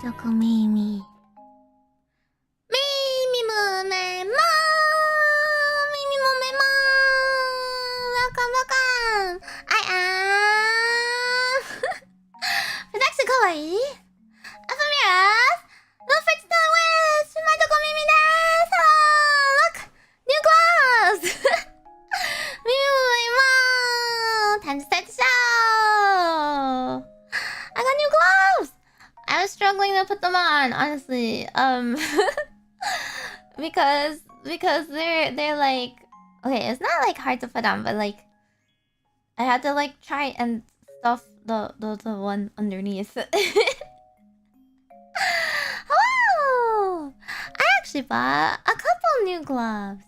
Majokko Meimi. Meimi-mu-me-mo! Meimi-mu-me-mo! Welcome, welcome! I am... Production kawaii! Ephemira! No fix no wish! Majokko Meimi desu! Hello! Look! New gloves! Meimi-mu-me-mo! Time to start the show! I got new gloves! I was struggling to put them on, honestly. because they're like, okay, it's not like hard to put on, but like I had to like try and stuff the one underneath. Hello! I actually bought a couple new gloves,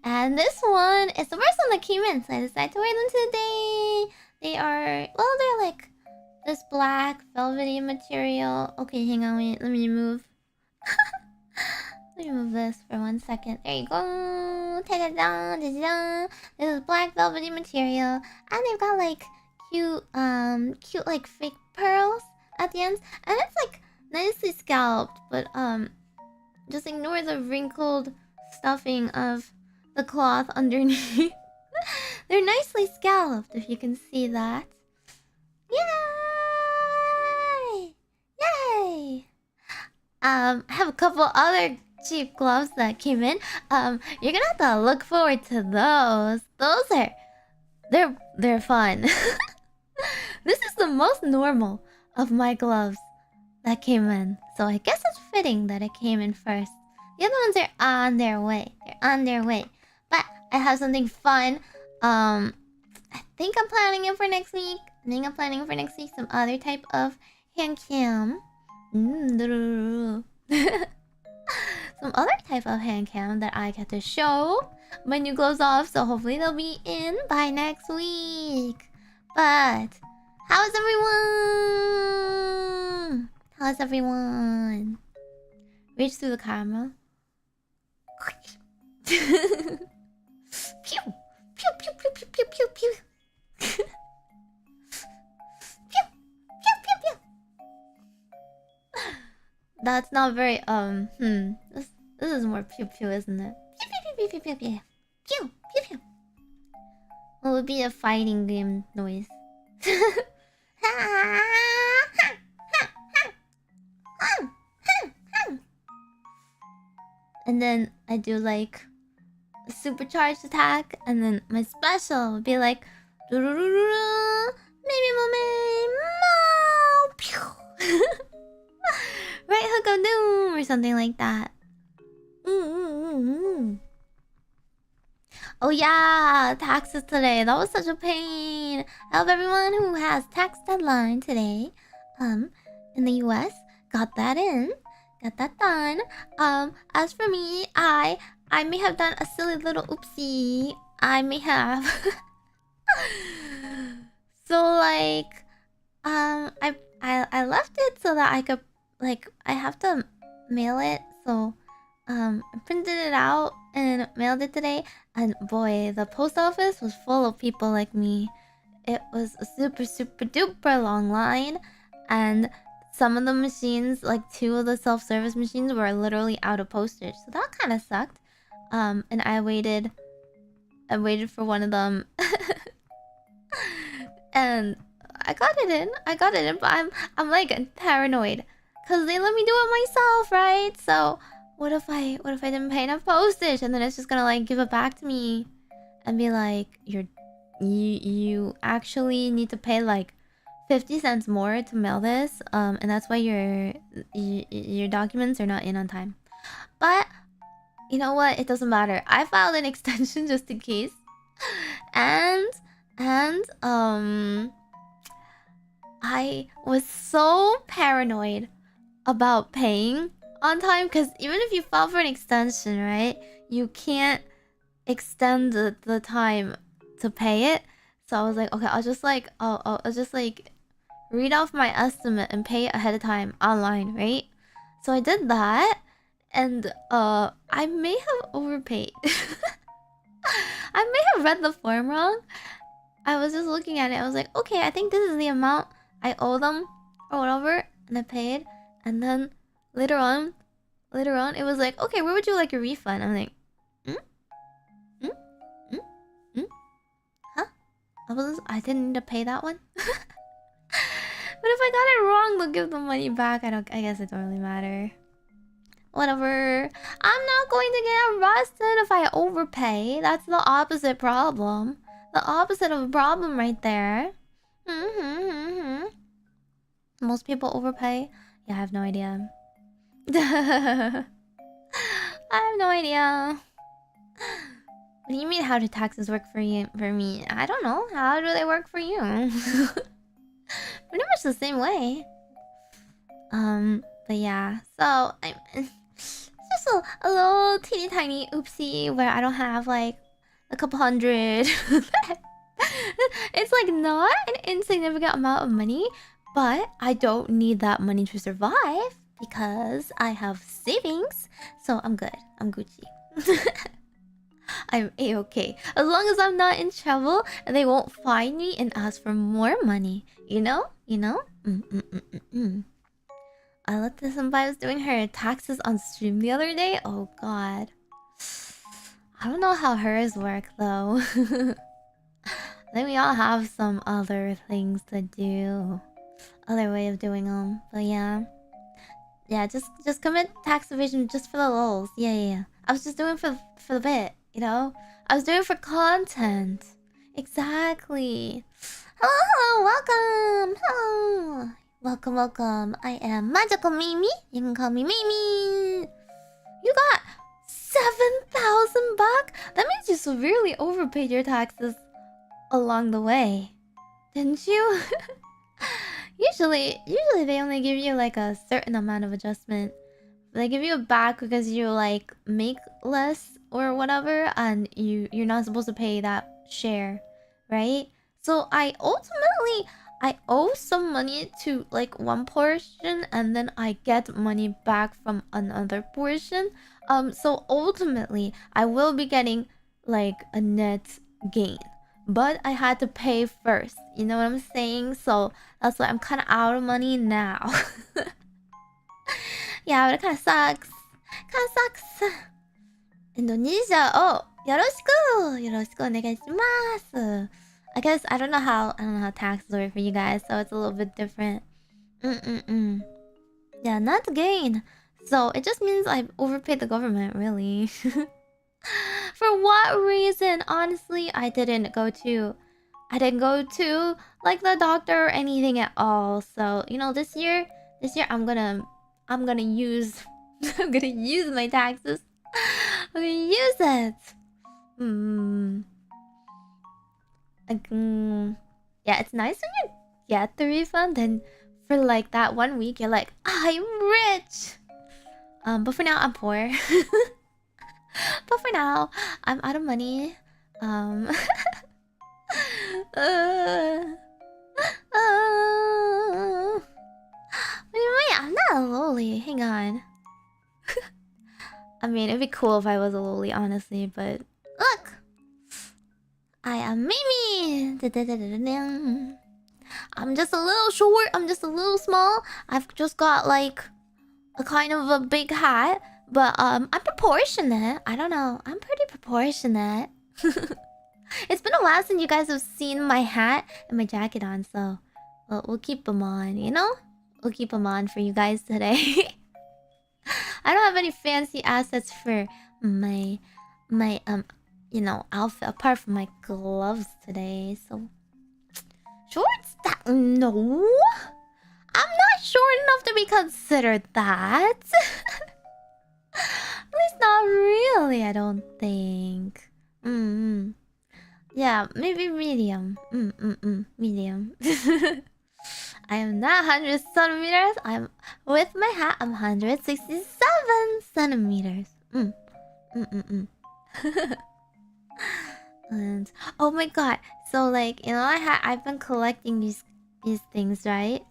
and this one is the first one that came in, so I decided to wear them today. They are, well, they're like this black velvety material. Okay, hang on, wait, let me move. Let me move this for 1 second. There you go. Ta-da-da, ta-da-da. This is black velvety material, and they've got like cute like fake pearls at the ends, and it's like nicely scalloped. But just ignore the wrinkled stuffing of the cloth underneath. They're nicely scalloped, if you can see that. Yay! Yay! I have a couple other cheap gloves that came in. You're gonna have to look forward to those. They're fun. This is the most normal of my gloves that came in, so I guess it's fitting that it came in first. The other ones are on their way. They're on their way. But I have something fun. I think I'm planning it for next week. Some other type of handcam. Some other type of handcam that I get to show my new gloves off. So hopefully they'll be in by next week. But how's everyone? How's everyone? Reach through the camera. Pew! Pew, pew, pew, pew, pew, pew, pew. Pew, pew, pew, pew. That's not very, This is more pew pew, isn't it? Pew, pew, pew, pew, pew, pew. Pew, pew, pew. What would be a fighting game noise? And then I do like a supercharged attack, and then my special would be like Meimi-mu-me-mo, pew. Right hook of doom or something like that. Oh yeah, taxes today. That was such a pain. I hope everyone who has tax deadline today, in the US, got that in. Got that done. As for me, I may have done a silly little oopsie. I may have. So like, I left it so that I could, like, I have to mail it. So I printed it out and mailed it today. And boy, the post office was full of people like me. It was a super duper long line, and some of the machines, like 2 of the self-service machines, were literally out of postage. So that kind of sucked. And I waited for one of them. And I got it in, but I'm like paranoid, cause they let me do it myself, right? So what if I didn't pay enough postage, and then it's just gonna like give it back to me and be like, you actually need to pay like 50 cents more to mail this, and that's why your documents are not in on time. But you know what? It doesn't matter. I filed an extension just in case, and I was so paranoid about paying on time, because even if you file for an extension, right, you can't extend the time to pay it. So I was like, okay, I'll just like read off my estimate and pay ahead of time online, right? So I did that, and I may have overpaid. I may have read the form wrong. I was just looking at it. I was like, okay, I think this is the amount I owe them or whatever, and I paid. And then later on, it was like, okay, where would you like your refund? I'm like, hmm? Hmm? Hmm? Hmm? Huh? I didn't need to pay that one? But if I got it wrong, they'll give the money back. I guess it don't really matter. Whatever. I'm not going to get arrested if I overpay. That's the opposite problem. The opposite of a problem right there. Most people overpay? Yeah, I have no idea. I have no idea. What do you mean, how do taxes work for you? For me? I don't know. How do they work for you? Pretty much the same way. But yeah. So it's just a little teeny tiny oopsie where I don't have like a couple hundred. It's like not an insignificant amount of money, but I don't need that money to survive because I have savings. So I'm good. I'm Gucci. I'm a-okay. As long as I'm not in trouble and they won't find me and ask for more money. You know? You know? I looked at somebody was doing her taxes on stream the other day. Oh god. I don't know how hers work though. I think we all have some other things to do. Other way of doing them. But yeah. Yeah, just commit tax evasion just for the lulz. Yeah. I was just doing it for the bit, you know? I was doing it for content. Exactly. Hello, welcome. Hello. Welcome. I am Majokko Meimi. You can call me Meimi. You got 7,000 back? That means you severely overpaid your taxes along the way. Didn't you? Usually they only give you like a certain amount of adjustment. They give you a back because you like make less or whatever, and you're not supposed to pay that share, right? So I owe some money to like one portion, and then I get money back from another portion. So ultimately I will be getting like a net gain. But I had to pay first. You know what I'm saying? So that's why I'm kind of out of money now. Yeah, but it kind of sucks. Indonesia. Oh, yoroshiku. Yoroshiku onegaishimasu. I guess I don't know how taxes work for you guys, so it's a little bit different. Yeah, not gain. So it just means I overpaid the government, really. For what reason? Honestly, I didn't go to like the doctor or anything at all. So, you know, this year I'm gonna use I'm gonna use my taxes. I'm gonna use it. Yeah, it's nice when you get the refund, and for like that 1 week you're like, I'm rich. But for now I'm poor. But for now, I'm out of money. What do you mean? I'm not a loli. Hang on. I mean, it'd be cool if I was a loli, honestly, but look! I am Meimi! I'm just a little short. I'm just a little small. I've just got like a kind of a big hat. But I'm proportionate. I don't know. I'm pretty proportionate. It's been a while since you guys have seen my hat and my jacket on, so we'll keep them on, you know? We'll keep them on for you guys today. I don't have any fancy assets for my you know, outfit apart from my gloves today, so shorts? No. I'm not short enough to be considered that. At least not really, I don't think. Yeah, maybe medium. Medium. I am not 100 centimeters. I'm with my hat. I'm 167 centimeters. And oh my god! So like, you know, I've been collecting these things, right?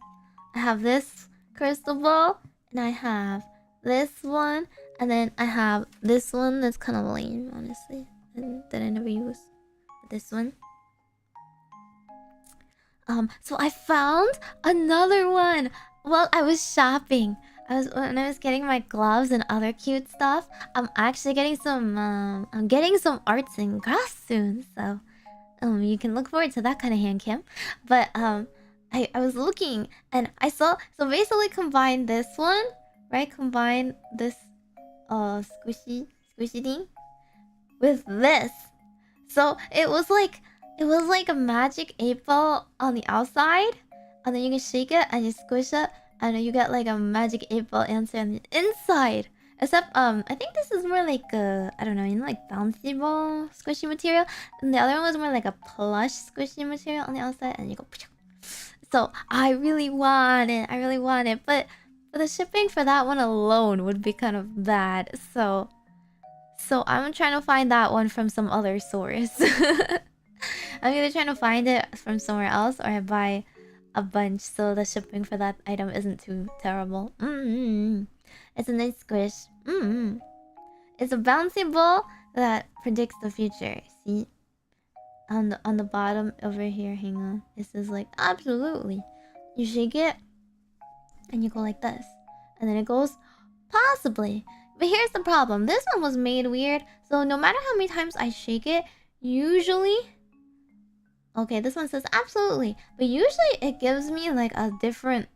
I have this crystal ball, and I have this one, and then I have this one that's kind of lame, honestly, and that I never use. This one. So I found another one while I was shopping. when I was getting my gloves and other cute stuff. I'm actually getting some I'm getting some arts and crafts soon, so you can look forward to that kind of hand cam. But I was looking and I saw, so basically combine this one, right? Combine this squishy thing with this. So it was like a magic 8-ball on the outside, and then you can shake it and you squish it, and then you get like a magic 8-ball answer on the inside. Except I think this is more like a, I don't know, you know, like bouncy ball squishy material, and the other one was more like a plush squishy material on the outside, and you go. So I really want it, but the shipping for that one alone would be kind of bad. So I'm trying to find that one from some other source. I'm either trying to find it from somewhere else, or I buy a bunch so the shipping for that item isn't too terrible. It's a nice squish. It's a bouncy ball that predicts the future. See? On the bottom over here, hang on. It says like, absolutely. You shake it, and you go like this. And then it goes, possibly. But here's the problem. This one was made weird. So no matter how many times I shake it, usually... Okay, this one says absolutely. But usually it gives me like a different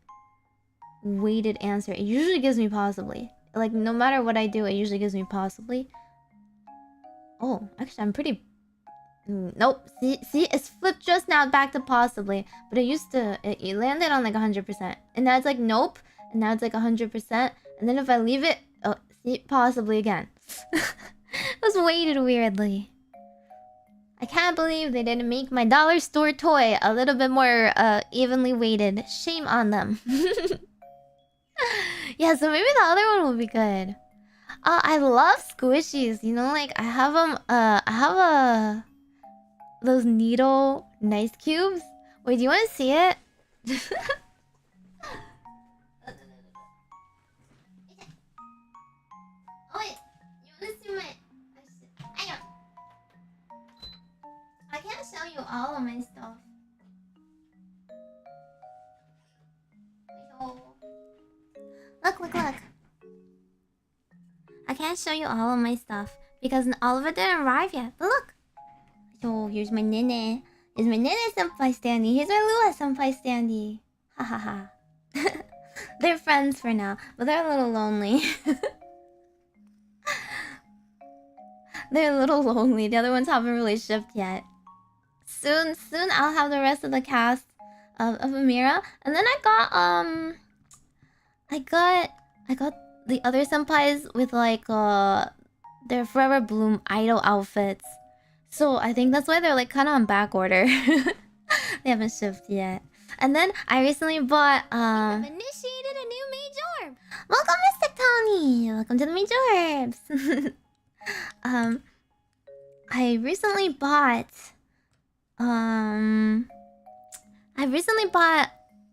weighted answer. It usually gives me possibly. Like no matter what I do, it usually gives me possibly. Oh, actually I'm pretty... Nope. See, it's flipped just now back to possibly. But it used to... It landed on like 100%. And now it's like nope. And now it's like 100%. And then if I leave it... Oh, see, possibly again. It was weighted weirdly. I can't believe they didn't make my dollar store toy a little bit more evenly weighted. Shame on them. Yeah, so maybe the other one will be good. I love squishies. You know, like I have them. I have those needle nice cubes. Wait, do you want to see it? Oh wait, you want to see my? I can't show you all of my stuff. Look. I can't show you all of my stuff because all of it didn't arrive yet. But look. So here's my Nene. Here's my Nene senpai standee. Here's my Lua senpai standee. Ha ha ha. They're friends for now, but they're a little lonely. They're a little lonely. The other ones haven't really shipped yet. Soon I'll have the rest of the cast of Ephemira. And then I got the other senpais with like their Forever Bloom idol outfits. So I think that's why they're like kind of on back order. They haven't shipped yet. And then I recently bought I've initiated a new Meigorb. Welcome, Mystic Tony. Welcome to the Meigorb. I recently bought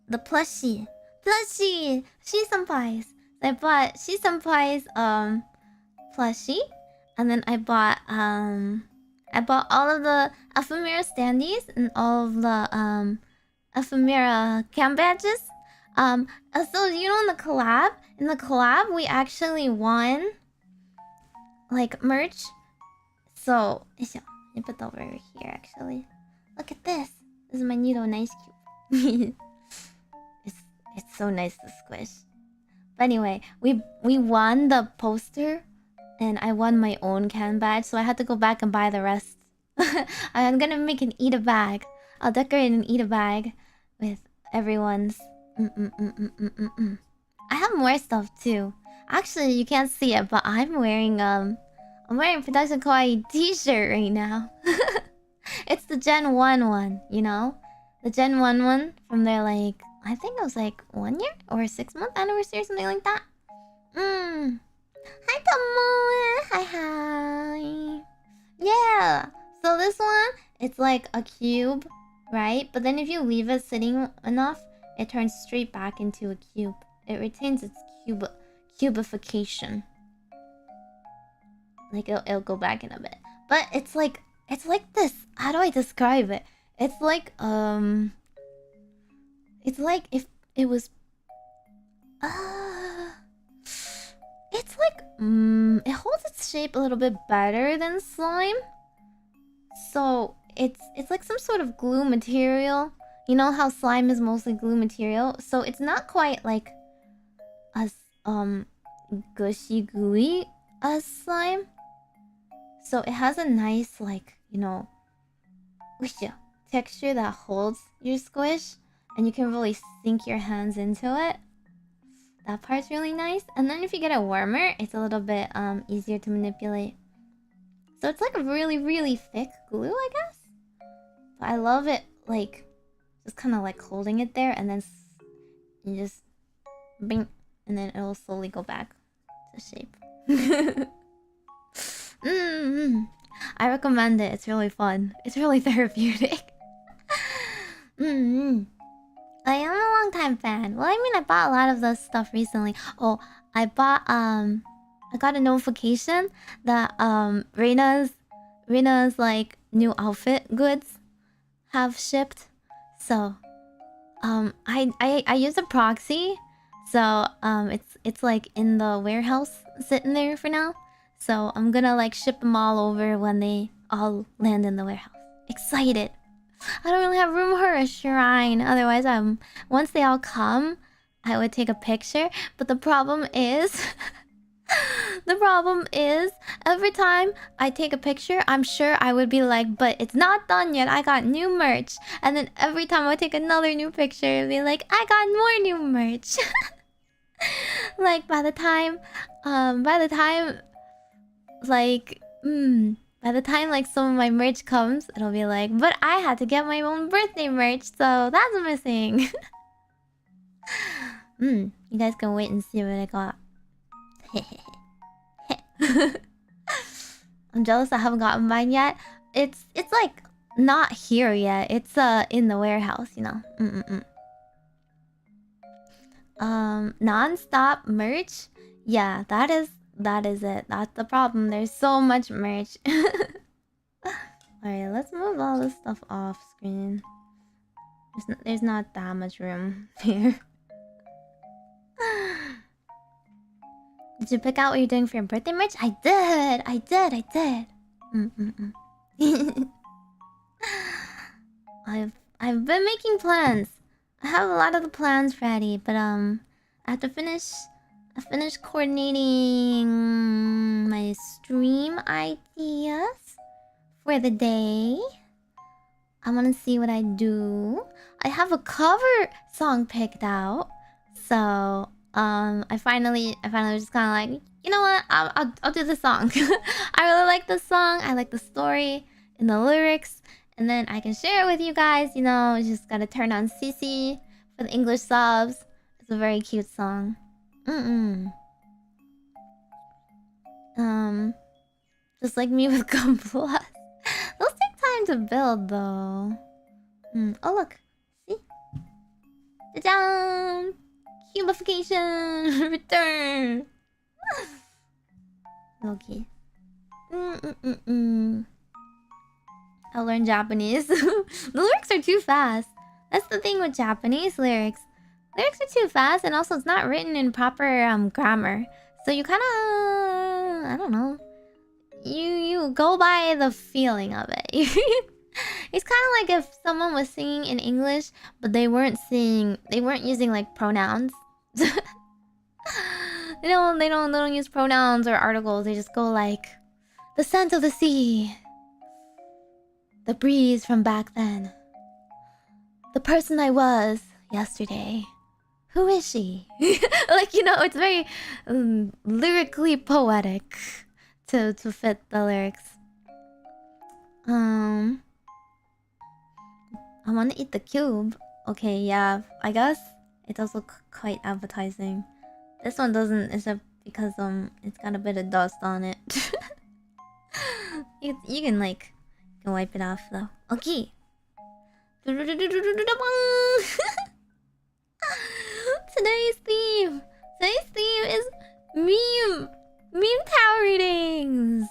the plushie She Senpai's. I bought She Senpai's plushie, and then I bought all of the Ephemira standees and all of the Ephemira cam badges. So you know, in the collab we actually won like merch. So let me put that over here actually. Look at this. This is my Nido nice cube. It's so nice to squish. But anyway, we won the poster, and I won my own can badge, so I had to go back and buy the rest. I'm gonna make an eat a bag. I'll decorate an eat a bag with everyone's. I have more stuff too. Actually, you can't see it, but I'm wearing Production Kawaii t-shirt right now. It's the Gen 1 one, you know? The Gen 1 one from their like, I think it was like 1 year or 6-month anniversary or something like that. Hi Tomo! Hi. Yeah. So this one, it's like a cube, right? But then if you leave it sitting enough, it turns straight back into a cube. It retains its cubification. Like it'll go back in a bit. But it's like this. How do I describe it? It's like if it was it holds its shape a little bit better than slime. So it's like some sort of glue material. You know how slime is mostly glue material, so it's not quite like as gushy gooey as slime. So it has a nice, like, you know, texture that holds your squish, and you can really sink your hands into it. That part's really nice. And then if you get it warmer, it's a little bit easier to manipulate. So it's like a really, really thick glue, I guess. But I love it, like, just kind of like holding it there, and then you just bing, and then it'll slowly go back to shape. I recommend it. It's really fun. It's really therapeutic. I am a long time fan. Well, I mean, I bought a lot of this stuff recently. Oh, I got a notification that Reina's like new outfit goods have shipped. So I use a proxy. So it's like in the warehouse sitting there for now. So I'm gonna like ship them all over when they all land in the warehouse. Excited. I don't really have room for a shrine. Otherwise, once they all come, I would take a picture. But the problem is, every time I take a picture, I'm sure I would be like, but it's not done yet. I got new merch. And then every time I take another new picture, it'd be like, I got more new merch. Like by the time like some of my merch comes, it'll be like, but I had to get my own birthday merch, so that's missing. You guys can wait and see what I got. I'm jealous I haven't gotten mine yet. It's like not here yet. It's in the warehouse, you know. Non-stop merch. Yeah, that is it. That's the problem. There's so much merch. Alright, let's move all this stuff off screen. There's not that much room here. Did you pick out what you're doing for your birthday merch? I did. I've been making plans. I have a lot of the plans ready, but I have to finish coordinating my stream ideas for the day. I want to see what I do. I have a cover song picked out, so I finally was just kind of like, you know what? I'll do the song. I really like the song. I like the story and the lyrics, and then I can share it with you guys. You know, you just gotta turn on CC for the English subs. It's a very cute song. Just like me with Gun Plus. Those take time to build, though. Oh look, see? Ta-da! Cubification return. Okay. I'll learn Japanese. The lyrics are too fast. That's the thing with Japanese lyrics. Lyrics are too fast, and also it's not written in proper grammar. So you kind of, I don't know. You go by the feeling of it. It's kind of like if someone was singing in English, but they weren't using like pronouns. They don't use pronouns or articles. They just go like, the scent of the sea, the breeze from back then, the person I was yesterday. Who is she? Like, you know, it's very lyrically poetic to fit the lyrics. I want to eat the cube. Okay, yeah, I guess it's also quite appetizing. This one doesn't, except because it's got a bit of dust on it. you can like wipe it off though. Okay. Today's theme is meme tower readings.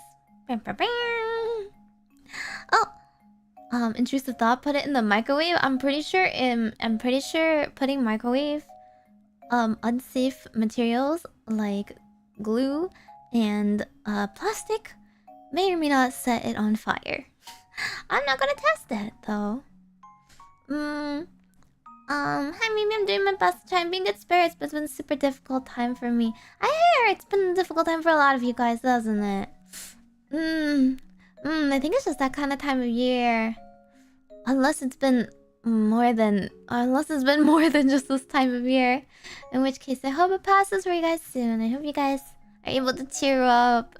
Oh, intrusive thought. Put it in the microwave. I'm pretty sure putting microwave unsafe materials like glue and plastic may or may not set it on fire. I'm not gonna test it though. Hi Mimi, I'm doing my best to try and be in good spirits, but it's been a super difficult time for me. I hear it's been a difficult time for a lot of you guys, doesn't it? I think it's just that kind of time of year. Unless it's been more than just this time of year. In which case, I hope it passes for you guys soon. I hope you guys are able to cheer up.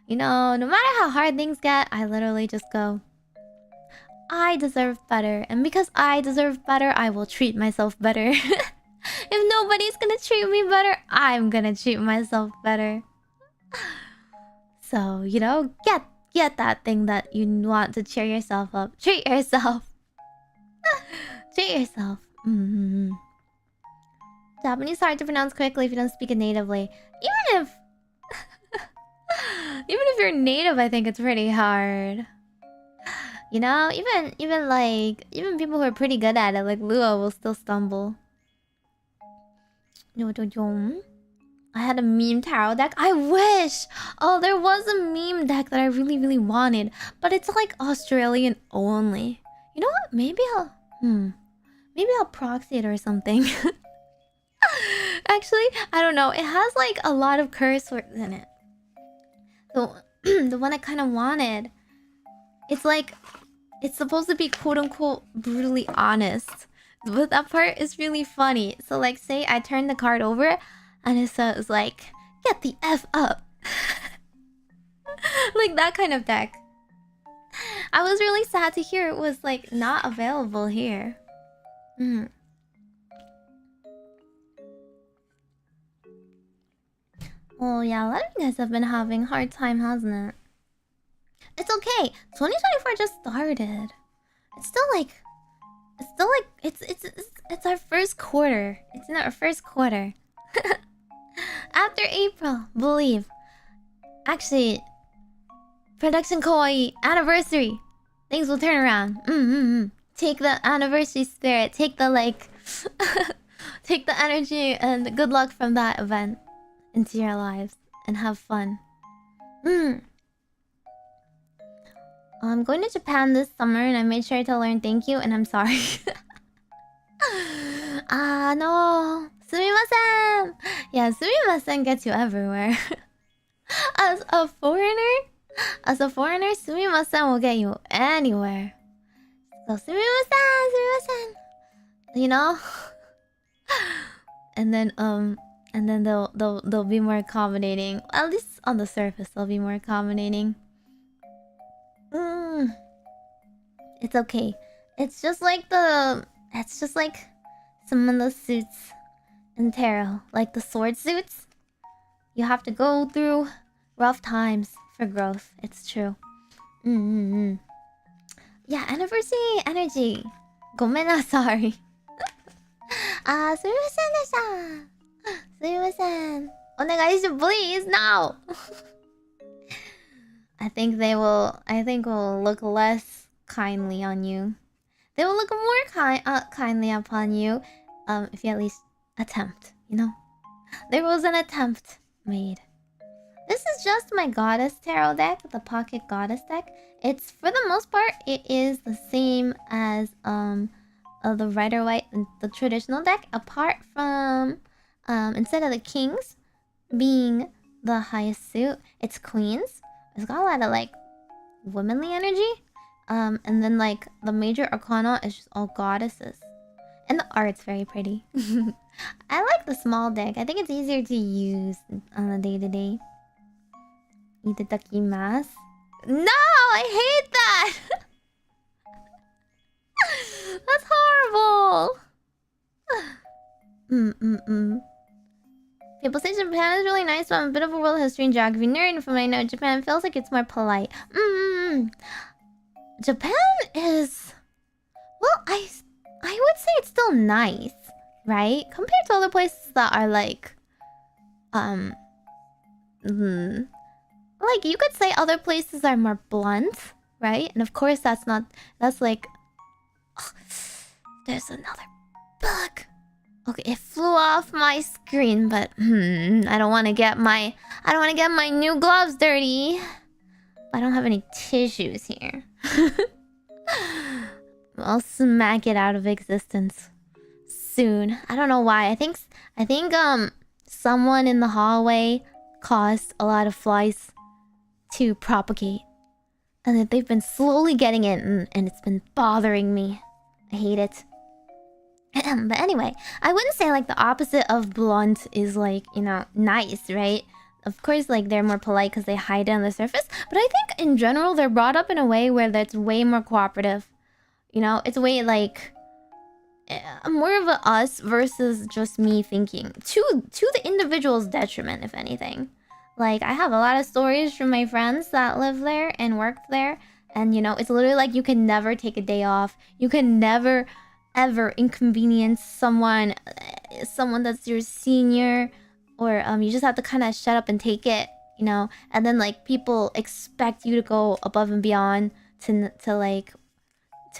You know, no matter how hard things get, I literally just go, I deserve better. And because I deserve better, I will treat myself better. If nobody's gonna treat me better, I'm gonna treat myself better. So, you know, get that thing that you want to cheer yourself up. Treat yourself. Treat yourself. Japanese is hard to pronounce correctly if you don't speak it natively. Even if you're native, I think it's pretty hard. You know, even people who are pretty good at it, like Luo, will still stumble. I had a meme tarot deck. I wish! Oh, there was a meme deck that I really, really wanted. But it's like Australian only. You know what? Maybe I'll proxy it or something. Actually, I don't know. It has like a lot of curse words in it. So, the one I kind of wanted, it's like, it's supposed to be quote-unquote brutally honest. But that part is really funny. So like, say I turn the card over and it says like, get the F up. Like that kind of deck. I was really sad to hear it was like not available here. Oh yeah, a lot of you guys have been having a hard time, hasn't it? It's okay. 2024 just started. It's still like it's our first quarter. It's in our first quarter. After April, believe. Actually, production kawaii anniversary. Things will turn around. Take the anniversary spirit. Take the like take the energy and good luck from that event into your lives and have fun. I'm going to Japan this summer and I made sure to learn thank you and I'm sorry. No. Sumimasen! Yeah, sumimasen gets you everywhere. As a foreigner, sumimasen will get you anywhere. So sumimasen! You know? And then they'll be more accommodating. At least on the surface, they'll be more accommodating. It's okay. It's just like some of the suits in tarot, like the sword suits. You have to go through rough times for growth. It's true. Yeah, anniversary energy. Gomenasari. Sumimasen deshita. Sumimasen. Onegaishimasu, please, now. I think will look less kindly on you. They will look more kindly upon you, if you at least attempt, you know? There was an attempt made. This is just my goddess tarot deck, the pocket goddess deck. It's, for the most part, it is the same as the Rider White, the traditional deck, apart from instead of the kings being the highest suit, it's queens. It's got a lot of like womanly energy. And then like the major arcana is just all goddesses. And the art's very pretty. I like the small deck. I think it's easier to use on a day-to-day. Itadakimasu. No! I hate that! That's horrible! People say Japan is really nice, but I'm a bit of a world history and geography nerd, and from what I know, Japan feels like it's more polite. Japan is... Well, I would say it's still nice, right? Compared to other places that are like... Like, you could say other places are more blunt, right? And of course that's like... Oh, there's another bug. Okay, it flew off my screen, but I don't want to get my new gloves dirty. I don't have any tissues here. I'll smack it out of existence soon. I don't know why. I think someone in the hallway caused a lot of flies to propagate, and that they've been slowly getting in, and it's been bothering me. I hate it. But anyway, I wouldn't say like the opposite of blunt is like, you know, nice, right? Of course, like they're more polite because they hide it on the surface. But I think in general, they're brought up in a way where that's way more cooperative. You know, it's way like more of a us versus just me thinking to the individual's detriment, if anything. Like I have a lot of stories from my friends that live there and worked there, and you know, it's literally like you can never take a day off. You can never ever inconvenience someone that's your senior, or you just have to kind of shut up and take it, you know. And then like people expect you to go above and beyond to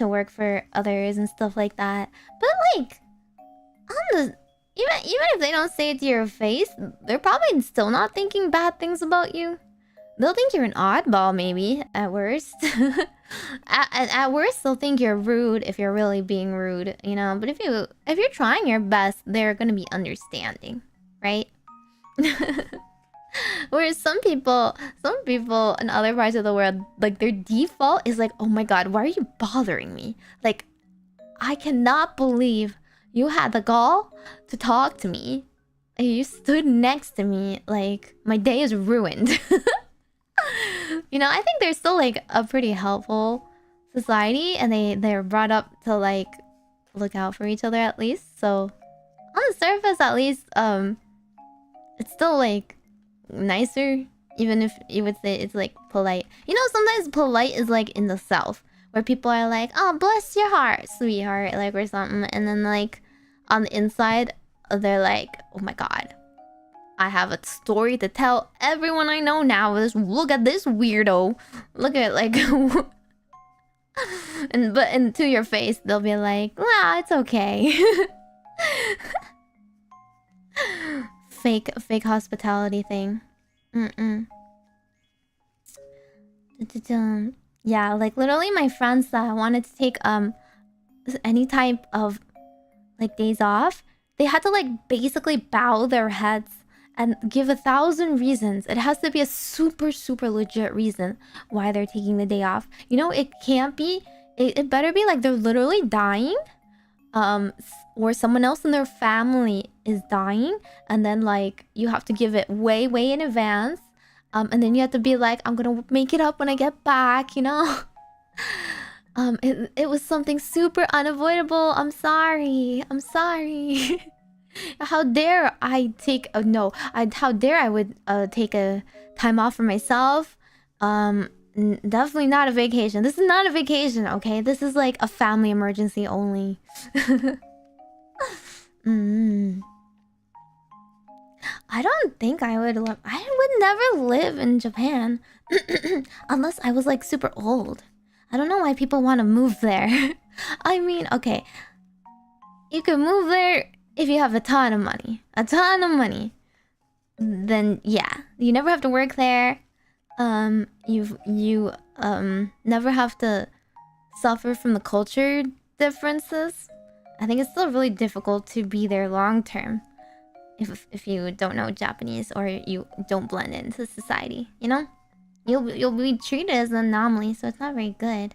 work for others and stuff like that. But like even if they don't say it to your face, they're probably still not thinking bad things about you. They'll think you're an oddball, maybe, at worst. At worst, they'll think you're rude if you're really being rude, you know? But if you're trying your best, they're gonna be understanding, right? Whereas some people in other parts of the world, like their default is like, oh my god, why are you bothering me? Like, I cannot believe you had the gall to talk to me. You stood next to me, like, my day is ruined. You know, I think they're still like a pretty helpful society, and they're brought up to like look out for each other at least. So on the surface, at least, it's still like nicer, even if you would say it's like polite. You know, sometimes polite is like in the South, where people are like, "Oh, bless your heart, sweetheart," like, or something, and then like on the inside, they're like, "Oh my god, I have a story to tell everyone I know now. Look at this weirdo. Look at like," and to your face, they'll be like, "Nah, it's okay." Fake hospitality thing. Yeah, like literally my friends that wanted to take any type of like days off, they had to like basically bow their heads and give 1,000 reasons. It has to be a super legit reason why they're taking the day off. You know, it can't be. It better be like they're literally dying, or someone else in their family is dying, and then like you have to give it way in advance, and then you have to be like, I'm gonna make it up when I get back. You know. It was something super unavoidable. I'm sorry. How dare I take a no? How dare I would take a time off for myself? Definitely not a vacation. This is not a vacation, okay? This is like a family emergency only. I don't think I would. I would never live in Japan unless I was like super old. I don't know why people want to move there. I mean, okay, you can move there if you have a ton of money. Then yeah, you never have to work there. You never have to suffer from the culture differences. I think it's still really difficult to be there long term if you don't know Japanese or you don't blend into society, you know? You'll be treated as an anomaly, so it's not very good.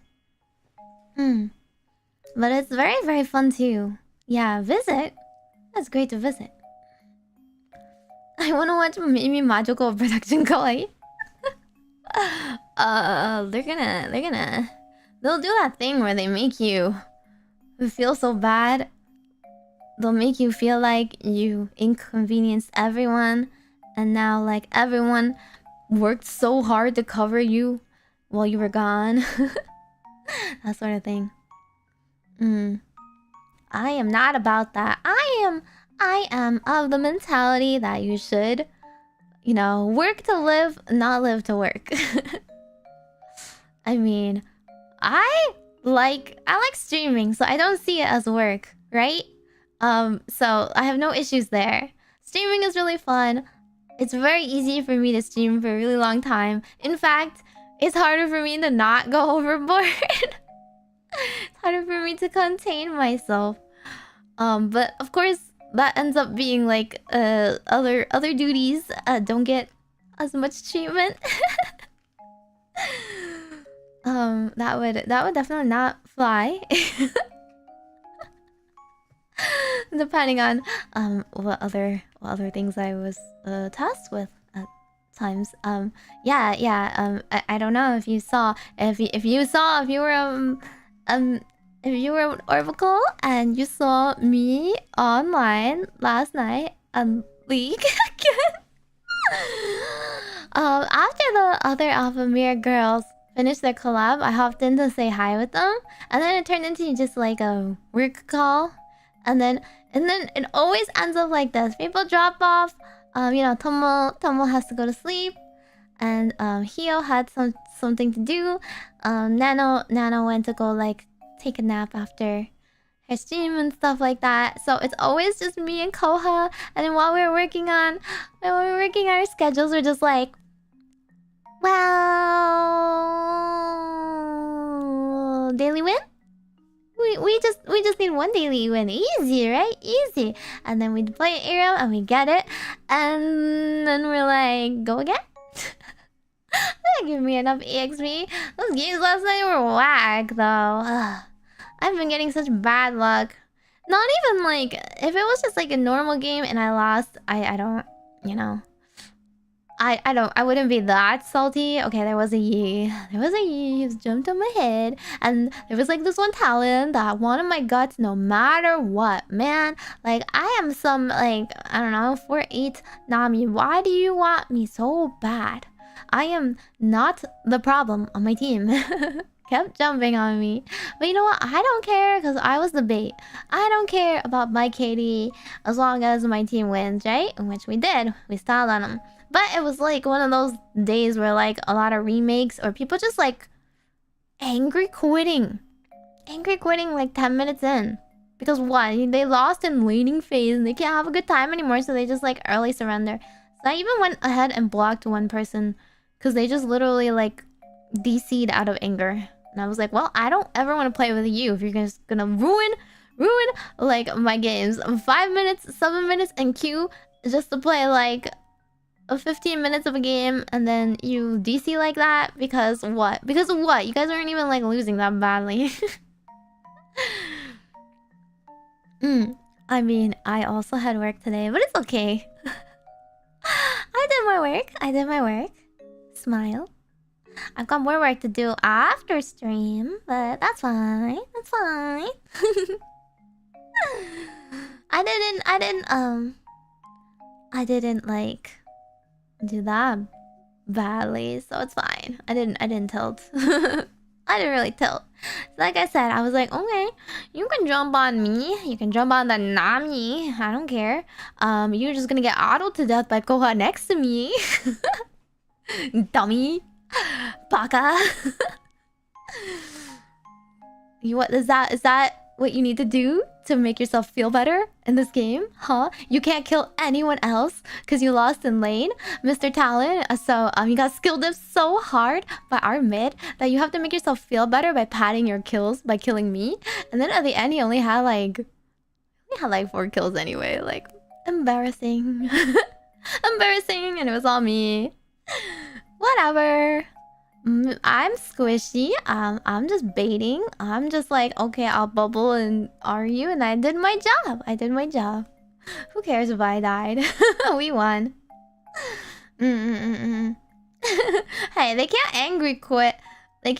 But it's very fun too. Yeah, visit. That's great to visit. I wanna watch Meimi-mu-me-mo of Production kawaii. They'll do that thing where they make you feel so bad. They'll make you feel like you inconvenienced everyone, and now like everyone worked so hard to cover you while you were gone. That sort of thing. I am not about that. I am of the mentality that you should, you know, work to live, not live to work. I mean, I like streaming, so I don't see it as work, right? So I have no issues there. Streaming is really fun. It's very easy for me to stream for a really long time. In fact, it's harder for me to not go overboard. It's harder for me to contain myself. But of course, that ends up being like other duties don't get as much treatment. That would definitely not fly. Depending on what other things I was tasked with at times. I don't know if you saw if you were Orbital and you saw me online last night on League again. After the other Ephemira girls finished their collab, I hopped in to say hi with them, and then it turned into just like a work call, and then it always ends up like this. People drop off. Tomo has to go to sleep, and Hio had something to do. Nano went to go like take a nap after her stream and stuff like that. So it's always just me and Koha. And then while we were working on our schedules, we're just like, well, daily win? We just need one daily win. Easy, right? Easy. And then we play Aero and we get it. And then we're like, go again? That give me enough EXP. Those games last night were whack though. Ugh. I've been getting such bad luck. Not even like, if it was just like a normal game and I lost, I don't, you know. I wouldn't be that salty. Okay, there was a Yi. He just jumped on my head. And there was like this one talent that wanted my guts no matter what. Man, like I am some like, I don't know, 4'8" Nami. Why do you want me so bad? I am not the problem on my team. Kept jumping on me. But you know what? I don't care because I was the bait. I don't care about my KD as long as my team wins, right? Which we did. We styled on them. But it was like one of those days where like a lot of remakes or people just like angry quitting like 10 minutes in. Because what? They lost in laning phase and they can't have a good time anymore, so they just like early surrender. So I even went ahead and blocked one person because they just literally like DC'd out of anger. And I was like, well, I don't ever want to play with you if you're just gonna ruin like my games. 5 minutes, 7 minutes and Q just to play like 15 minutes of a game and then you DC like that because what? Because of what? You guys aren't even like losing that badly. I mean, I also had work today, but it's okay. I did my work. Smile. I've got more work to do after stream, but that's fine. That's fine. I didn't like do that badly, so it's fine. I didn't tilt. I didn't really tilt. Like I said, I was like, okay, you can jump on me. You can jump on the Nami. I don't care. You're just gonna get autoed to death by Koha next to me. Dummy. Baka. Is that what you need to do to make yourself feel better in this game? Huh? You can't kill anyone else because you lost in lane, Mr. Talon. So you got skill dipped so hard by our mid that you have to make yourself feel better by padding your kills by killing me. And then at the end, he only had like 4 kills anyway. Like embarrassing. Embarrassing, and it was all me. Whatever. I'm squishy. I'm just baiting. I'm just like, okay, I'll bubble and argue, and I did my job. Who cares if I died? We won. Hey, they can't angry quit. The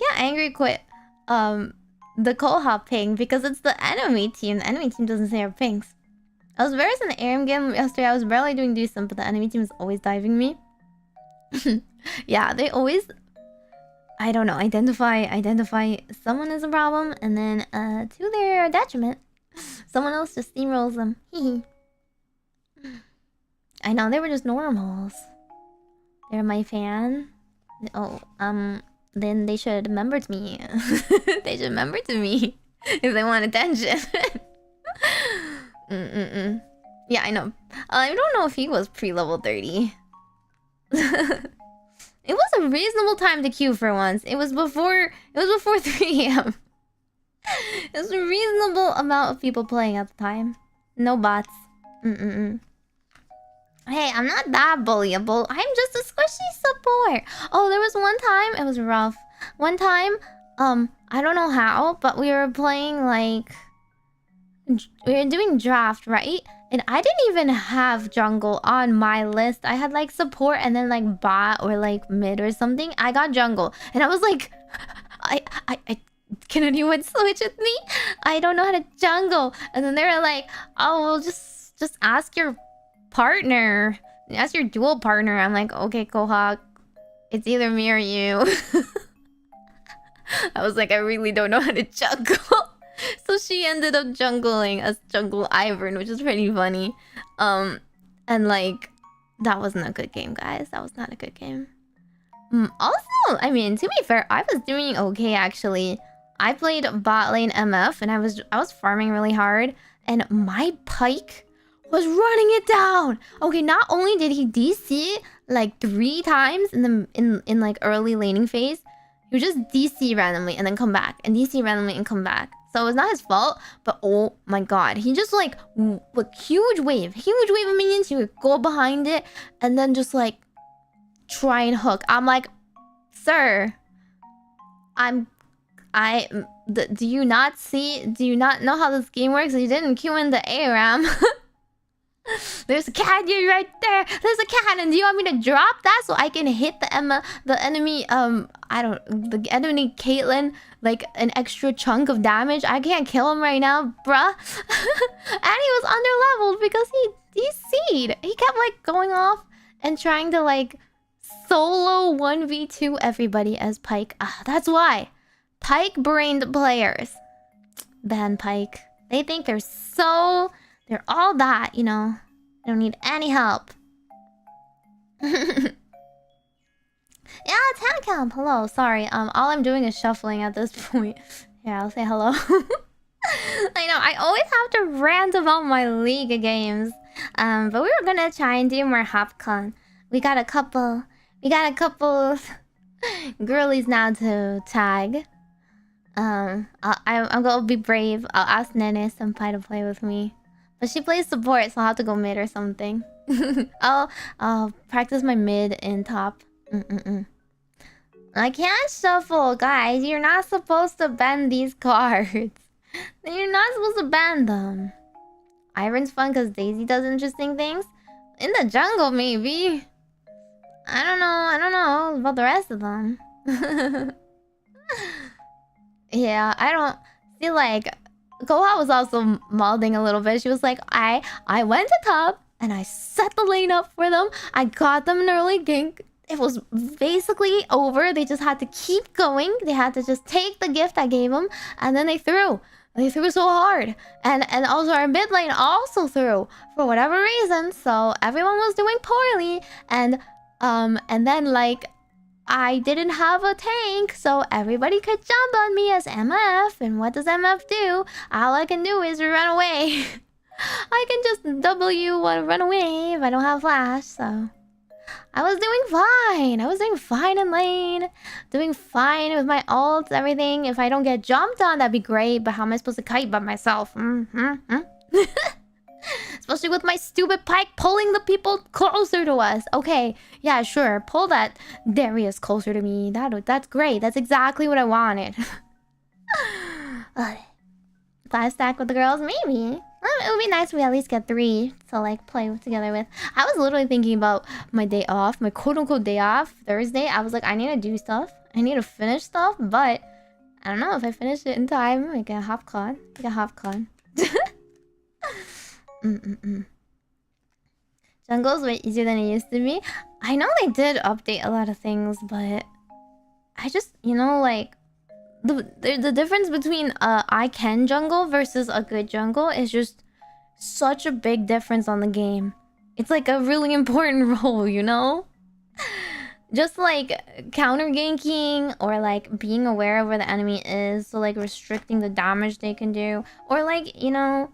Koha ping because it's the enemy team. The enemy team doesn't say our pings. I was very in the ARM game yesterday. I was barely doing decent, but the enemy team is always diving me. Yeah, they always, I don't know, identify someone as a problem, and then to their detriment, someone else just steamrolls them. I know, they were just normals. They're my fan. Oh, then they should remember to me. They should remember to me if they want attention. Yeah, I know. I don't know if he was pre-level 30. It was a reasonable time to queue for once. It was before 3 a.m. It was a reasonable amount of people playing at the time. No bots. Hey, I'm not that bullyable. I'm just a squishy support. Oh, there was one time, it was rough. One time, I don't know how, but we were playing like... We were doing draft, right? And I didn't even have jungle on my list. I had like support and then like bot or like mid or something. I got jungle. And I was like... Can anyone switch with me? I don't know how to jungle. And then they were like, oh, well, just ask your partner. Ask your dual partner. I'm like, okay, Kohawk. It's either me or you. I was like, I really don't know how to jungle. So she ended up jungling as Jungle Ivern, which is pretty funny. And like, that wasn't a good game, guys. That was not a good game. Also, I mean, to be fair, I was doing okay, actually. I played bot lane MF, and I was farming really hard, and my Pyke was running it down. Okay, not only did he DC like 3 times in like early laning phase, he would just DC randomly and then come back, and DC randomly and come back. So it was not his fault, but oh my god, he just like huge wave of minions. He would go behind it and then just like try and hook. I'm like, sir, do you not see? Do you not know how this game works? You didn't queue in the ARAM. There's a canyon right there. There's a cannon. Do you want me to drop that so I can hit the enemy? The enemy Caitlyn like an extra chunk of damage. I can't kill him right now, bruh. And he was underleveled because he DC'd. He kept like going off and trying to like solo 1v2 everybody as Pyke. That's why. Pyke-brained players ban Pyke. They think they're all that, you know. They don't need any help. Yeah, it's Handcam. Hello, sorry. All I'm doing is shuffling at this point. Yeah, I'll say hello. I know, I always have to rant about my League games. But we were gonna try and do more Hopcon. We got a couple of girlies now to tag. I'm gonna be brave. I'll ask Nene Senpai to play with me. But she plays support, so I'll have to go mid or something. I'll practice my mid and top. I can't shuffle, guys. You're not supposed to bend these cards. You're not supposed to bend them. Iron's fun because Daisy does interesting things. In the jungle, maybe. I don't know about the rest of them. Yeah, I don't feel like... Koha was also molding a little bit. She was like, I went to top and I set the lane up for them. I got them an early gank. It was basically over. They just had to keep going. They had to just take the gift I gave them, and then they threw. They threw so hard. And also our mid lane also threw for whatever reason. So everyone was doing poorly. And then like I didn't have a tank, so everybody could jump on me as MF. And what does MF do? All I can do is run away. I can just W and run away if I don't have flash, so... I was doing fine. I was doing fine in lane. Doing fine with my ults, everything. If I don't get jumped on, that'd be great. But how am I supposed to kite by myself? Especially with my stupid Pyke pulling the people closer to us. Okay, yeah, sure. Pull that Darius closer to me. That's great. That's exactly what I wanted. 5 stack with the girls? Maybe. It would be nice if we at least get 3 to like play together with. I was literally thinking about my day off, my quote-unquote day off, Thursday. I was like, I need to do stuff. I need to finish stuff, but I don't know if I finish it in time. I get a Hopcon. Jungle's way easier than it used to be. I know they did update a lot of things, but I just, you know, like the difference between I can jungle versus a good jungle is just such a big difference on the game. It's like a really important role, you know? Just like counter ganking or like being aware of where the enemy is, so like restricting the damage they can do, or like, you know,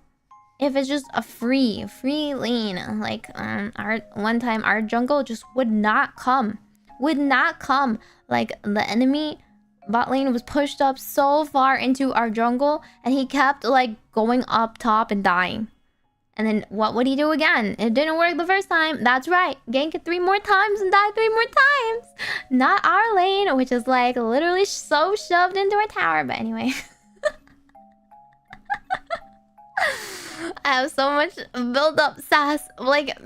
if it's just a free lane, like our one time our jungle just would not come. Like the enemy bot lane was pushed up so far into our jungle, and he kept like going up top and dying. And then what would he do again? It didn't work the first time. That's right. Gank it 3 more times and die 3 more times. Not our lane, which is like literally so shoved into our tower. But anyway. I have so much build up sass. Like,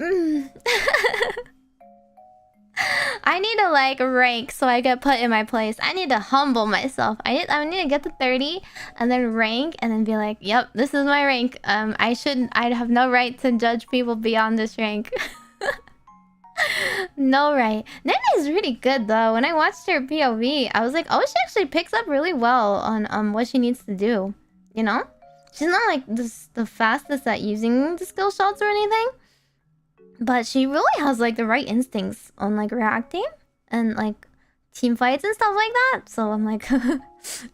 I need to like rank so I get put in my place. I need to humble myself. I need to get to 30 and then rank and then be like, yep, this is my rank. I'd have no right to judge people beyond this rank. No right. Nene is really good though. When I watched her POV, I was like, oh, she actually picks up really well on what she needs to do. You know? She's not like the fastest at using the skill shots or anything. But she really has like the right instincts on like reacting and like team fights and stuff like that. So I'm like,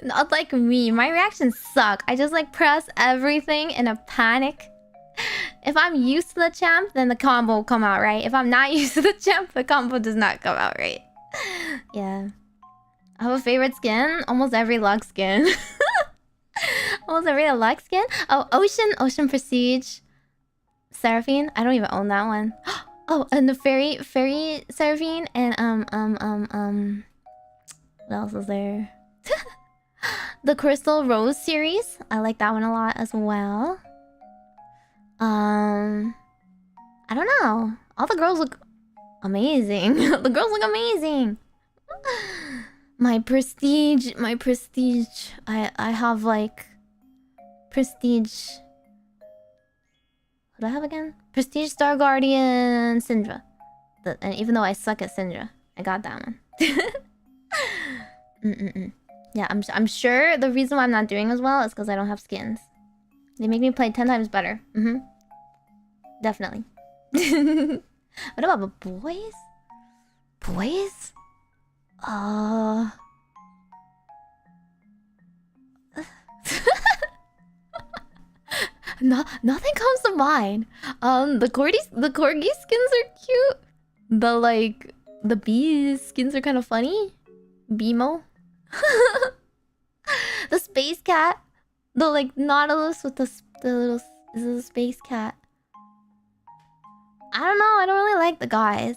not like me. My reactions suck. I just like press everything in a panic. If I'm used to the champ, then the combo will come out right. If I'm not used to the champ, the combo does not come out right. Yeah. I have a favorite skin. Almost every Lux skin. Almost every Lux skin. Oh, Ocean Prestige. Seraphine? I don't even own that one. Oh, and the fairy Seraphine and what else is there? The Crystal Rose series. I like that one a lot as well. I don't know. All the girls look amazing. The girls look amazing. My prestige. I have like prestige. What do I have again? Prestige Star Guardian Syndra. And even though I suck at Syndra, I got that one. Yeah, I'm sure the reason why I'm not doing as well is because I don't have skins. They make me play 10 times better. Definitely. What about the boys? Boys? Nothing comes to mind. The corgi skins are cute. The bee skins are kind of funny. Beemo. The space cat. The like Nautilus with the little is a space cat. I don't know. I don't really like the guys.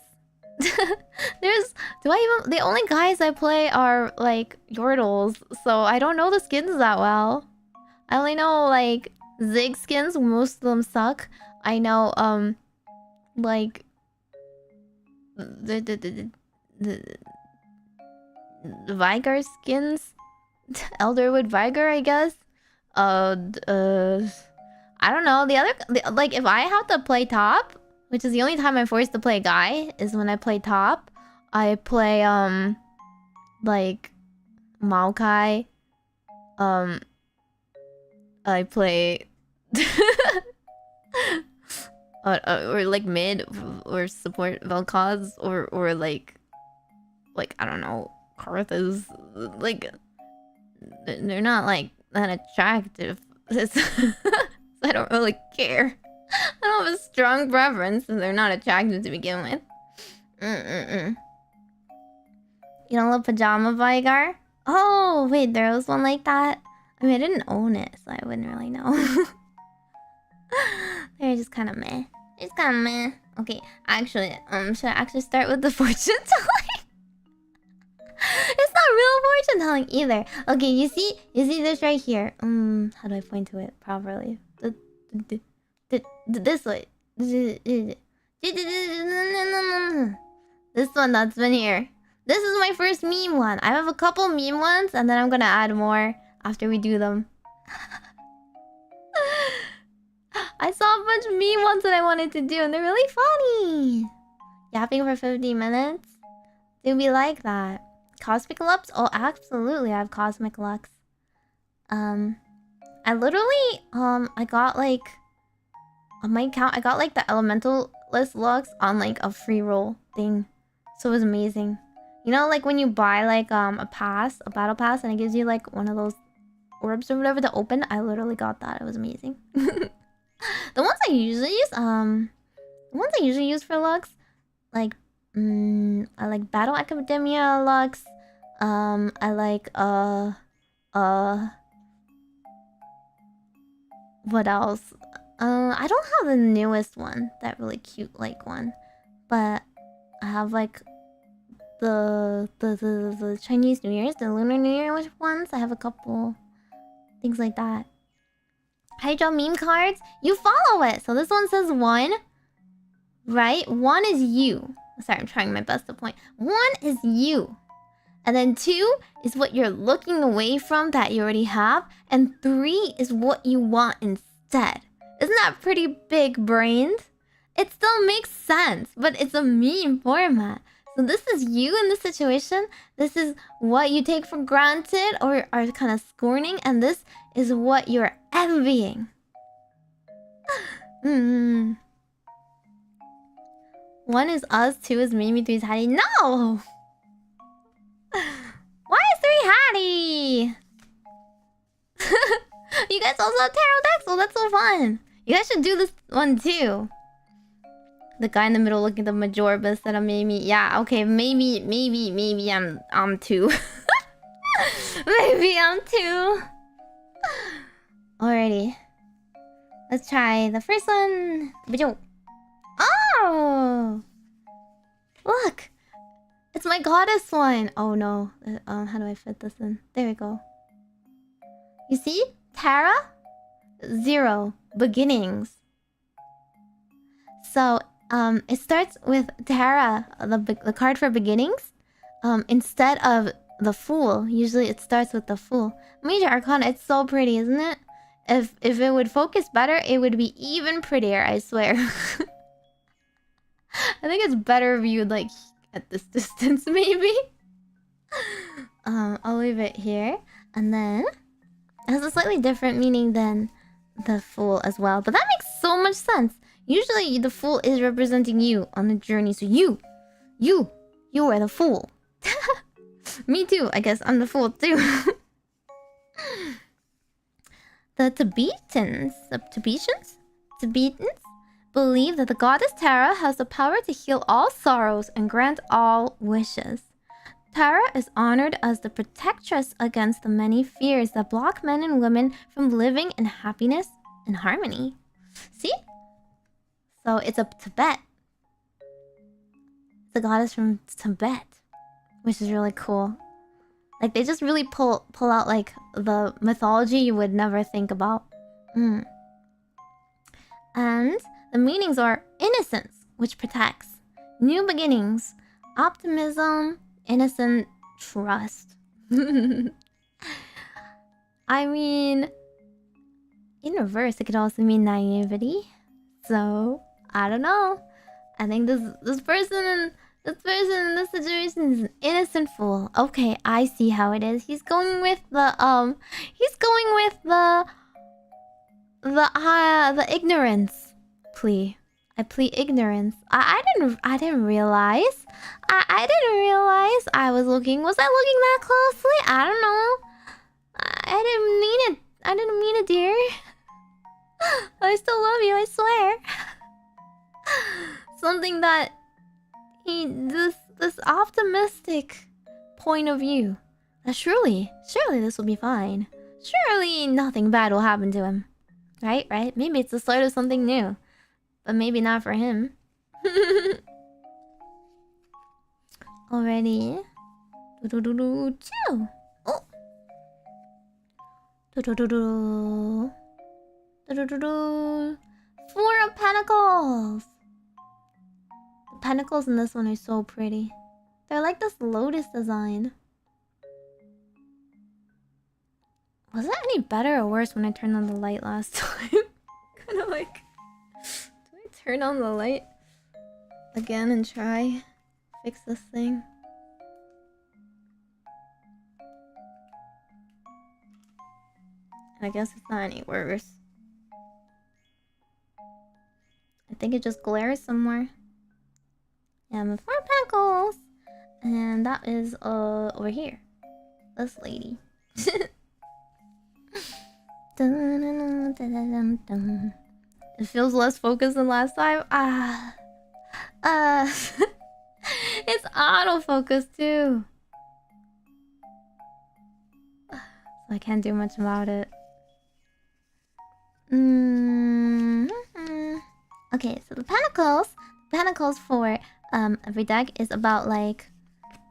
The only guys I play are like Yordles, so I don't know the skins that well. I only know like Zig skins, most of them suck. I know like the Vigar skins. Elderwood Vigar, I guess. I don't know. Like if I have to play top, which is the only time I'm forced to play a guy, is when I play top. I play like Maokai. I play or like mid or support Vel'Koz or like I don't know, Karthus. Like they're not like that attractive. I don't really care. I don't have a strong preference and they're not attractive to begin with. You don't love Pajama Vigar? Oh wait, there was one like that. I mean, I didn't own it, so I wouldn't really know. They're just kind of meh. It's kind of meh. Okay, actually, should I actually start with the fortune telling? It's not real fortune telling either. Okay, you see this right here. How do I point to it properly? This way. This one that's been here. This is my first meme one. I have a couple meme ones, and then I'm gonna add more after we do them. I saw a bunch of meme ones that I wanted to do, and they're really funny. Yapping for 50 minutes? Do we like that? Cosmic Lux? Oh, absolutely, I have Cosmic Lux. I literally, I got like... On my account, I got like the Elementalist Lux on like a free roll thing. So it was amazing. You know, like when you buy like a battle pass, and it gives you like one of those orbs or whatever to open? I literally got that. It was amazing. The The ones I usually use for looks, like I like Battle Academia looks. I like what else? I don't have the newest one, that really cute like one, but I have like the Chinese New Year's, the Lunar New Year ones. I have a couple things like that. Hydro meme cards, you follow it. So this one says 1, right? 1 is you. Sorry, I'm trying my best to point. 1 is you. And then 2 is what you're looking away from that you already have. And 3 is what you want instead. Isn't that pretty big brained? It still makes sense, but it's a meme format. So this is you in this situation. This is what you take for granted or are kind of scorning. And this is what you're envying. 1 is us, 2 is Meimi, 3 is Hattie. No! Why is 3 Hattie? You guys also have tarot decks? Oh, that's so fun. You guys should do this one too. The guy in the middle looking at the Meigorb instead of Meimi. Yeah, okay, maybe I'm 2. Maybe I'm 2. Alrighty. Let's try the first one. Oh! Look! It's my goddess one! Oh no. How do I fit this in? There we go. You see? Tara? 0. Beginnings. So, it starts with Tara, the card for beginnings. Instead of the Fool. Usually it starts with the Fool. Major Arcana, it's so pretty, isn't it? If it would focus better, it would be even prettier, I swear. I think it's better viewed like at this distance, maybe. I'll leave it here. And then it has a slightly different meaning than the Fool as well. But that makes so much sense. Usually the Fool is representing you on the journey. So you are the Fool. Me too, I guess I'm the Fool too. The Tibetans believe that the goddess Tara has the power to heal all sorrows and grant all wishes. Tara is honored as the protectress against the many fears that block men and women from living in happiness and harmony. See? So it's a Tibet. It's a goddess from Tibet, which is really cool. Like they just really pull out like the mythology you would never think about. And the meanings are innocence, which protects, new beginnings, optimism, innocent, trust. I mean, in reverse, it could also mean naivety. So I don't know. I think this person in this situation is an innocent fool. Okay, I see how it is. He's going with the ignorance plea. I plead ignorance. I didn't realize. I didn't realize I was looking. Was I looking that closely? I don't know. I didn't mean it. I didn't mean it, dear. I still love you, I swear. Something that this optimistic point of view. That surely this will be fine. Surely nothing bad will happen to him. Right? Maybe it's the start of something new. But maybe not for him. Already. Chill. Oh. 4 of Pentacles. The pentacles in this one are so pretty. They're like this lotus design. Was it any better or worse when I turned on the light last time? Kind of like... Do I turn on the light again and try fix this thing? I guess it's not any worse. I think it just glares somewhere. Yeah, I'm 4 Pentacles. And that is over here. This lady. Is It feels less focused than last time. It's autofocus too. So I can't do much about it. Okay, so the Pentacles for every deck is about like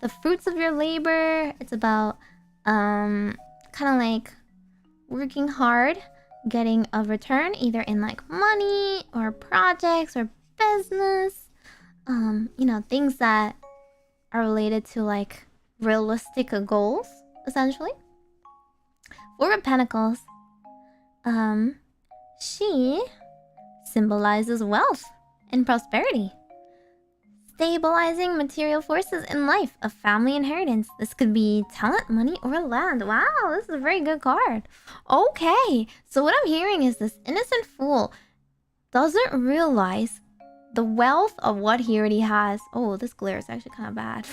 the fruits of your labor. It's about kind of like working hard, getting a return either in like money or projects or business. You know, things that are related to like realistic goals, essentially. Four of Pentacles, she symbolizes wealth and prosperity, stabilizing material forces in life, a family inheritance. This could be talent, money, or land. Wow, this is a very good card. Okay, so what I'm hearing is this innocent fool doesn't realize the wealth of what he already has. Oh, this glare is actually kind of bad.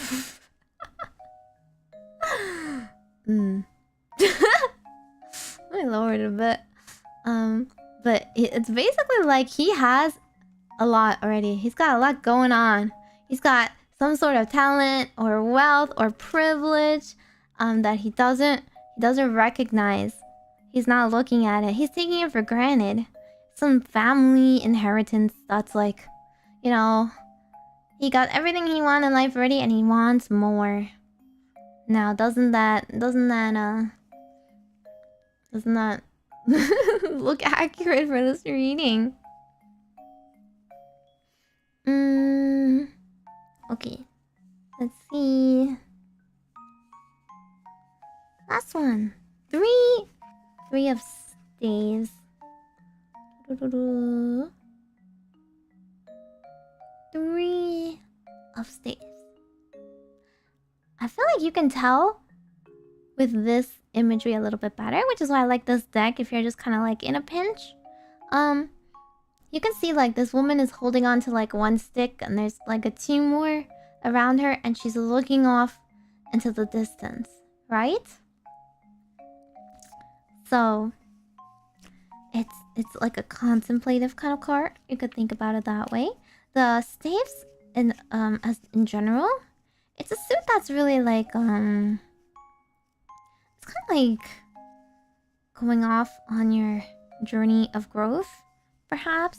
Let me lower it a bit. But it's basically like he has a lot already. He's got a lot going on. He's got some sort of talent or wealth or privilege that he doesn't recognize. He's not looking at it. He's taking it for granted. Some family inheritance that's like, you know, he got everything he wanted in life already and he wants more. Now, doesn't that look accurate for this reading? Okay. Let's see. Last one. Three of staves. Three of staves. I feel like you can tell with this imagery a little bit better, which is why I like this deck if you're just kind of like in a pinch. You can see like this woman is holding on to like one stick and there's like a two more around her and she's looking off into the distance, right? So it's like a contemplative kind of card. You could think about it that way. The staves in general, it's a suit that's really like it's kind of like going off on your journey of growth, perhaps,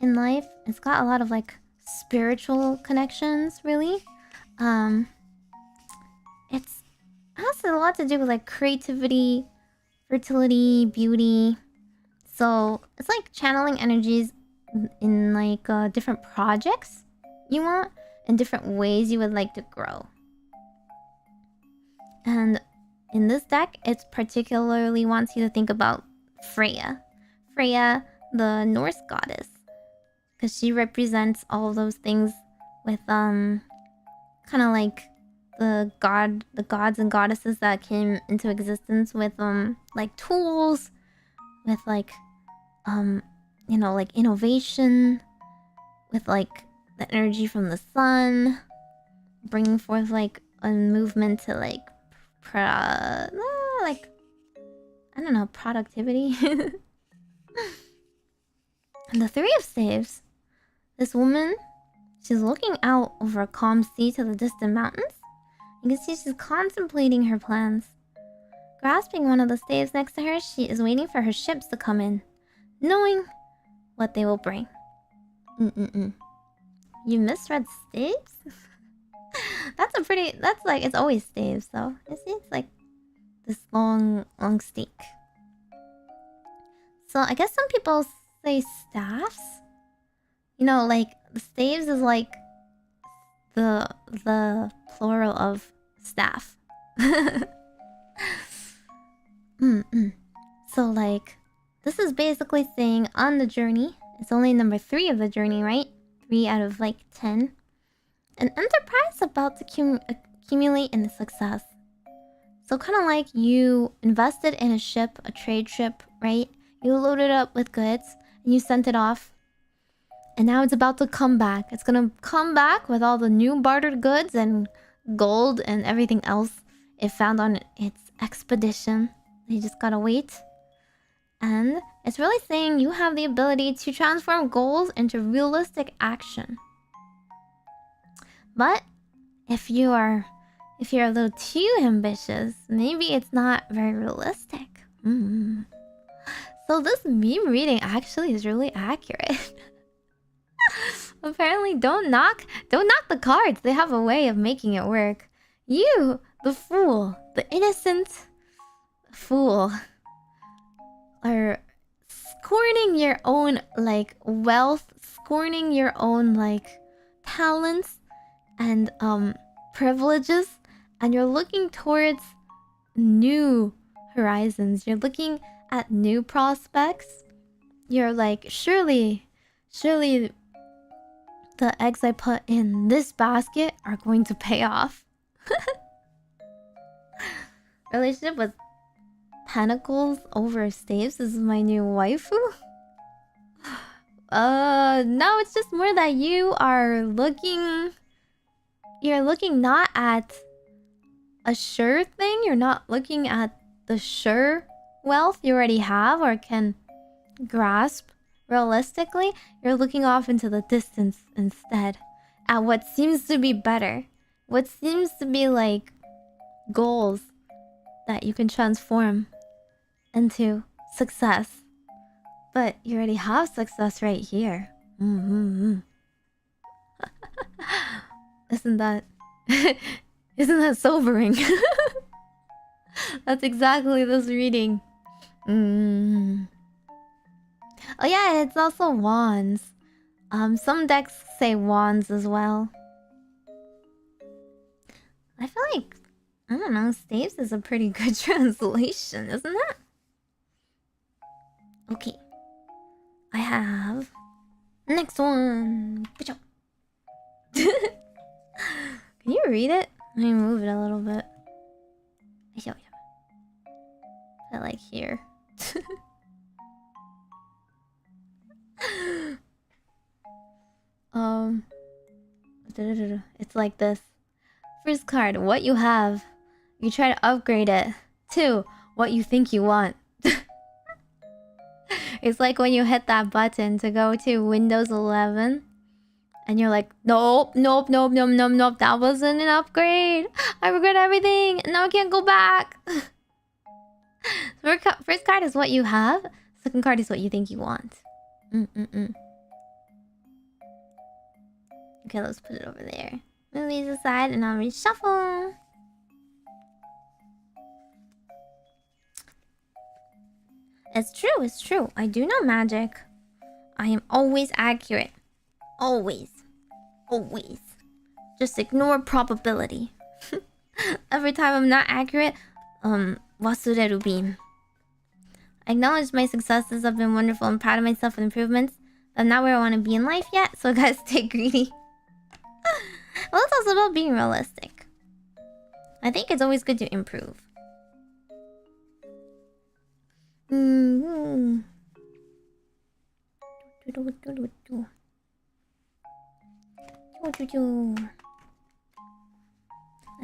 in life. It's got a lot of like spiritual connections, really. It has a lot to do with like creativity, fertility, beauty. So it's like channeling energies in like different projects you want and different ways you would like to grow. And in this deck, it particularly wants you to think about Freya. Freya, the Norse goddess. Because she represents all those things with kind of like the gods and goddesses that came into existence with like tools, with like you know, like innovation, with like the energy from the sun, bringing forth like a movement to like like, I don't know, productivity. And the Three of Staves, this woman, she's looking out over a calm sea to the distant mountains. You can see she's contemplating her plans. Grasping one of the staves next to her, she is waiting for her ships to come in, knowing what they will bring. You misread staves? That's like, it's always staves though. You see, it's like this long stake. So I guess some people say staffs. You know, like the staves is like the plural of staff. So like, this is basically saying on the journey, it's only number 3 of the journey, right? 3 out of like 10. An enterprise about to accumulate in success. So kind of like you invested in a ship, a trade ship, right? You loaded it up with goods and you sent it off. And now it's about to come back. It's gonna come back with all the new bartered goods and gold and everything else it found on its expedition. You just gotta wait. And it's really saying you have the ability to transform goals into realistic action. But if you're a little too ambitious, maybe it's not very realistic. So this meme reading actually is really accurate. Apparently, don't knock the cards. They have a way of making it work. You, the fool, the innocent fool, are scorning your own like wealth, scorning your own like talents and privileges, and you're looking towards new horizons. You're looking at new prospects. You're like, surely the eggs I put in this basket are going to pay off. Relationship with pentacles over staves. This is my new waifu. No, it's just more that you're looking not at a sure thing. You're not looking at the sure wealth you already have or can grasp realistically. You're looking off into the distance instead at what seems to be better, what seems to be like goals that you can transform into success. But you already have success right here. Isn't that sobering? That's exactly this reading. Oh yeah, it's also wands. Some decks say wands as well. I feel like, I don't know, staves is a pretty good translation, isn't it? Okay. I have next one. Can you read it? Let me move it a little bit. Yeah. I like here. It's like this. First card, what you have. You try to upgrade it. 2, what you think you want. It's like when you hit that button to go to Windows 11 and you're like, nope, that wasn't an upgrade. I regret everything. Now I can't go back. First card is what you have. Second card is what you think you want. Okay, let's put it over there. Move these aside and I'll reshuffle. It's true. I do know magic. I am always accurate. Always. Just ignore probability. Every time I'm not accurate, wasureru beam. I acknowledge my successes. I've been wonderful and proud of myself with improvements. I'm not where I want to be in life yet, so I gotta stay greedy. Well, it's also about being realistic. I think it's always good to improve. I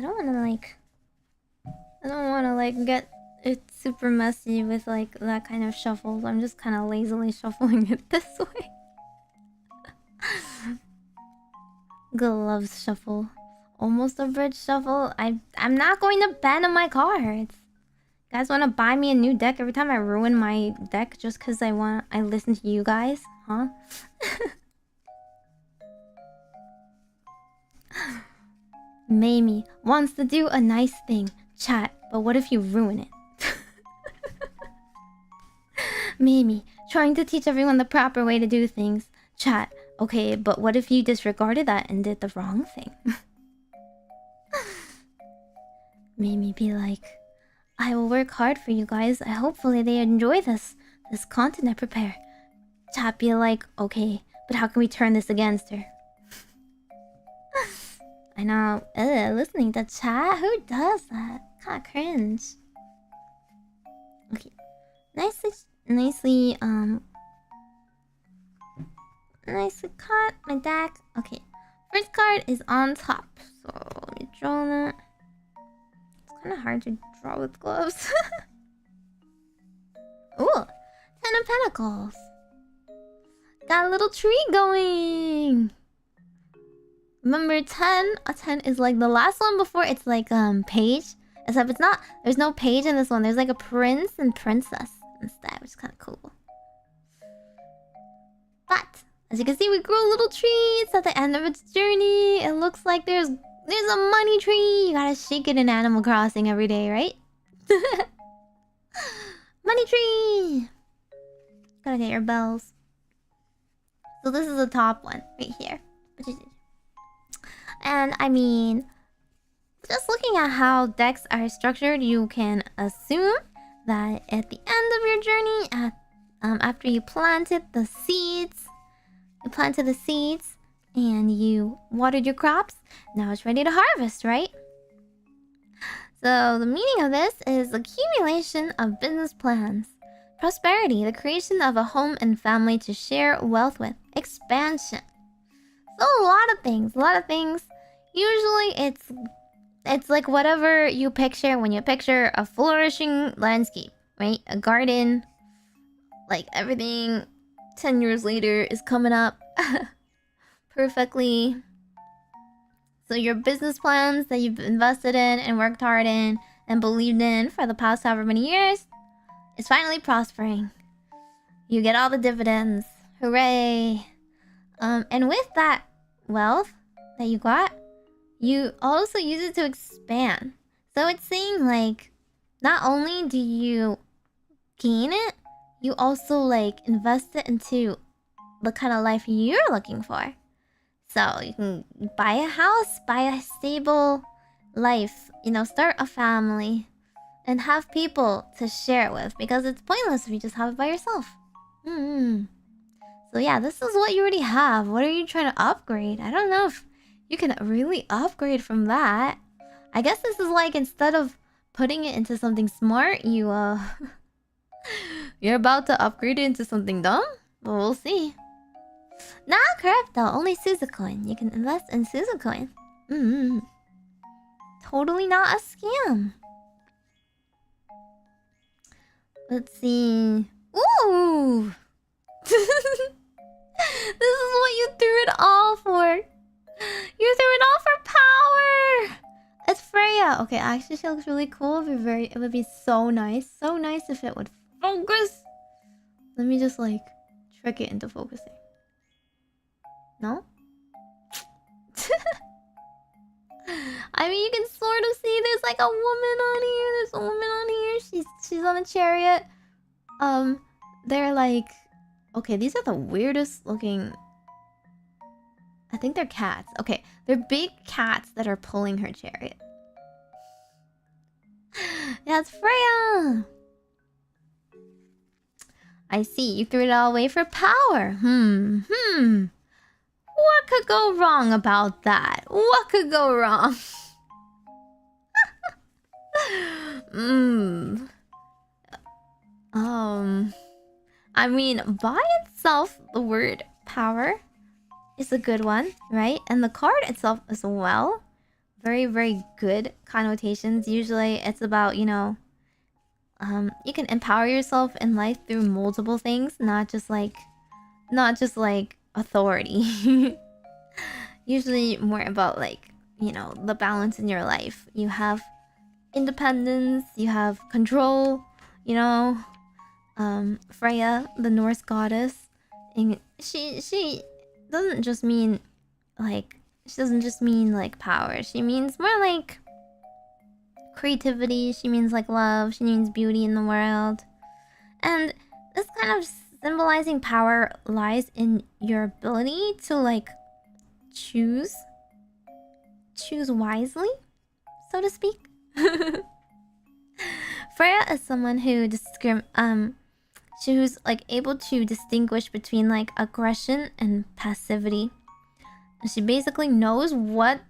don't wanna like get it super messy with like that kind of shuffles. I'm just kind of lazily shuffling it this way. Gloves shuffle. Almost a bridge shuffle. I'm not going to ban on my cards. You guys want to buy me a new deck every time I ruin my deck just because I listen to you guys? Huh? Meimi wants to do a nice thing. Chat, but what if you ruin it? Meimi trying to teach everyone the proper way to do things. Chat, okay, but what if you disregarded that and did the wrong thing? Meimi be like, I will work hard for you guys. Hopefully they enjoy this content I prepare. Chat be like, okay, but how can we turn this against her? I know, listening to chat? Who does that? Kinda cringe. Okay. Nicely cut my deck. Okay. First card is on top. So let me draw that. It's kinda hard to draw with gloves. Ooh! of Pentacles. Got a little tree going. Remember 10? A 10 is like the last one before it's like page. Except it's not, there's no page in this one. There's like a prince and princess instead, which is kind of cool. But as you can see, we grew a little tree. It's at the end of its journey. It looks like there's a money tree. You gotta shake it in Animal Crossing every day, right? Money tree. Gotta get your bells. So this is the top one right here. And I mean, just looking at how decks are structured, you can assume that at the end of your journey, after you planted the seeds, and you watered your crops, now it's ready to harvest, right? So the meaning of this is accumulation of business plans, prosperity, the creation of a home and family to share wealth with, expansion. So a lot of things. Usually it's like whatever you picture when you picture a flourishing landscape, right? A garden, like everything 10 years later is coming up perfectly. So your business plans that you've invested in and worked hard in and believed in for the past however many years is finally prospering. You get all the dividends. Hooray! And with that wealth that you got, you also use it to expand. So it's saying like, not only do you gain it, you also like invest it into the kind of life you're looking for. So you can buy a house, buy a stable life, start a family, and have people to share it with, because it's pointless if you just have it by yourself. So yeah, this is what you already have. What are you trying to upgrade? I don't know if you can really upgrade from that. I guess this is like, instead of putting it into something smart, you're about to upgrade it into something dumb? Well, we'll see. Not crypto, only Suzucoin. You can invest in Suzucoin. Totally not a scam. Let's see. Ooh! This is what you threw it all for. You threw it all for power! It's Freya. Okay, actually she looks really cool. It would be so nice. So nice if it would focus. Let me just like trick it into focusing. No? I mean, you can sort of see there's like a woman on here. There's a woman on here. She's on a chariot. They're like, okay, these are the weirdest looking. I think they're cats. Okay, they're big cats that are pulling her chariot. Yeah, it's Freya. I see. You threw it all away for power. What could go wrong about that? What could go wrong? I mean, by itself, the word power is a good one, right? And the card itself as well. Very, very good connotations. Usually it's about, you can empower yourself in life through multiple things, not just like authority. Usually more about like, the balance in your life. You have independence, you have control, Freya, the Norse goddess, and she doesn't just mean like power. She means more like creativity. She means like love. She means beauty in the world. And this kind of symbolizing power lies in your ability to like choose wisely, so to speak. Freya is someone who who's like able to distinguish between like aggression and passivity. And she basically knows what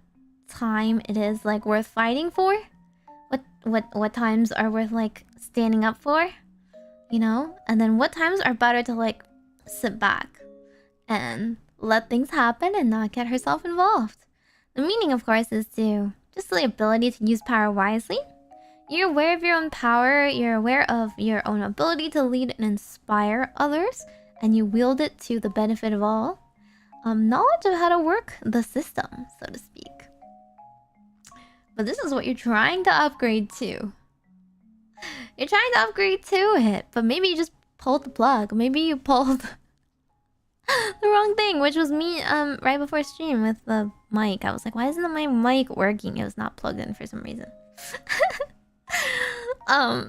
time it is like worth fighting for, what times are worth like standing up for, and then what times are better to like sit back and let things happen and not get herself involved. The meaning, of course, is to just the ability to use power wisely. You're aware of your own power, you're aware of your own ability to lead and inspire others, and you wield it to the benefit of all. Knowledge of how to work the system, so to speak. But this is what you're trying to upgrade to. You're trying to upgrade to it, but maybe you just pulled the plug. Maybe you pulled the wrong thing, which was me right before stream with the mic. I was like, why isn't my mic working? It was not plugged in for some reason.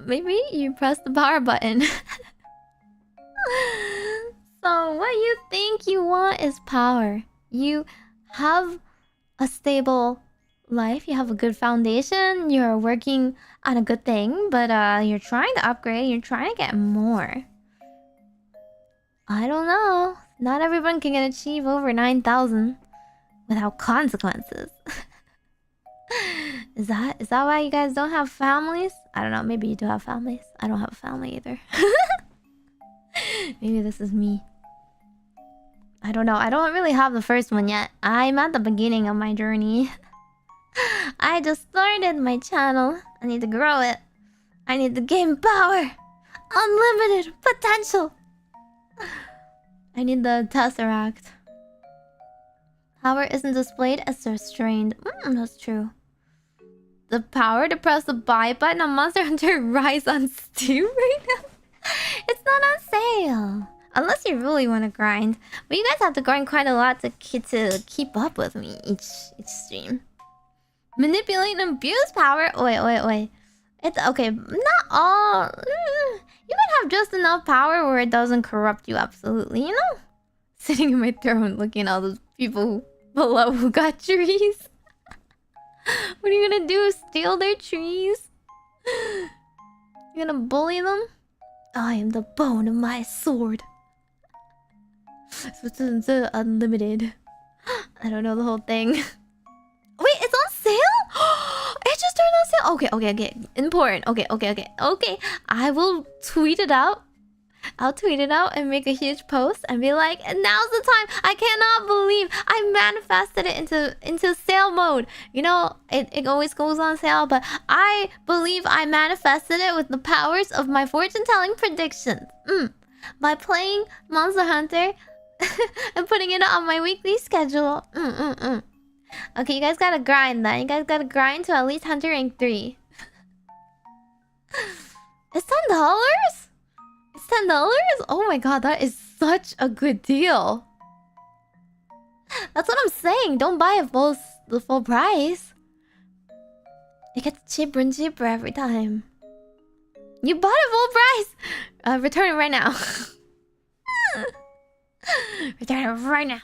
Maybe you pressed the power button. So what you think you want is power. You have a stable life, you have a good foundation, you're working on a good thing, but you're trying to upgrade, you're trying to get more. I don't know. Not everyone can achieve over 9,000 without consequences. Is that why you guys don't have families? I don't know, maybe you do have families. I don't have a family either. Maybe this is me. I don't know. I don't really have the first one yet. I'm at the beginning of my journey. I just started my channel. I need to grow it. I need to gain power. Unlimited potential. I need the Tesseract. Power isn't displayed as restrained. That's true. The power to press the buy button on Monster Hunter Rise on Steam right now? It's not on sale. Unless you really want to grind. But you guys have to grind quite a lot to keep up with me each stream. Manipulate and abuse power? Wait. It's okay. Not all. You can have just enough power where it doesn't corrupt you absolutely, you know? Sitting in my throne looking at all those people below who got trees. What are you gonna do? Steal their trees? You're gonna bully them? I am the bone of my sword. So it's unlimited. I don't know the whole thing. Wait, it's on sale? It just turned on sale. Okay. Important. Okay. I will tweet it out. I'll tweet it out and make a huge post and be like, now's the time. I cannot believe I manifested it into sale mode. You know, it always goes on sale, but I believe I manifested it with the powers of my fortune-telling predictions. By playing Monster Hunter and putting it on my weekly schedule. Okay, you guys gotta grind then. You guys gotta grind to at least Hunter Rank 3. It's $10? It's $10? Oh my god, that is such a good deal. That's what I'm saying. Don't buy it the full price. It gets cheaper and cheaper every time. You bought it full price! Return it right now. Return it right now.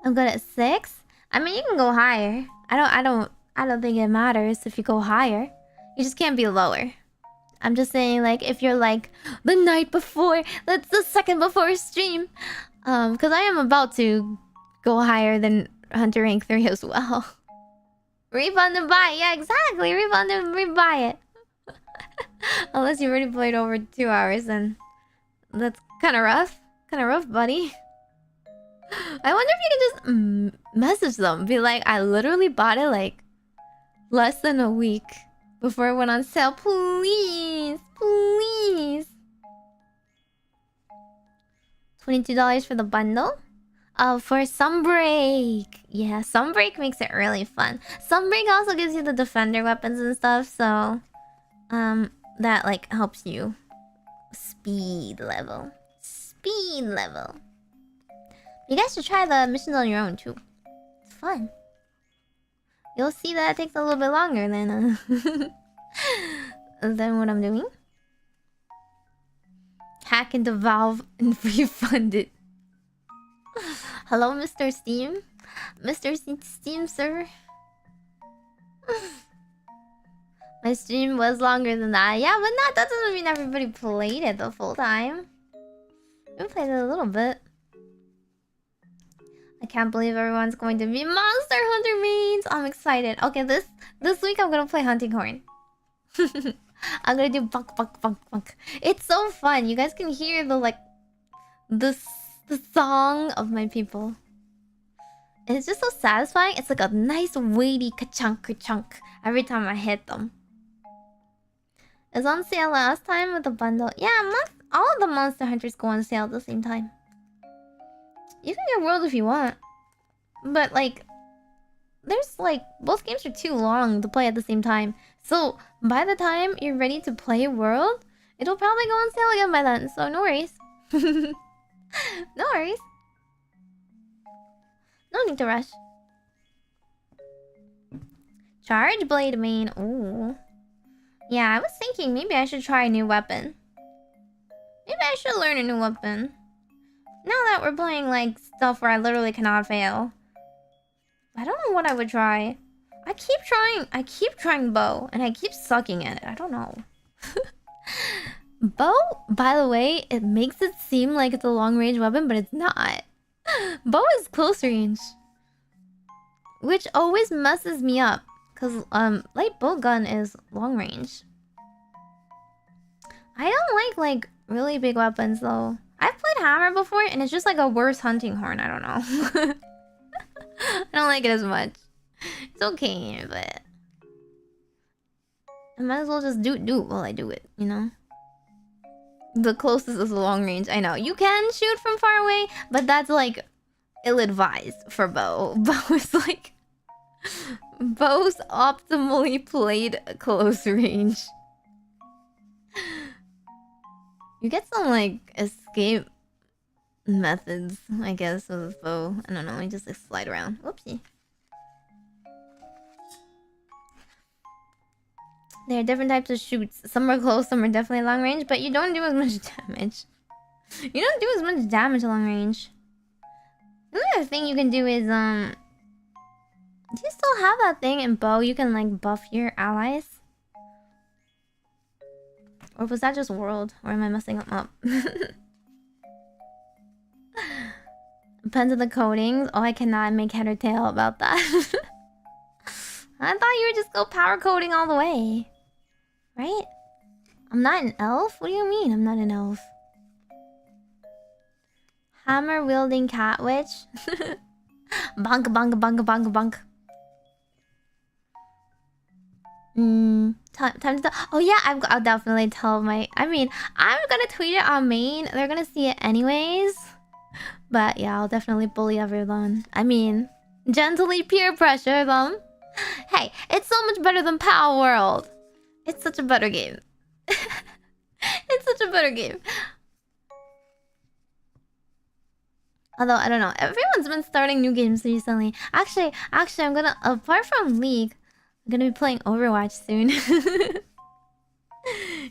I'm good at 6. I mean, you can go higher. I don't think it matters if you go higher. You just can't be lower. I'm just saying, like, if you're like the night before, that's the second before stream. Because I am about to go higher than Hunter Rank 3 as well. Refund and buy. Yeah, exactly. Refund and rebuy it. Unless you already played over 2 hours, then that's kind of rough. Kind of rough, buddy. I wonder if you can just message them. Be like, I literally bought it like less than a week before it went on sale. Please. $22 for the bundle. For Sunbreak. Yeah, Sunbreak makes it really fun. Sunbreak also gives you the defender weapons and stuff, so that like helps you speed level. You guys should try the missions on your own too. It's fun. You'll see that it takes a little bit longer than than what I'm doing. Hack into Valve and refund it. Hello, Mr. Steam. Mr. Steam, sir. My stream was longer than that. Yeah, but that doesn't mean everybody played it the full time. We played it a little bit. I can't believe everyone's going to be Monster Hunter mains. I'm excited. Okay, this week I'm gonna play Hunting Horn. I'm gonna do buck. It's so fun. You guys can hear the song of my people. It's just so satisfying. It's like a nice weighty ka-chunk every time I hit them. It was on sale last time with a bundle. Yeah, all of the Monster Hunters go on sale at the same time. You can get World if you want. But like, there's like, both games are too long to play at the same time. So by the time you're ready to play World, it'll probably go on sale again by then. So no worries. No worries. No need to rush. Charge Blade main. Ooh. Yeah, I was thinking maybe I should try a new weapon. Maybe I should learn a new weapon. Now that we're playing like stuff where I literally cannot fail. I don't know what I would try. I keep trying bow and I keep sucking at it. I don't know. Bow, by the way, it makes it seem like it's a long range weapon, but it's not. Bow is close range, which always messes me up because light bow gun is long range. I don't like really big weapons though. I've played hammer before and it's just like a worse hunting horn. I don't know. I don't like it as much. It's okay, but I might as well just do it while I do it, you know? The closest is long range. I know. You can shoot from far away, but that's like ill-advised for bow. Bow is like bow's optimally played close range. You get some like escape methods, I guess, with bow. I don't know, you just like slide around. Whoopsie. There are different types of shoots. Some are close, some are definitely long range, but you don't do as much damage. You don't do as much damage long range. The other thing you can do is, do you still have that thing in bow? You can like buff your allies? Or was that just world? Or am I messing them up? Depends on the coatings. Oh, I cannot make head or tail about that. I thought you would just go power coating all the way. Right? I'm not an elf? What do you mean I'm not an elf? Hammer wielding cat witch? Bonk, bonk, bonk, bonk, bonk. Time to... Oh yeah, I'll definitely tell my... I mean, I'm gonna tweet it on main. They're gonna see it anyways. But yeah, I'll definitely bully everyone. I mean, gently peer pressure them. Hey, it's so much better than Power World. It's such a better game. It's such a better game. Although, I don't know. Everyone's been starting new games recently. Actually, I'm gonna... Apart from League, I'm gonna be playing Overwatch soon.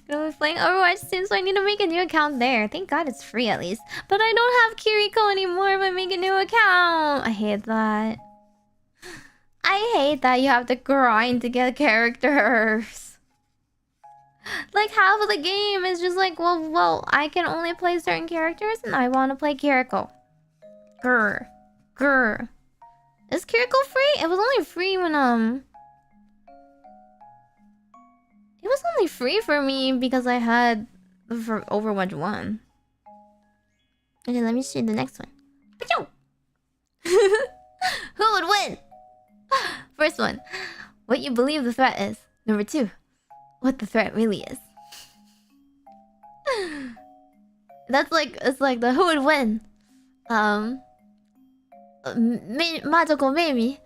Gonna be playing Overwatch soon, so I need to make a new account there. Thank God it's free at least. But I don't have Kiriko anymore if I make a new account. I hate that. I hate that you have to grind to get characters. Like half of the game is just like, well, I can only play certain characters and I want to play Kiriko. Grr. Is Kiriko free? It was only free when it was only free for me because I had for Overwatch 1. Okay, let me see the next one. Who would win? First one, what you believe the threat is. Number 2, what the threat really is. That's like, it's like the who would win. Majokko Meimi,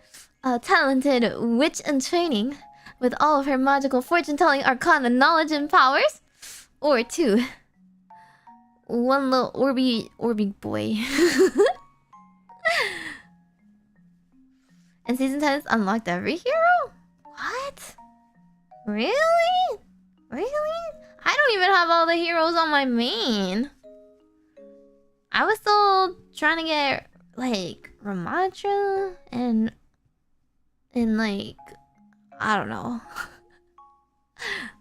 a talented witch in training with all of her magical fortune-telling arcana knowledge and powers. Or 2, one little Orby boy. And Season 10 is unlocked every hero? What? Really? Really? I don't even have all the heroes on my main. I was still trying to get, like, Ramatra and like, I don't know.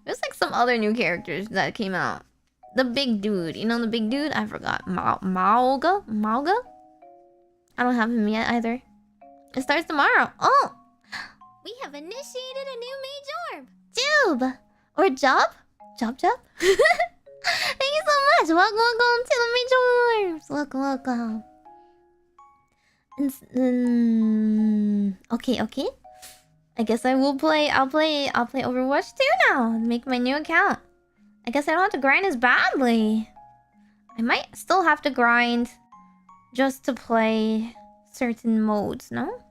There's like some other new characters that came out. The big dude. You know the big dude? I forgot. Mauga? I don't have him yet either. It starts tomorrow. Oh! We have initiated a new Meigorb! Jube! Or Job? Job? Thank you so much! Welcome to the Meigorb! Welcome. Okay, okay. I guess I will play. I'll play Overwatch 2 now. Make my new account. I guess I don't have to grind as badly. I might still have to grind just to play certain modes, no?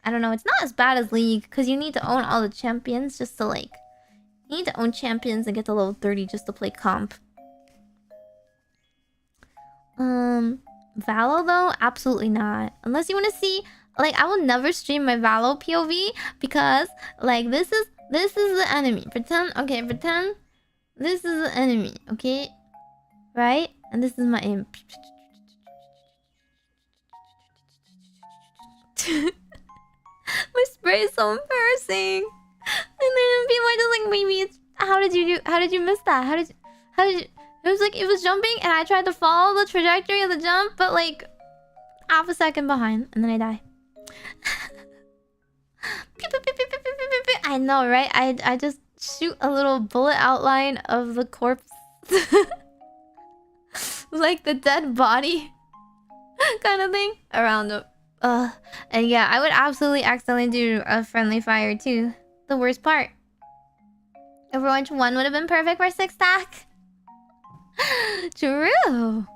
I don't know. It's not as bad as League because you need to own all the champions just to like. You need to own champions and get to level 30 just to play comp. Valo though, absolutely not. Unless you want to see, like, I will never stream my Valo POV because, like, this is the enemy. Pretend this is the enemy, okay? Right? And this is my aim. My spray is so embarrassing. And then people are just like, maybe how did you miss that? How did you it was like it was jumping and I tried to follow the trajectory of the jump, but like half a second behind and then I die. I know, right? I just shoot a little bullet outline of the corpse. Like the dead body kind of thing around the and yeah, I would absolutely accidentally do a friendly fire too. The worst part. Overwatch 1 would have been perfect for 6-stack. True.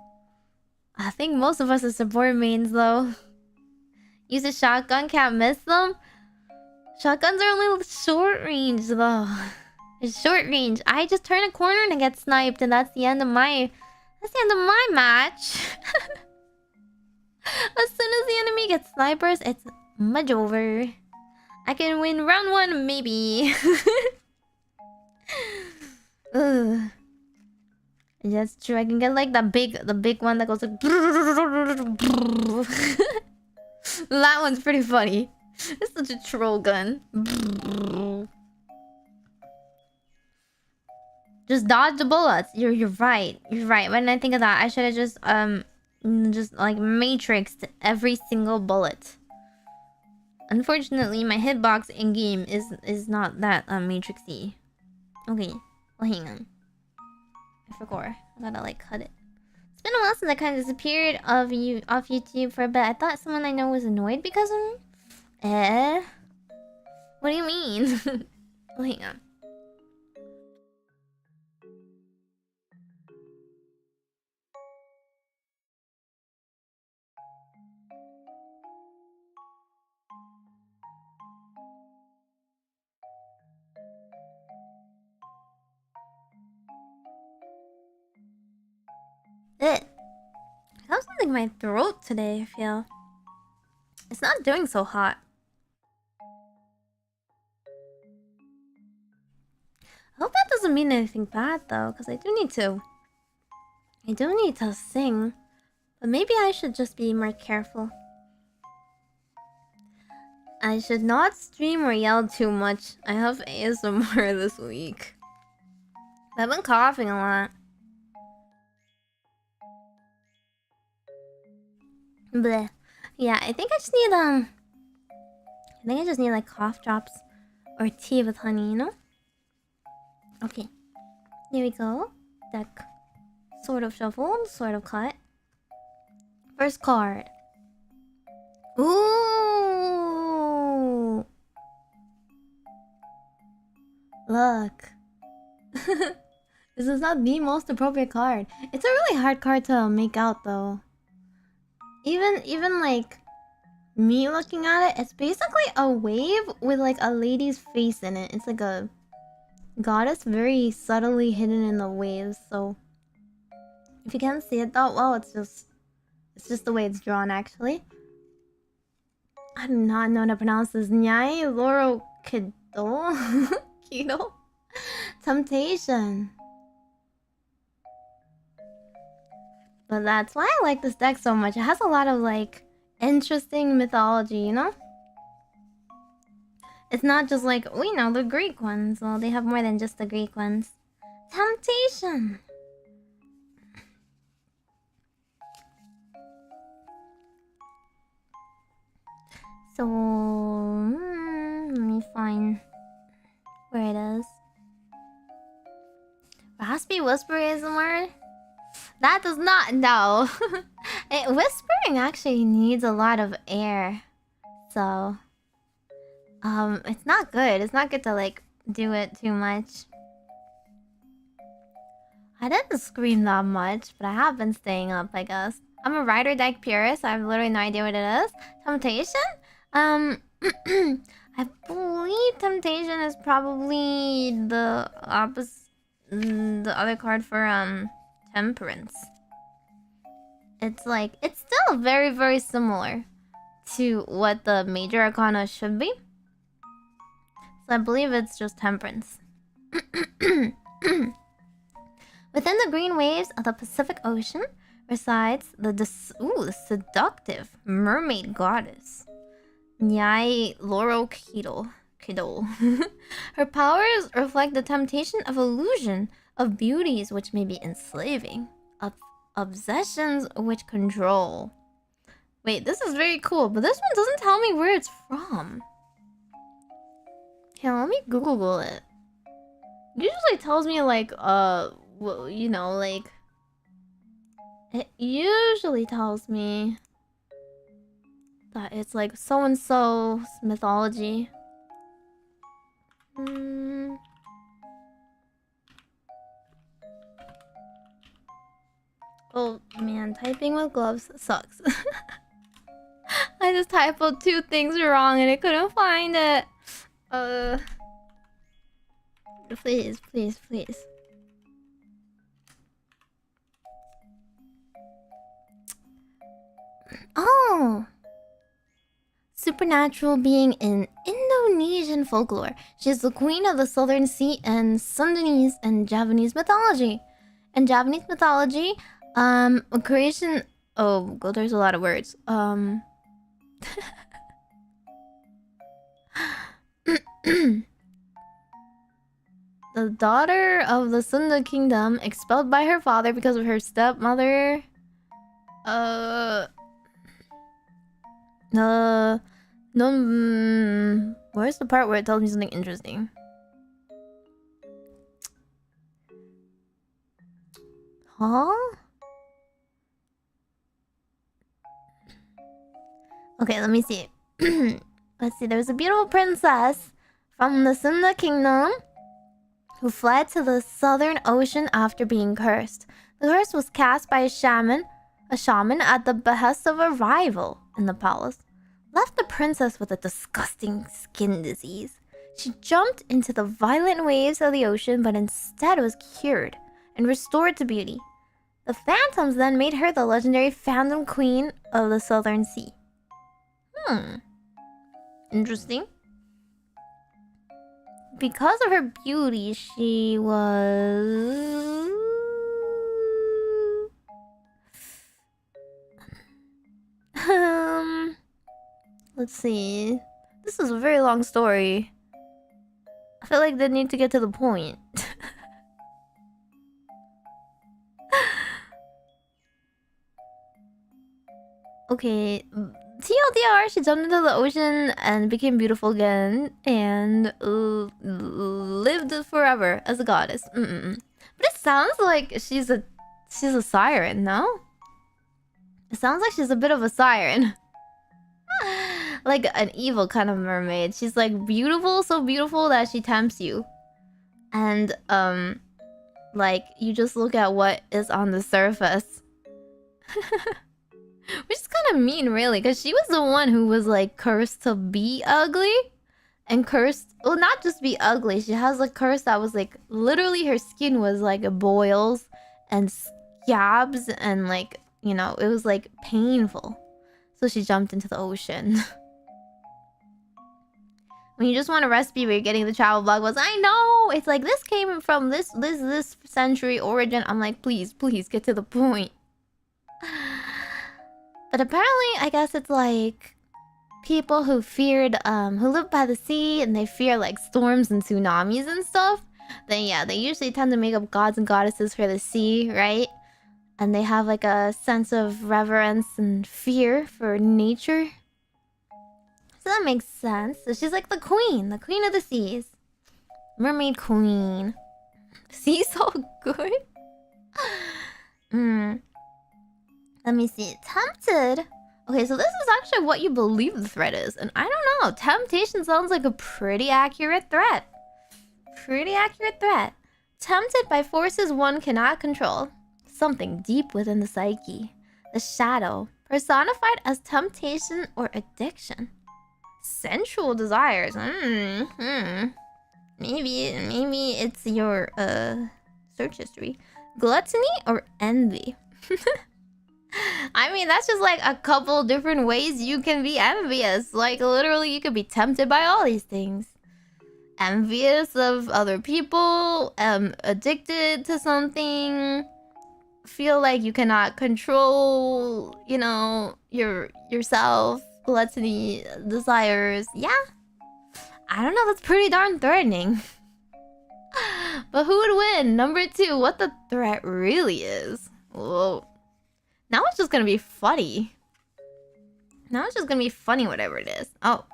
I think most of us are support mains though. Use a shotgun, can't miss them. Shotguns are only short range though. It's short range. I just turn a corner and I get sniped, and that's the end of my match. As soon as the enemy gets snipers, it's much over. I can win round 1 maybe. Ugh. That's true. I can get like the big one that goes like. That one's pretty funny. It's such a troll gun. Just dodge the bullets. You're right. You're right. When I think of that, I should have just like matrixed every single bullet. Unfortunately, my hitbox in game is not that matrixy. Okay, well hang on. I forgot. I gotta like cut it. It's been a while since I kind of disappeared off YouTube for a bit. I thought someone I know was annoyed because of me. What do you mean? Well, hang on. I have something in my throat today, I feel. It's not doing so hot. I hope that doesn't mean anything bad though, because I do need to sing. But maybe I should just be more careful. I should not stream or yell too much. I have ASMR this week. I've been coughing a lot. Bleh. Yeah, I think I just need like cough drops or tea with honey, you know? Okay. Here we go. Deck. Sort of shuffled, sort of cut. First card. Ooh. Look. This is not the most appropriate card. It's a really hard card to make out though. Even like me looking at it, it's basically a wave with like a lady's face in it. It's like a goddess very subtly hidden in the waves. So if you can't see it that well, it's just the way it's drawn actually. I do not know how to pronounce this. Nyai Loro Kido? Kido? Temptation. But that's why I like this deck so much. It has a lot of like interesting mythology, you know? It's not just like, we know the Greek ones. Well, they have more than just the Greek ones. Temptation. So, let me find where it is. Raspy Whisper ASMR? That does not, no. Whisper clothing actually needs a lot of air. So... it's not good. It's not good to, like, do it too much. I didn't scream that much, but I have been staying up, I guess. I'm a rider deck purist. I have literally no idea what it is. Temptation? I believe Temptation is probably the opposite... the other card for, Temperance. It's like... it's still very, very similar to what the major arcana should be. So I believe it's just Temperance. Within the green waves of the Pacific Ocean resides the seductive mermaid goddess, Nyai Loro Kido. Her powers reflect the temptation of illusion of beauties which may be enslaving, of obsessions which control. Wait, this is very cool, but this one doesn't tell me where it's from. Here, let me Google it. It usually tells me like, well, you know, like... it usually tells me that it's like so-and-so's mythology. Oh man, typing with gloves sucks. I just typoed 2 things wrong and I couldn't find it. Please, please, please. Oh! Supernatural being in Indonesian folklore. She is the queen of the Southern Sea in Sundanese and Javanese mythology. In Javanese mythology, a creation... oh, God, there's a lot of words. The daughter of the Sunda kingdom, expelled by her father because of her stepmother. Where's the part where it tells me something interesting? Huh? Okay, let me see. Let's see, there's a beautiful princess from the Sunda kingdom who fled to the Southern Ocean after being cursed. The curse was cast by a shaman at the behest of a rival in the palace. Left the princess with a disgusting skin disease. She jumped into the violent waves of the ocean, but instead was cured and restored to beauty. The phantoms then made her the legendary Phantom Queen of the Southern Sea. Interesting. Because of her beauty, she was... let's see. This is a very long story. I feel like they need to get to the point. Okay, TLDR, she jumped into the ocean and became beautiful again and lived forever as a goddess. But it sounds like she's a siren, no? It sounds like she's a bit of a siren. Like an evil kind of mermaid. She's like beautiful, so beautiful that she tempts you. And like you just look at what is on the surface. Which is kind of mean, really, because she was the one who was like cursed to be ugly. And cursed, well, not just be ugly. She has a curse that was like literally her skin was like boils and scabs and like, you know, it was like painful. So she jumped into the ocean. When you just want a recipe where you're getting the travel blog was, I know! It's like, this came from this century origin. I'm like, please, please, get to the point. But apparently, I guess it's like... people who feared, who live by the sea and they fear like storms and tsunamis and stuff. Then yeah, they usually tend to make up gods and goddesses for the sea, right? And they have like a sense of reverence and fear for nature. So that makes sense. So she's like the queen of the seas. Mermaid queen. Sea's so good. Let me see. Tempted Okay, so this is actually what you believe the threat is. And I don't know. Temptation sounds like a pretty accurate threat. Pretty accurate threat. Tempted by forces one cannot control. Something deep within the psyche. The shadow. Personified as temptation or addiction. Sensual desires. Maybe it's your search history. Gluttony or envy. I mean, that's just like a couple different ways you can be envious. Like, literally, you could be tempted by all these things. Envious of other people, addicted to something, feel like you cannot control, you know, yourself, gluttony, desires. Yeah. I don't know, that's pretty darn threatening. But who would win? Number 2, what the threat really is. Whoa. Now it's just gonna be funny. Now it's just gonna be funny, whatever it is. Oh.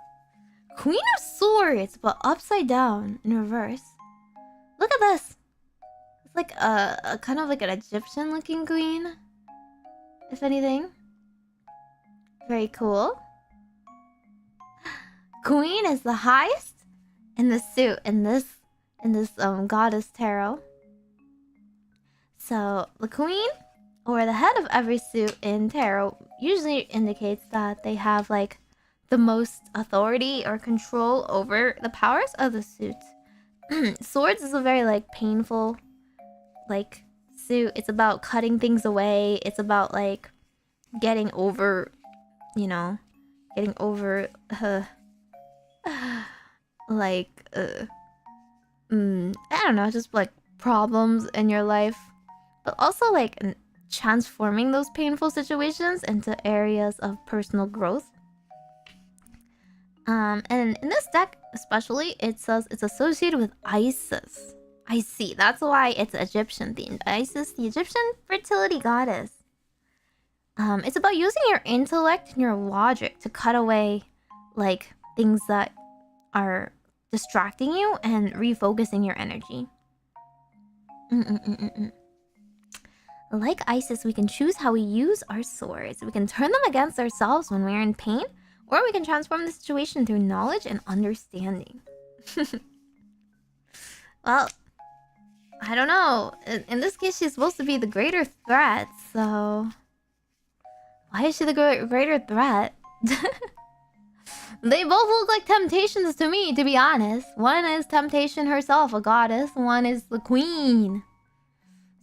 Queen of Swords, but upside down in reverse. Look at this. It's like a kind of like an Egyptian looking queen. If anything. Very cool. Queen is the highest in the suit in this goddess tarot. So the queen, or the head of every suit in tarot, usually indicates that they have like the most authority or control over the powers of the suit. Swords is a very like painful like suit. It's about cutting things away. It's about like getting over, you know, getting over like I don't know, just like problems in your life, but also like transforming those painful situations into areas of personal growth. And in this deck especially, it says it's associated with Isis. I see, that's why it's Egyptian themed. Isis, the Egyptian fertility goddess. It's about using your intellect and your logic to cut away like things that are distracting you and refocusing your energy. Like Isis, we can choose how we use our swords. We can turn them against ourselves when we're in pain, or we can transform the situation through knowledge and understanding. Well, I don't know. In this case, she's supposed to be the greater threat, so... Why is she the greater threat? They both look like temptations to me, to be honest. One is temptation herself, a goddess. One is the queen.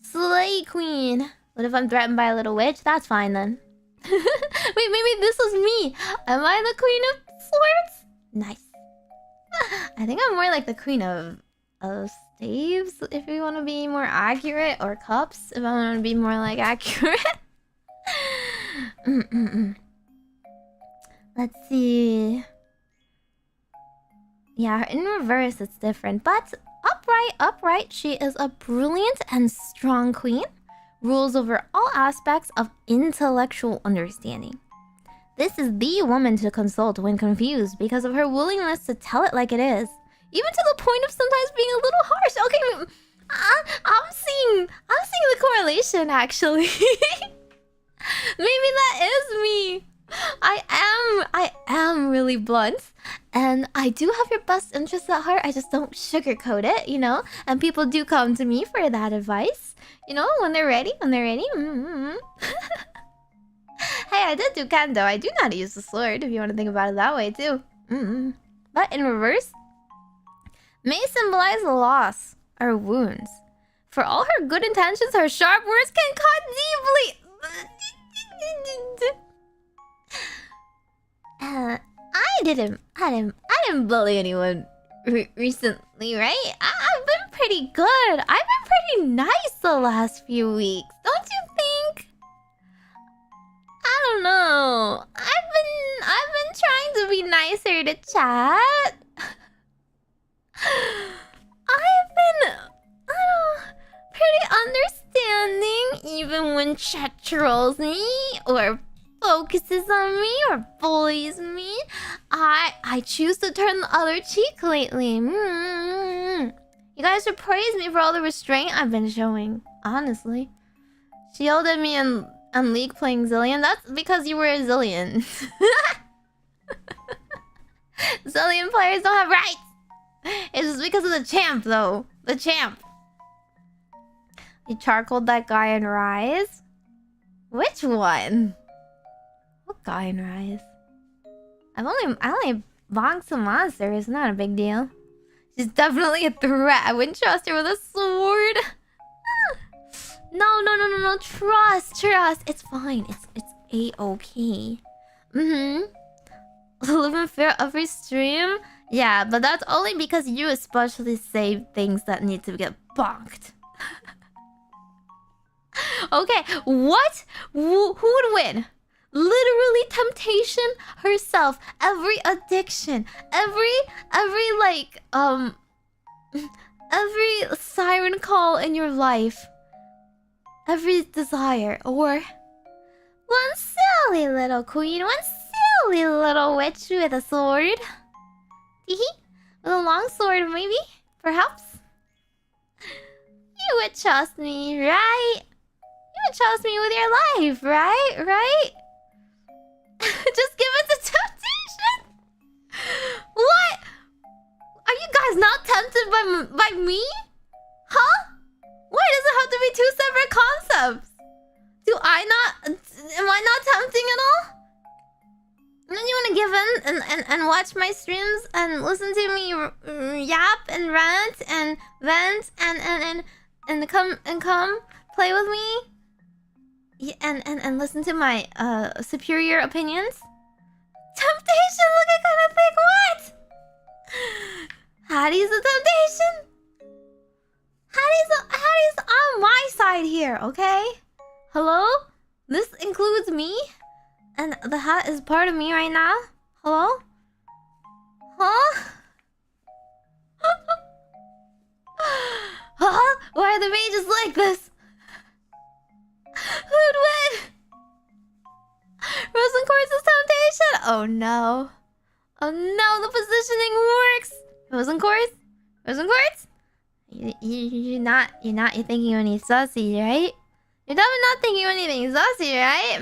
Slay queen. But if I'm threatened by a little witch, that's fine then. Wait, maybe this is me. Am I the queen of swords? Nice. I think I'm more like the queen of staves, if you want to be more accurate, or cups, if I want to be more like accurate. Let's see. Yeah, in reverse it's different, but upright, she is a brilliant and strong queen. Rules over all aspects of intellectual understanding. This is the woman to consult when confused because of her willingness to tell it like it is, even to the point of sometimes being a little harsh. Okay, I'm seeing the correlation actually. Maybe that is me. I am really blunt, and I do have your best interests at heart. I just don't sugarcoat it, you know. And people do come to me for that advice, you know, when they're ready. Hey, I did do kendo. I do know how to use the sword, if you want to think about it that way too. But in reverse, may symbolize loss or wounds. For all her good intentions, her sharp words can cut deeply. I didn't bully anyone recently, right? I've been pretty good. I've been pretty nice the last few weeks. Don't you think? I don't know. I've been trying to be nicer to chat. I've been pretty understanding, even when chat trolls me or focuses on me or bullies me. I choose to turn the other cheek lately. You guys should praise me for all the restraint I've been showing, honestly. She yelled at me and on League playing Zillion? That's because you were a Zillion. Zillion players don't have rights. It's just because of the champ, though. The champ. You charcoaled that guy in Rise? Which one? What guy in Rise? I only bonked some monsters. It's not a big deal. She's definitely a threat. I wouldn't trust her with a sword. No. Trust. It's fine. It's a-okay. Live in fear every stream? Yeah, but that's only because you especially save things that need to get bonked. Okay, what? Who would win? Literally temptation herself. Every addiction. Every siren call in your life. Every desire. Or one silly little queen. One silly little witch with a sword. Teehee. With a long sword, maybe? Perhaps? You would trust me, right? You would trust me with your life, right? Just give it to temptation. What? Are you guys not tempted by me? Huh? Why does it have to be two separate concepts? Am I not tempting at all? And then you want to give in and watch my streams and listen to me yap and rant and vent and come play with me? And listen to my superior opinions? Temptation looking kind of thing, what? Hattie's a temptation? Hattie's on my side here, okay? Hello? This includes me? And the hat is part of me right now? Hello? Huh? Huh? Why are the mages like this? Who'd win? Rosenquartz is temptation? Oh no. Oh no, the positioning works! Rosenquartz? You're thinking any saucy, right? You're definitely not thinking anything saucy, right?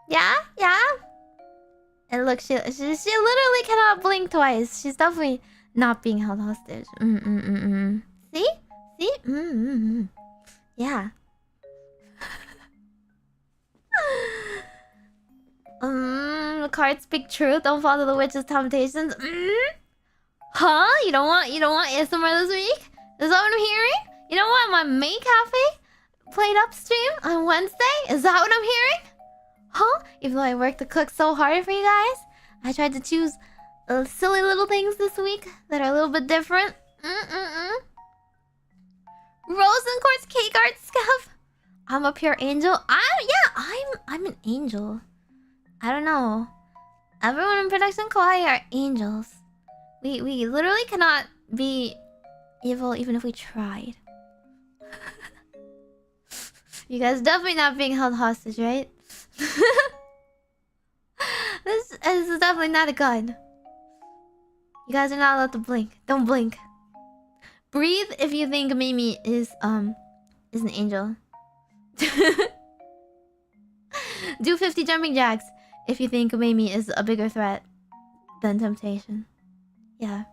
Yeah. And look, she literally cannot blink twice. She's definitely not being held hostage. See? Yeah. The cards speak truth. Don't follow the witch's temptations. Huh? You don't want ASMR this week? Is that what I'm hearing? You don't want my May Cafe played upstream on Wednesday? Is that what I'm hearing? Huh? Even though I worked to cook so hard for you guys, I tried to choose silly little things this week that are a little bit different. Rosenquartz cake art scuff. I'm a pure angel. I'm an angel. I don't know. Everyone in production kawaii are angels. We literally cannot be evil even if we tried. You guys definitely not being held hostage, right? This is definitely not a gun. You guys are not allowed to blink. Don't blink. Breathe if you think Meimi is an angel. Do 50 jumping jacks if you think Meimi is a bigger threat than temptation. Yeah.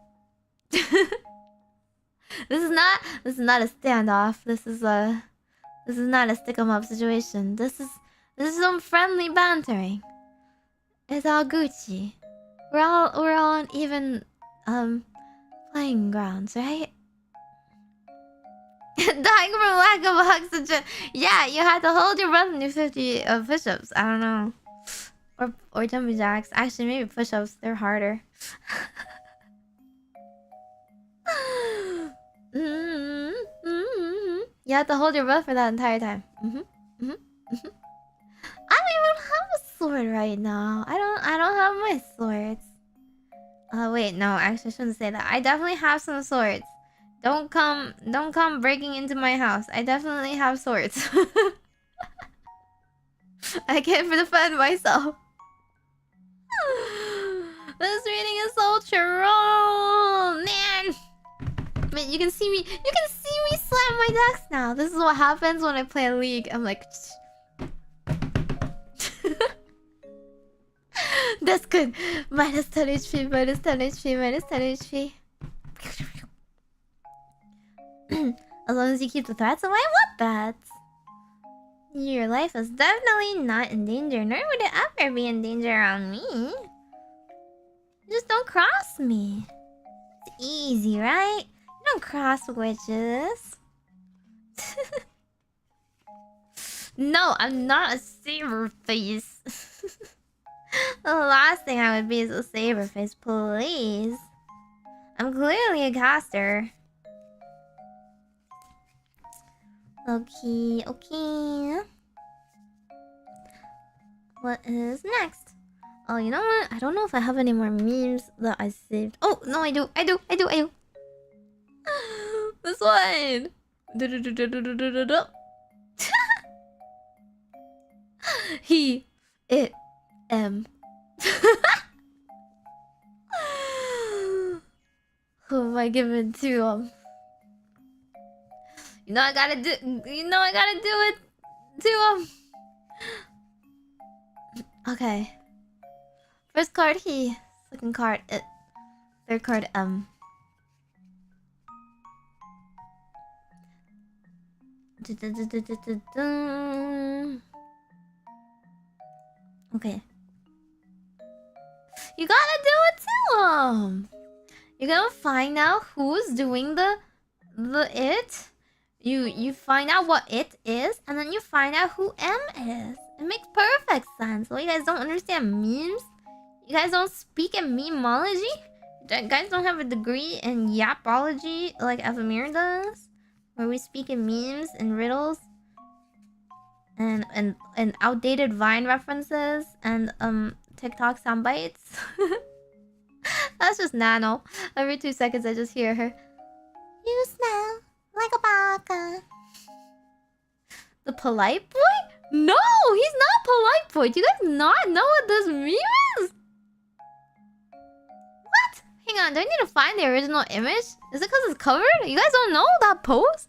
This is not a standoff. This is not a stick 'em up situation. This is some friendly bantering. It's all Gucci. We're all on even playing grounds, right? Dying from lack of oxygen. Yeah, you had to hold your breath and do 50 push-ups. I don't know. Or jumping jacks. Actually, maybe push-ups. They're harder. You have to hold your breath for that entire time. I don't even have a sword right now. I don't have my swords. Wait, no, actually I shouldn't say that. I definitely have some swords. Don't come breaking into my house. I definitely have swords. I can't defend myself. This reading is so troll, man. But you can see me at my desk now. This is what happens when I play a League. I'm like... That's good. Minus 10 HP, minus 10 HP, minus 10 HP. As long as you keep the threats away, what threats? Your life is definitely not in danger, nor would it ever be in danger around me. Just don't cross me. It's easy, right? You don't cross witches. No, I'm not a saber face. The last thing I would be is a saber face, please. I'm clearly a caster. Okay, okay. What is next? Oh, you know what? I don't know if I have any more memes that I saved. Oh, no, I do. This one. He, it, who am I giving to? You know I gotta do it to Okay. First card he, second card it, third card Okay. You gotta do it to him. You're gonna find out who's doing the it. You find out what it is, and then you find out who M is. It makes perfect sense. Well, you guys don't understand memes? You guys don't speak in memology? You guys don't have a degree in yapology like Ephemira does? Where we speak in memes and riddles? And outdated Vine references and TikTok sound bites. That's just Nano. Every 2 seconds I just hear her. You smell like a baka. The polite boy? No, he's not polite boy. Do you guys not know what this meme is? What? Hang on, do I need to find the original image? Is it because it's covered? You guys don't know that pose?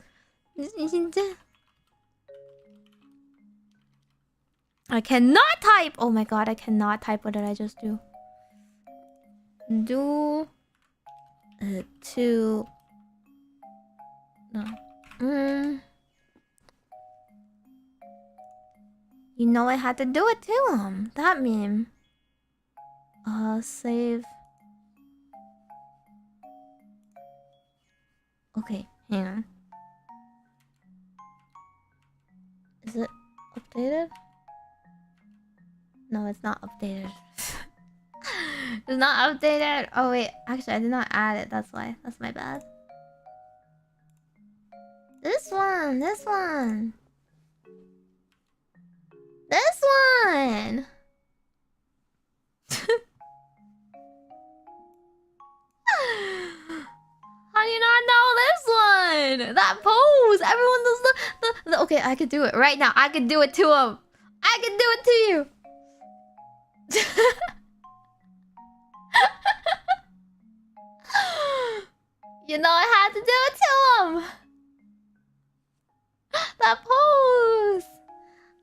I cannot type! Oh my god, I cannot type. What did I just do? Do it to... No. You know I had to do it to him. That meme. Save. Okay, hang on. Is it updated? No, it's not updated. It's not updated. Oh wait, actually I did not add it. That's why. That's my bad. This one. This one. This one. How do you not know this one? That pose. Everyone does the okay, I could do it right now. I could do it to him. I could do it to you. You know I had to do it to him. That pose.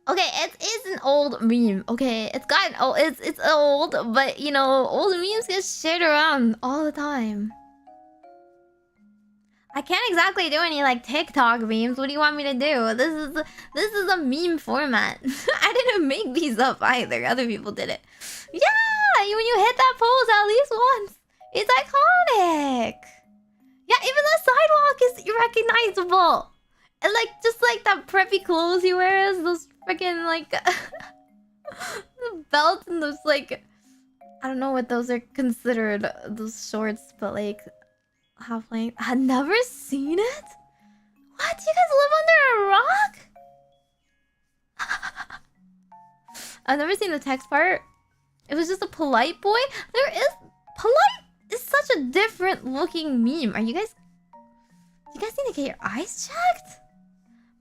Okay, it is an old meme. Okay, it's gotten old. It's old, but you know, old memes get shared around all the time. I can't exactly do any like TikTok memes. What do you want me to do? This is a meme format. I didn't make these up either. Other people did it. Yeah, when you hit that pose at least once, it's iconic. Yeah, even the sidewalk is recognizable. And like just like that preppy clothes he wears, those freaking like the belt and those like I don't know what those are considered, those shorts, but like half length. I had never seen it. What? You guys live under a rock? I've never seen the text part. It was just a polite boy. There is polite is such a different looking meme. Are you guys? You guys need to get your eyes checked.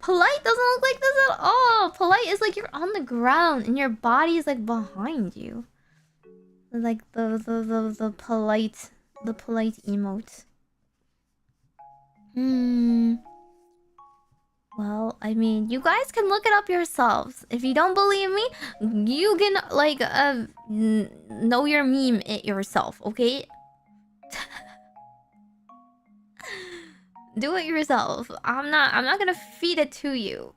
Polite doesn't look like this at all. Polite is like you're on the ground and your body is like behind you. Like the polite emote. Well, I mean, you guys can look it up yourselves. If you don't believe me, you can like know your meme it yourself, okay? Do it yourself. I'm not gonna feed it to you.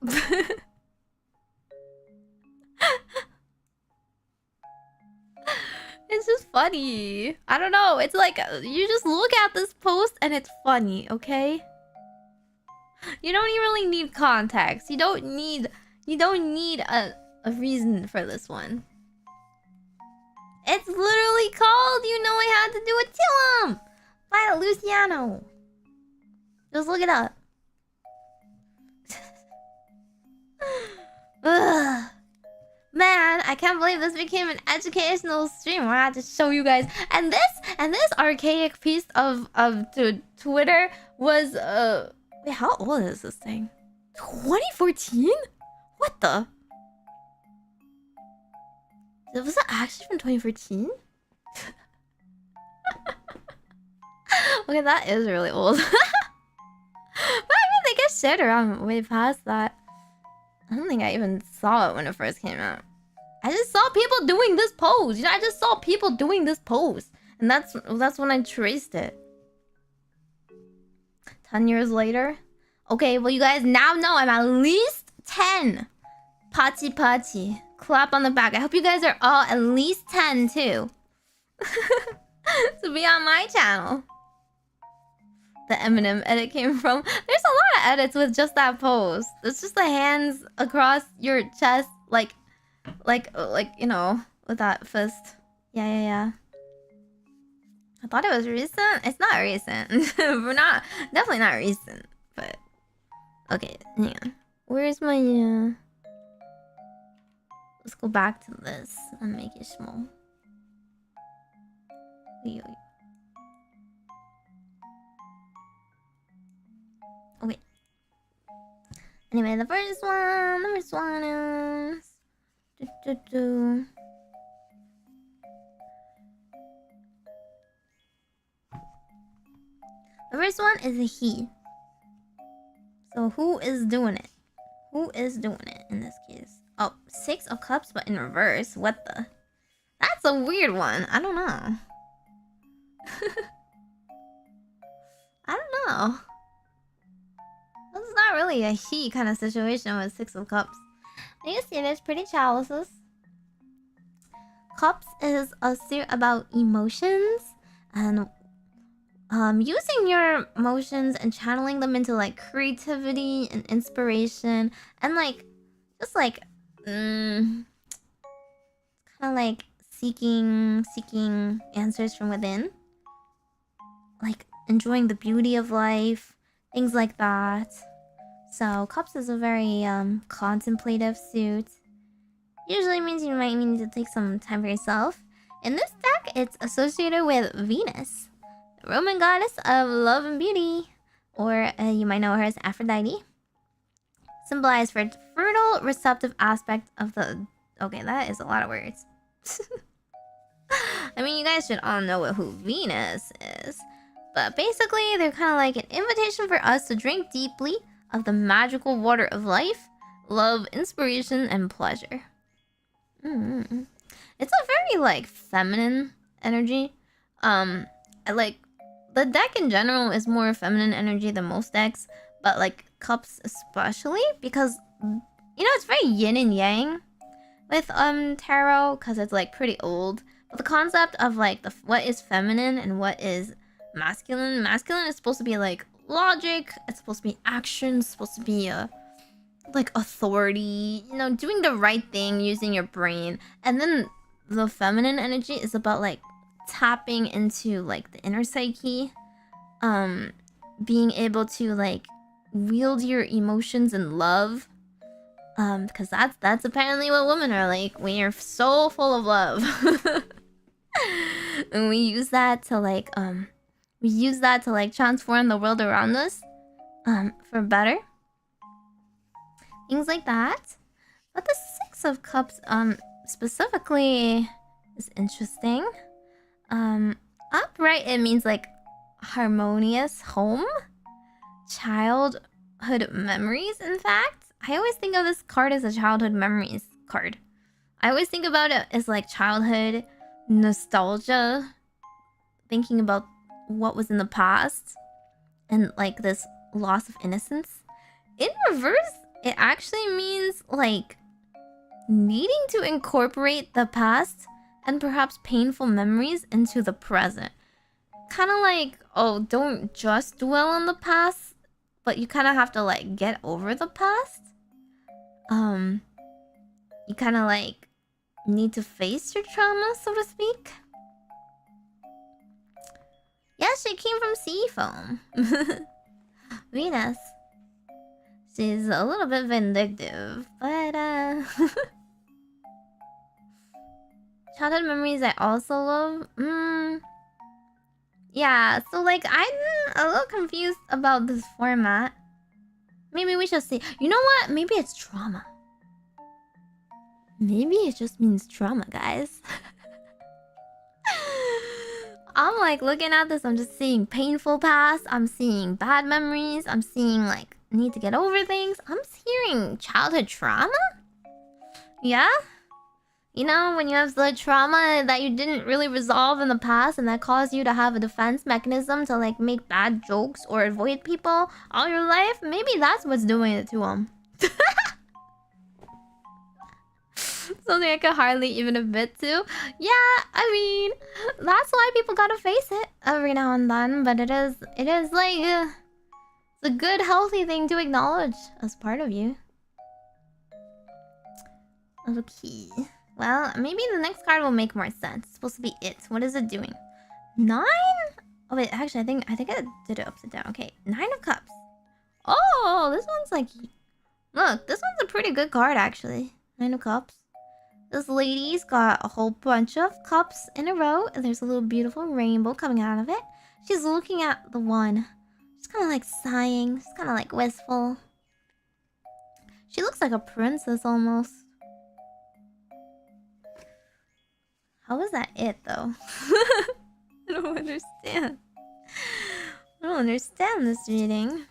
It's just funny. I don't know. It's like you just look at this post and it's funny, okay? You don't really need context. You don't need a reason for this one. It's literally called "You Know I Had to Do It to Him" by Luciano. Just look it up. Ugh. Man, I can't believe this became an educational stream where I had to show you guys. And this archaic piece of Twitter was wait, how old is this thing? 2014? What the? Was it actually from 2014? Okay, that is really old. But I mean, they get shared around way past that. I don't think I even saw it when it first came out. I just saw people doing this pose. You know, I just saw people doing this pose. And that's when I traced it. 10 years later. Okay, well, you guys now know I'm at least 10. Pachi pachi. Clap on the back. I hope you guys are all at least 10 too. To be on my channel. The Eminem edit came from. There's a lot of edits with just that pose. It's just the hands across your chest, like you know, with that fist. Yeah. I thought it was recent. It's not recent. We're not, definitely not recent. But okay, hang on. Where's my? Let's go back to this and make it small. Okay. Anyway, the first one is... The first one is a he. So who is doing it? Who is doing it in this case? Oh, 6 of Cups, but in reverse. What the? That's a weird one. I don't know. I don't know. It's not really a he kind of situation with 6 of Cups. You see, there's pretty chalices. Cups is a suit about emotions and using your emotions and channeling them into like creativity and inspiration and like just like kind of like seeking answers from within, like enjoying the beauty of life, things like that. So Cups is a very contemplative suit. Usually means you might need to take some time for yourself. In this deck, it's associated with Venus, the Roman goddess of love and beauty, or you might know her as Aphrodite. Symbolized for fertile, receptive aspect of the... Okay, that is a lot of words. I mean, you guys should all know who Venus is. But basically, they're kind of like an invitation for us to drink deeply of the magical water of life, love, inspiration, and pleasure. It's a very, like, feminine energy. Like, the deck in general is more feminine energy than most decks, but, like, Cups especially, because, you know, it's very yin and yang with, tarot, because it's, like, pretty old. But the concept of, like, what is feminine and what is masculine. Masculine is supposed to be, like, logic, it's supposed to be action, it's supposed to be like authority, you know, doing the right thing, using your brain. And then the feminine energy is about like tapping into like the inner psyche, being able to like wield your emotions and love, because that's apparently what women are like. We are so full of love. And we use that to like transform the world around us for better. Things like that. But the 6 of Cups specifically is interesting. Upright, it means like harmonious home, child, childhood memories, in fact. I always think of this card as a childhood memories card. I always think about it as like childhood nostalgia. Thinking about what was in the past. And like this loss of innocence. In reverse, it actually means like needing to incorporate the past and perhaps painful memories into the present. Kind of like, oh, don't just dwell on the past, but you kind of have to like get over the past. You kind of like need to face your trauma, so to speak. Yes, she came from sea foam. Venus. She's a little bit vindictive, but childhood memories I also love. Yeah, so like I'm a little confused about this format. Maybe we should see. You know what? Maybe it's trauma. Maybe it just means trauma, guys. I'm like looking at this, I'm just seeing painful past, I'm seeing bad memories, I'm seeing like need to get over things. I'm hearing childhood trauma? Yeah? You know, when you have the trauma that you didn't really resolve in the past and that caused you to have a defense mechanism to like make bad jokes or avoid people all your life? Maybe that's what's doing it to them. Something I could hardly even admit to. Yeah, I mean, that's why people gotta face it every now and then. But it is like it's a good, healthy thing to acknowledge as part of you. Okay. Well, maybe the next card will make more sense. It's supposed to be it. What is it doing? 9? Oh wait, actually, I think I did it upside down. Okay, 9 of Cups. Oh, this one's like, look, this one's a pretty good card actually. 9 of Cups. This lady's got a whole bunch of cups in a row, and there's a little beautiful rainbow coming out of it. She's looking at the one. She's kind of like sighing. She's kind of like wistful. She looks like a princess almost. How is that it though? I don't understand. I don't understand this reading.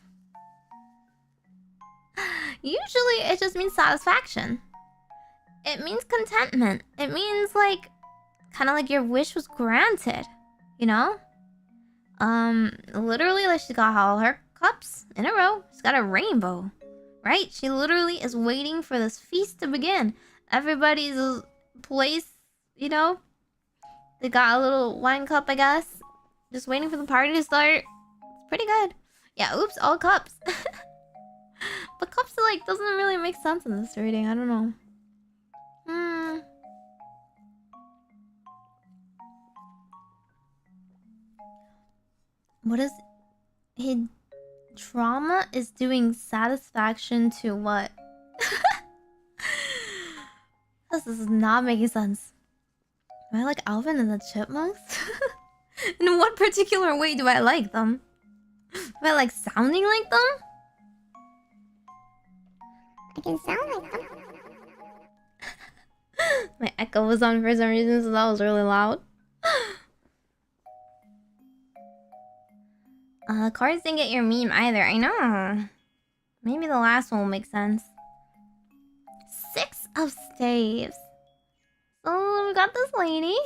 Usually it just means satisfaction. It means contentment. It means like kind of like your wish was granted, you know? Literally like she got all her cups in a row. She's got a rainbow, right? She literally is waiting for this feast to begin. Everybody's place, you know? They got a little wine cup, I guess. Just waiting for the party to start. It's pretty good. Yeah, oops, all cups. But cups like doesn't really make sense in this reading. I don't know. What is his trauma is doing satisfaction to what? This is not making sense. Am I like Alvin and the Chipmunks? In what particular way do I like them? Am I like sounding like them? I can sound like them. My echo was on for some reason, so that was really loud. Cards didn't get your meme either. I know. Maybe the last one will make sense. 6 of Staves. So we got this lady.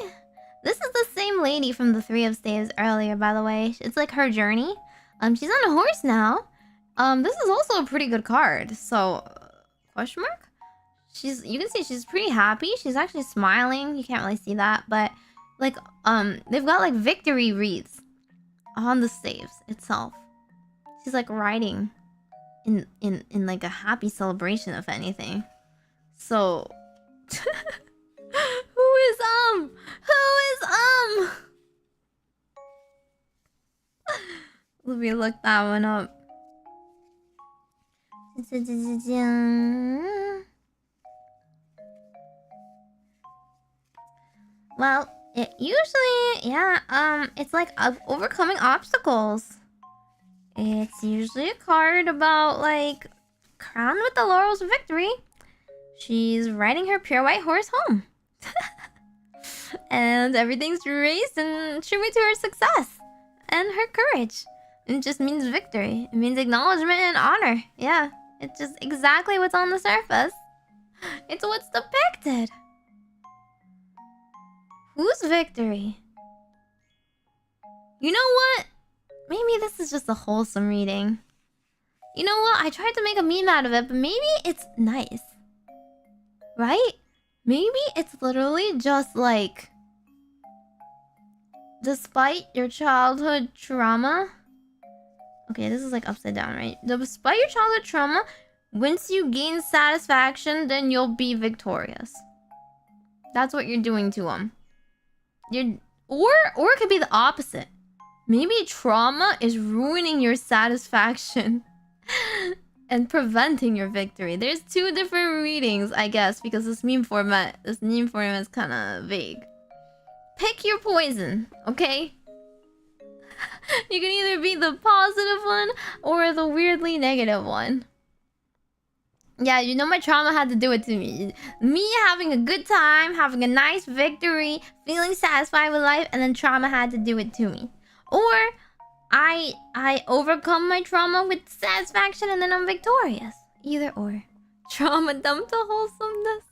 This is the same lady from the 3 of Staves earlier, by the way. It's like her journey. She's on a horse now. This is also a pretty good card. So, question mark? You can see she's pretty happy. She's actually smiling. You can't really see that, but like, they've got like victory wreaths on the staves itself. She's like riding in like a happy celebration, if anything. So, who is Let me look that one up. Well, it usually, yeah, it's like overcoming obstacles. It's usually a card about like crowned with the laurels of victory. She's riding her pure white horse home. And everything's raised and tribute to her success and her courage. It just means victory. It means acknowledgement and honor. Yeah, it's just exactly what's on the surface. It's what's depicted. Whose victory? You know what? Maybe this is just a wholesome reading. You know what? I tried to make a meme out of it, but maybe it's nice. Right? Maybe it's literally just like... Despite your childhood trauma... Okay, this is like upside down, right? Despite your childhood trauma, once you gain satisfaction, then you'll be victorious. That's what you're doing to them. Or it could be the opposite. Maybe trauma is ruining your satisfaction and preventing your victory. There's two different readings, I guess, because this meme format is kind of vague. Pick your poison, okay? You can either be the positive one or the weirdly negative one. Yeah, you know my trauma had to do it to me. Me having a good time, having a nice victory, feeling satisfied with life, and then trauma had to do it to me. Or I overcome my trauma with satisfaction and then I'm victorious. Either or. Trauma dumped to wholesomeness.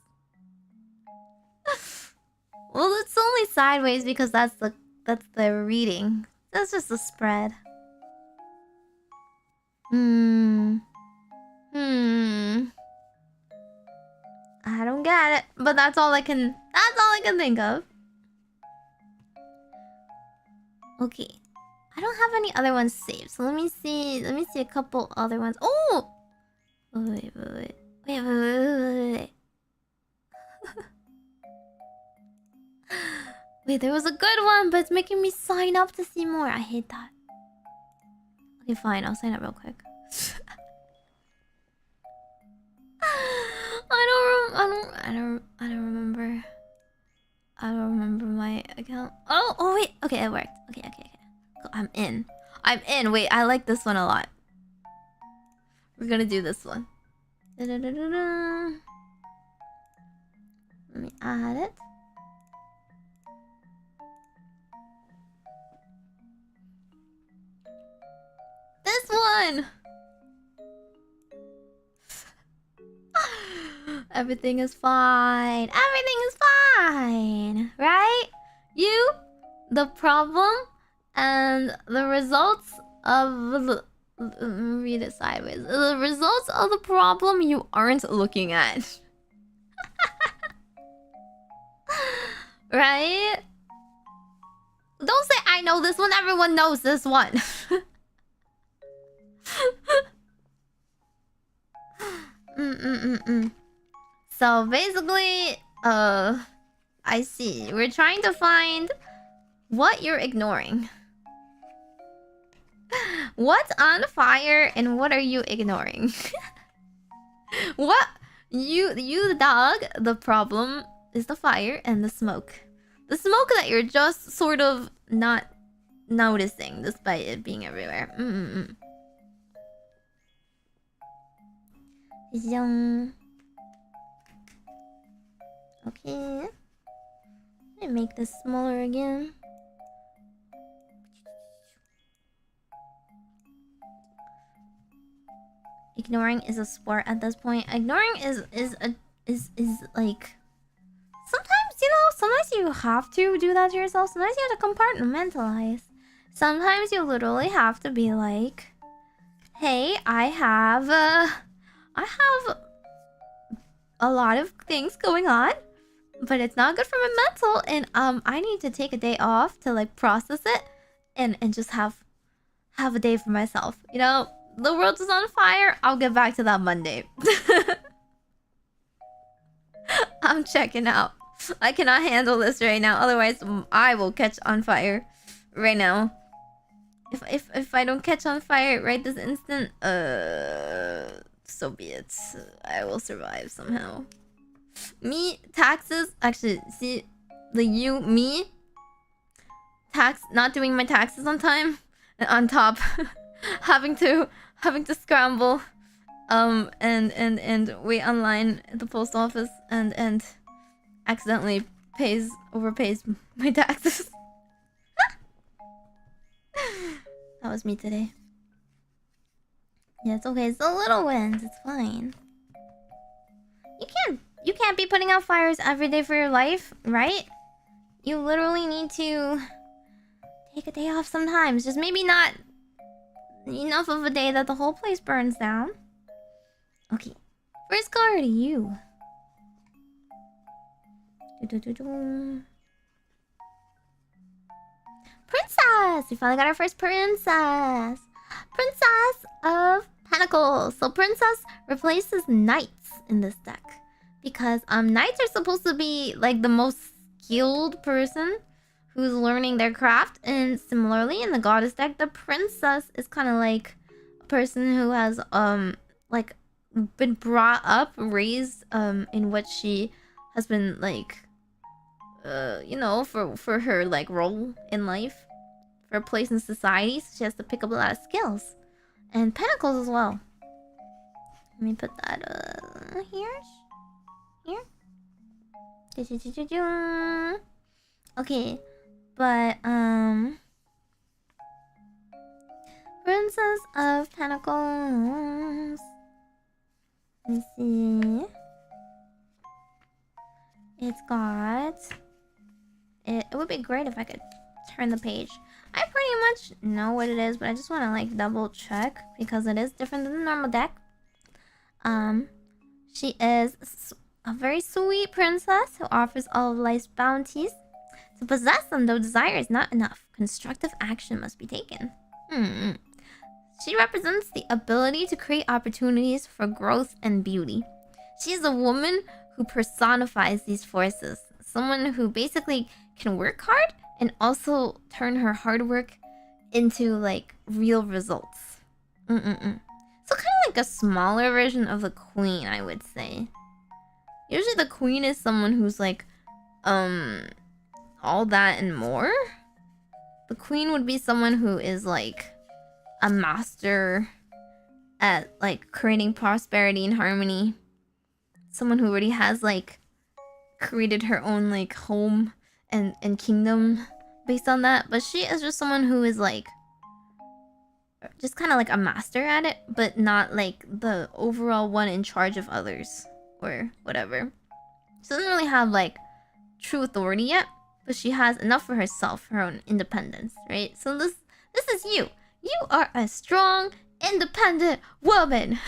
Well, it's only sideways because that's the reading. That's just a spread. I don't get it, but that's all I can think of. Okay. I don't have any other ones saved, so let me see a couple other ones. Oh! Wait. Wait, there was a good one, but it's making me sign up to see more. I hate that. Okay, fine, I'll sign up real quick. I don't remember. I don't remember my account. Oh wait. Okay, it worked. Okay. Cool, I'm in. Wait, I like this one a lot. We're gonna do this one. Let me add it. This one! Everything is fine. Everything is fine. Right? You, the problem, and the results of the... Read it sideways. The results of the problem you aren't looking at. Right? Don't say I know this one. Everyone knows this one. So basically, I see. We're trying to find what you're ignoring. What's on fire and what are you ignoring? What? You the dog, the problem is the fire and the smoke. The smoke that you're just sort of not noticing despite it being everywhere. Okay. Let me make this smaller again. Ignoring is a sport at this point. Ignoring is like sometimes you have to do that to yourself. Sometimes you have to compartmentalize. Sometimes you literally have to be like, hey, I have a lot of things going on, but it's not good for my mental, and I need to take a day off to like process it and just have a day for myself. You know, the world is on fire. I'll get back to that Monday. I'm checking out. I cannot handle this right now. Otherwise, I will catch on fire right now. If I don't catch on fire right this instant, so be it. I will survive somehow. Me, taxes. Actually, see, me, not doing my taxes on time, and on top, having to scramble, and wait online at the post office, and accidentally overpays my taxes. That was me today. Yeah, it's okay. It's the little wins. It's fine. You can't be putting out fires every day for your life, right? You literally need to take a day off sometimes. Just maybe not enough of a day that the whole place burns down. Okay. First card, you. Princess! We finally got our first princess. Princess of Pentacles. So princess replaces knights in this deck. Because knights are supposed to be like the most skilled person who's learning their craft. And similarly in the goddess deck, the princess is kind of like a person who has like been brought up, raised in what she has been like you know, for her like role in life, for her place in society. So she has to pick up a lot of skills. And pentacles as well. Let me put that here. Okay, but Princess of Pentacles. Let me see. It's got it would be great if I could turn the page. I pretty much know what it is, but I just want to like double check because it is different than the normal deck. She is a very sweet princess who offers all of life's bounties. To possess them, though desire is not enough. Constructive action must be taken. She represents the ability to create opportunities for growth and beauty. She is a woman who personifies these forces. Someone who basically can work hard and also turn her hard work into like real results. So kind of like a smaller version of the queen, I would say. Usually the queen is someone who's like all that and more. The queen would be someone who is like a master at like creating prosperity and harmony. Someone who already has like created her own like home and kingdom based on that. But she is just someone who is like just kind of like a master at it, but not like the overall one in charge of others or whatever. She doesn't really have like true authority yet, but she has enough for herself, her own independence, right? So this is you. You are a strong, independent woman.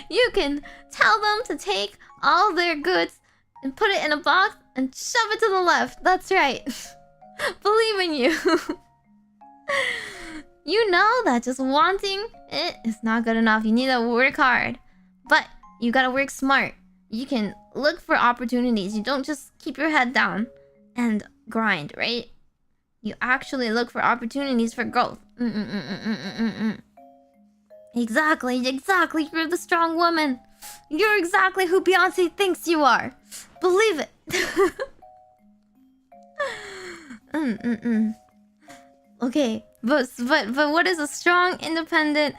You can tell them to take all their goods and put it in a box and shove it to the left. That's right. Believe in you. You know that just wanting it is not good enough. You need to work hard. But you gotta work smart. You can look for opportunities. You don't just keep your head down and grind, right? You actually look for opportunities for growth. Exactly. You're the strong woman. You're exactly who Beyonce thinks you are. Believe it. Okay, but what is a strong, independent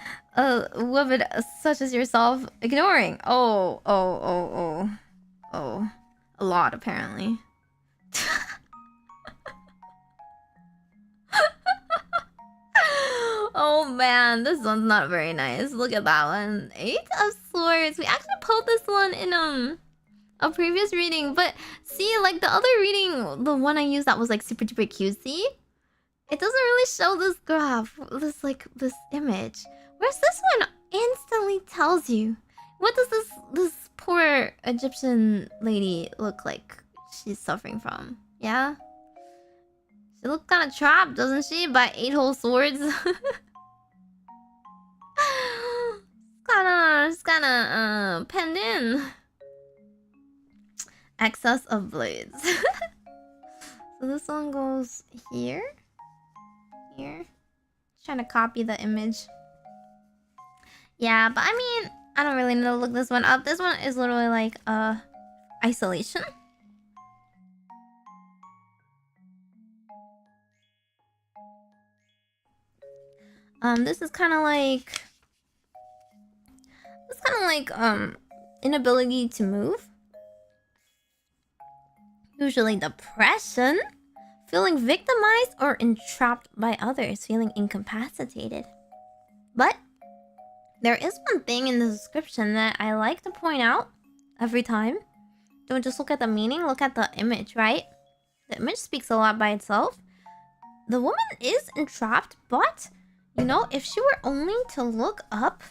woman such as yourself ignoring? Oh, a lot apparently. Oh man, this one's not very nice. Look at that one. 8 of Swords. We actually pulled this one in a previous reading, but see, like the other reading, the one I used that was like super duper cutesy, it doesn't really show this graph, this image. Whereas this one instantly tells you. What does this poor Egyptian lady look like she's suffering from? Yeah? She looks kind of trapped, doesn't she? By 8 whole swords. It's kinda penned in. Excess of blades. So this one goes here. Just trying to copy the image. Yeah, but I mean, I don't really need to look this one up. This one is literally like isolation. This is kind of like inability to move. Usually depression, feeling victimized or entrapped by others, feeling incapacitated. But There is one thing in the description that I like to point out every time. Don't just look at the meaning, look at the image, right? The image speaks a lot by itself. The woman is entrapped, but, you know, if she were only to look up...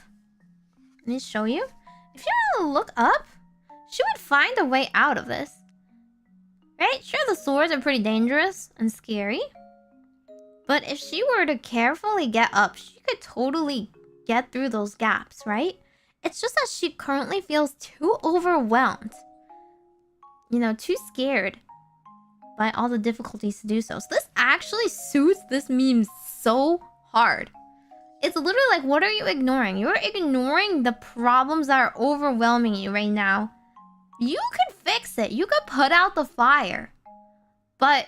Let me show you. If she were to look up, she would find a way out of this. Right? Sure, the swords are pretty dangerous and scary. But if she were to carefully get up, she could totally get through those gaps, right? It's just that she currently feels too overwhelmed. You know, too scared by all the difficulties to do so. So this actually suits this meme so hard. It's literally like, what are you ignoring? You're ignoring the problems that are overwhelming you right now. You could fix it. You could put out the fire. But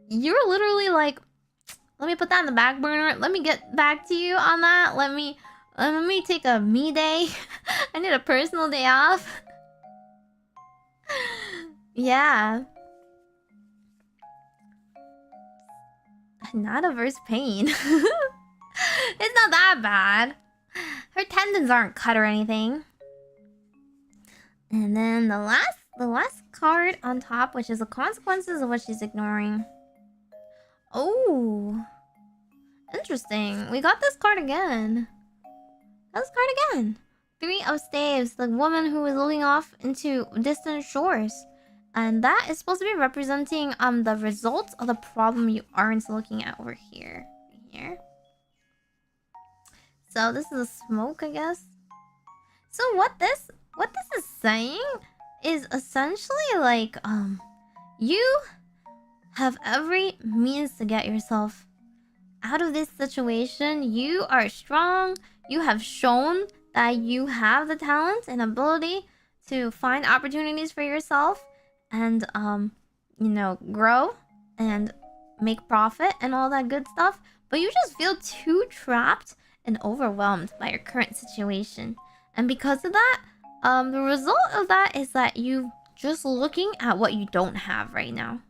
you're literally like, let me put that in the back burner. Let me get back to you on that. Let me take a me day. I need a personal day off. Yeah. Not averse pain. It's not that bad. Her tendons aren't cut or anything. And then the last card on top, which is the consequences of what she's ignoring. Oh, interesting. We got this card again. This card again. 3 of Staves, the woman who is looking off into distant shores. And that is supposed to be representing the results of the problem you aren't looking at over here. Here. So this is a smoke, I guess. So what this is saying is essentially like you have every means to get yourself out of this situation. You are strong. You have shown that you have the talent and ability to find opportunities for yourself and you know, grow and make profit and all that good stuff. But you just feel too trapped and overwhelmed by your current situation. And because of that, the result of that is that you just looking at what you don't have right now.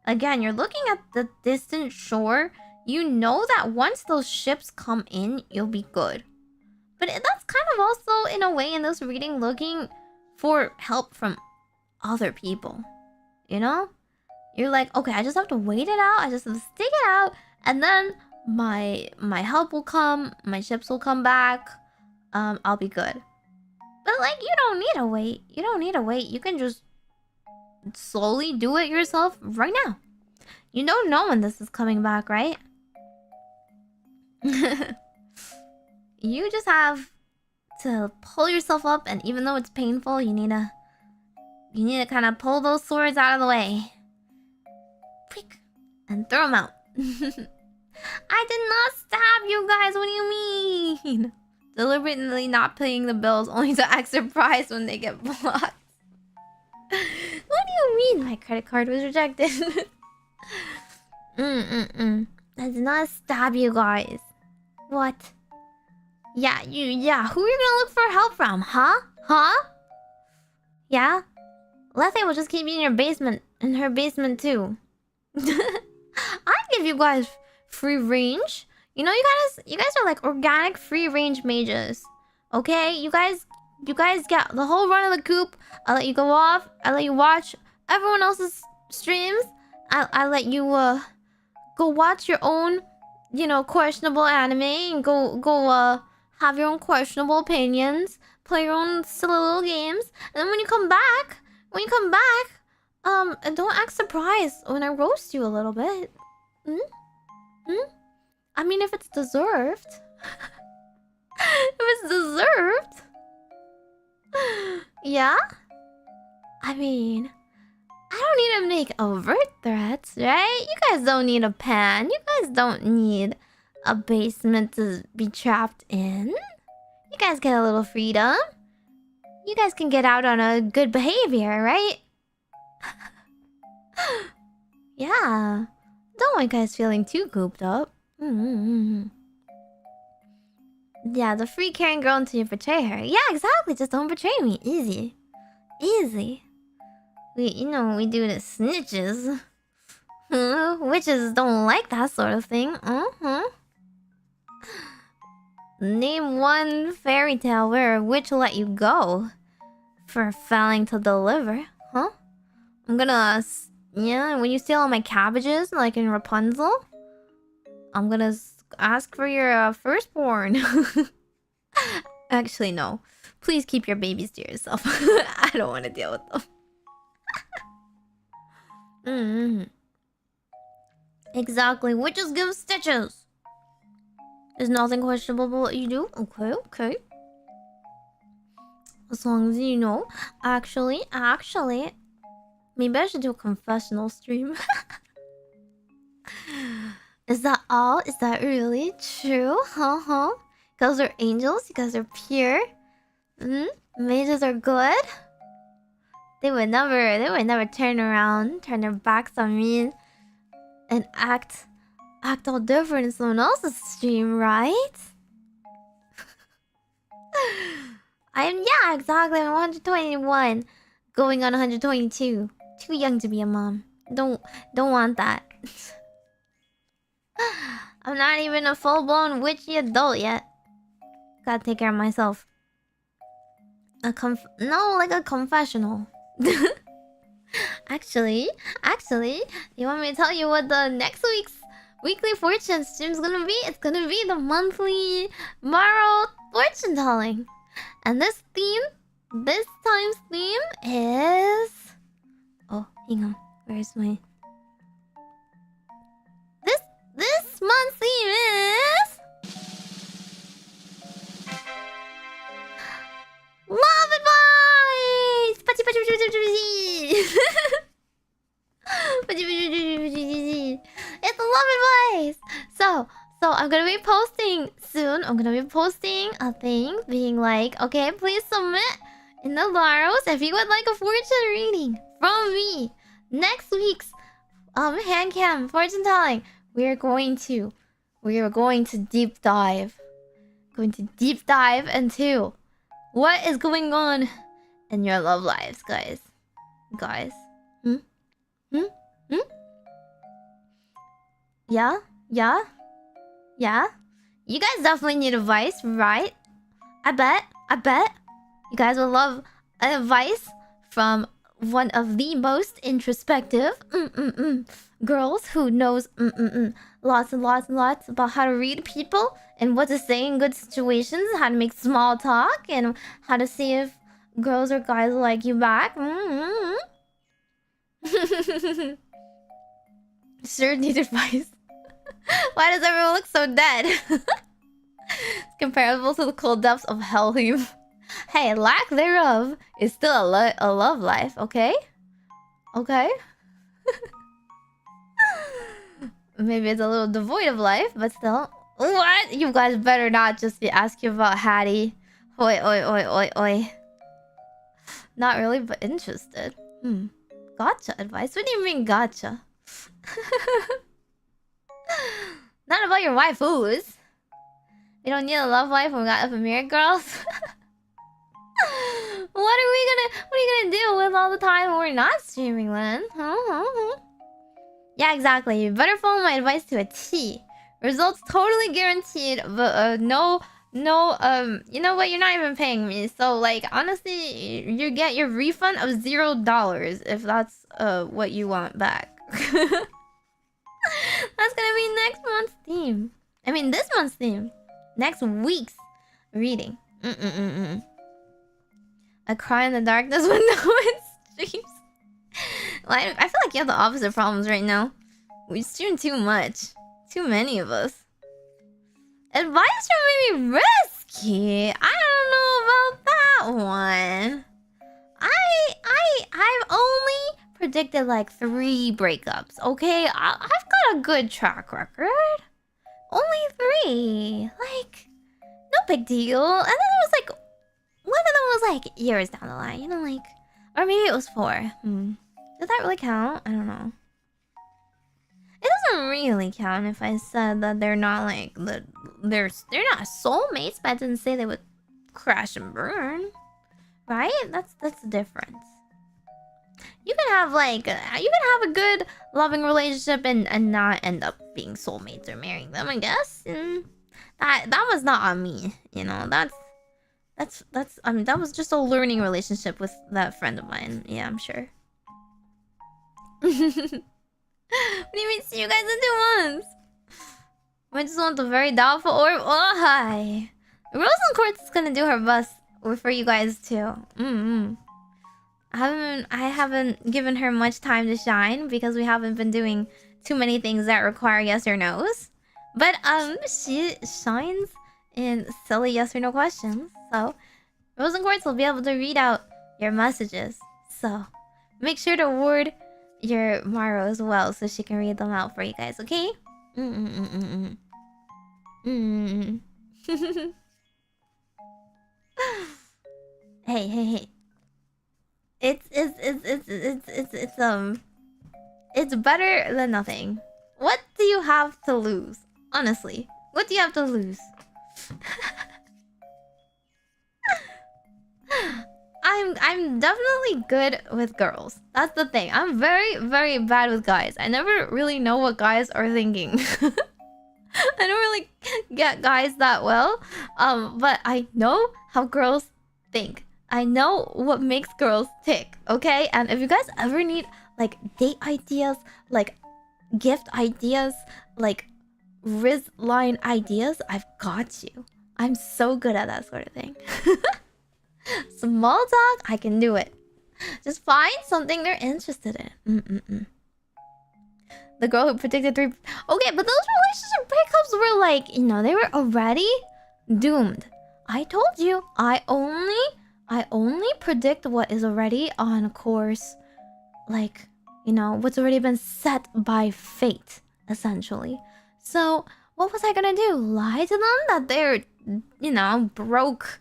Again, you're looking at the distant shore. You know that once those ships come in, you'll be good. But that's kind of also, in a way, in this reading, looking for help from other people. You know? You're like, okay, I just have to wait it out. I just have to stick it out. And then my help will come. My ships will come back. I'll be good. But, like, you don't need to wait. You don't need to wait. You can just slowly do it yourself right now. You don't know when this is coming back, right? You just have to pull yourself up, and even though it's painful, you need to kind of pull those swords out of the way. And throw them out. I did not stab you guys. What do you mean? Deliberately not paying the bills only to act surprised when they get blocked. What do you mean my credit card was rejected? I did not stab you guys. What? Yeah, who are you gonna look for help from? Huh? Yeah? Lethe will just keep you in your basement, in her basement too. I'd give you guys free range. You know, you guys are like organic free range mages. Okay? You guys get the whole run of the coop. I'll let you go off. I'll let you watch everyone else's streams. I'll let you go watch your own, you know, questionable anime and go have your own questionable opinions, play your own silly little games, and then when you come back, don't act surprised when I roast you a little bit. I mean, if it's deserved. If it's deserved. Yeah? I mean, I don't need to make overt threats, right? You guys don't need a pan. You guys don't need a basement to be trapped in. You guys get a little freedom. You guys can get out on a good behavior, right? Yeah. Don't want guys feeling too cooped up. Yeah, the free caring girl until you betray her. Yeah, exactly. Just don't betray me. Easy. Easy. We do the snitches. Witches don't like that sort of thing. Name one fairy tale where a witch let you go for failing to deliver, huh? I'm gonna, yeah, when you steal all my cabbages, like in Rapunzel, I'm gonna ask for your firstborn. Actually, no. Please keep your babies to yourself. I don't want to deal with them. Exactly. Witches give stitches. There's nothing questionable about what you do. Okay, okay. As long as you know. Actually, maybe I should do a confessional stream. Is that all? Is that really true? Huh? You guys are angels? You guys are pure? Mages are good? They would never turn around, turn their backs on me and act all different in someone else's stream, right? Yeah, exactly. I'm 121, going on 122. Too young to be a mom. Don't want that. I'm not even a full-blown witchy adult yet. Gotta take care of myself. Like a confessional. Actually, you want me to tell you what the next week's weekly fortune stream's gonna be? It's gonna be the monthly borrowed fortune telling. And this time's theme is... Oh, hang on. Where's my... This month's theme is... Love advice! It's love advice! So I'm gonna be posting soon. I'm gonna be posting a thing being like, okay, please submit in the Laros if you would like a fortune reading from me. Next week's Handcam fortune telling. We are going to deep dive. Into what is going on in your love lives, guys. Yeah. You guys definitely need advice, right? I bet you guys will love advice from one of the most introspective girls who knows lots and lots about how to read people and what to say in good situations, how to make small talk, and how to see if girls or guys like you back. Sure need advice. Why does everyone look so dead? It's comparable to the cold depths of Helheim. Hey, lack thereof is still a love life, okay? Okay? Maybe it's a little devoid of life, but still. What? You guys better not just be asking about Hattie. Oi. Not really, but interested. Gotcha advice? What do you mean gotcha? Not about your waifus. We don't need a love life when we got Ephemira girls. What are you gonna do with all the time we're not streaming then? Yeah, exactly. You better follow my advice to a T. Results totally guaranteed, but no, you know what? You're not even paying me. So like, honestly, you get your refund of $0 if that's what you want back. That's gonna be next month's theme. I mean, this month's theme. Next week's reading. I cry in the darkness when no one streams. Well, I feel like you have the opposite problems right now. We stream too much. Too many of us. Advice from Maybe Risky. I don't know about that one. I've only predicted like 3 breakups. Okay, I've got a good track record. Only 3. Like, no big deal. And then it was like, one of them was like years down the line, you know, like, or maybe it was 4. Does that really count? I don't know. It doesn't really count if I said that they're not like they're not soulmates, but I didn't say they would crash and burn, right? That's the difference. You can have like a good loving relationship and not end up being soulmates or marrying them, I guess. That was not on me. You know, that's I mean, that was just a learning relationship with that friend of mine. Yeah, I'm sure. What do you mean see you guys in 2 months? I just want the very doubtful orb. Oh hi. Rose and Quartz is gonna do her best for you guys too. I haven't given her much time to shine because we haven't been doing too many things that require yes or no's. But she shines in silly yes or no questions. So Rose and Quartz will be able to read out your messages. So make sure to ward your Maro as well so she can read them out for you guys, okay? Hey. It's better than nothing. What do you have to lose? Honestly, what do you have to lose? I'm definitely good with girls. That's the thing. I'm very, very bad with guys. I never really know what guys are thinking. I don't really get guys that well. But I know how girls think. I know what makes girls tick, okay? And if you guys ever need like date ideas, like gift ideas, like Riz line ideas, I've got you. I'm so good at that sort of thing. Small talk, I can do it. Just find something they're interested in. The girl who predicted 3... Okay, but those relationship breakups were like, you know, they were already doomed. I told you, I only predict what is already on course. Like, you know, what's already been set by fate, essentially. So, what was I gonna do? Lie to them that they're, you know, broke...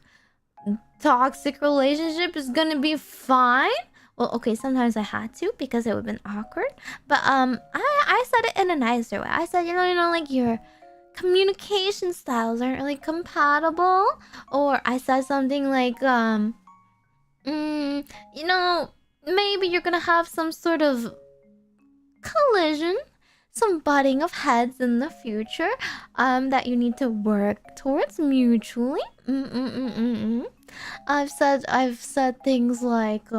toxic relationship is gonna be fine? Well, okay, sometimes I had to because it would have been awkward. But I said it in a nicer way. I said, you know, like your communication styles aren't really compatible. Or I said something like, you know, maybe you're gonna have some sort of collision, some butting of heads in the future, that you need to work towards mutually. I've said things like,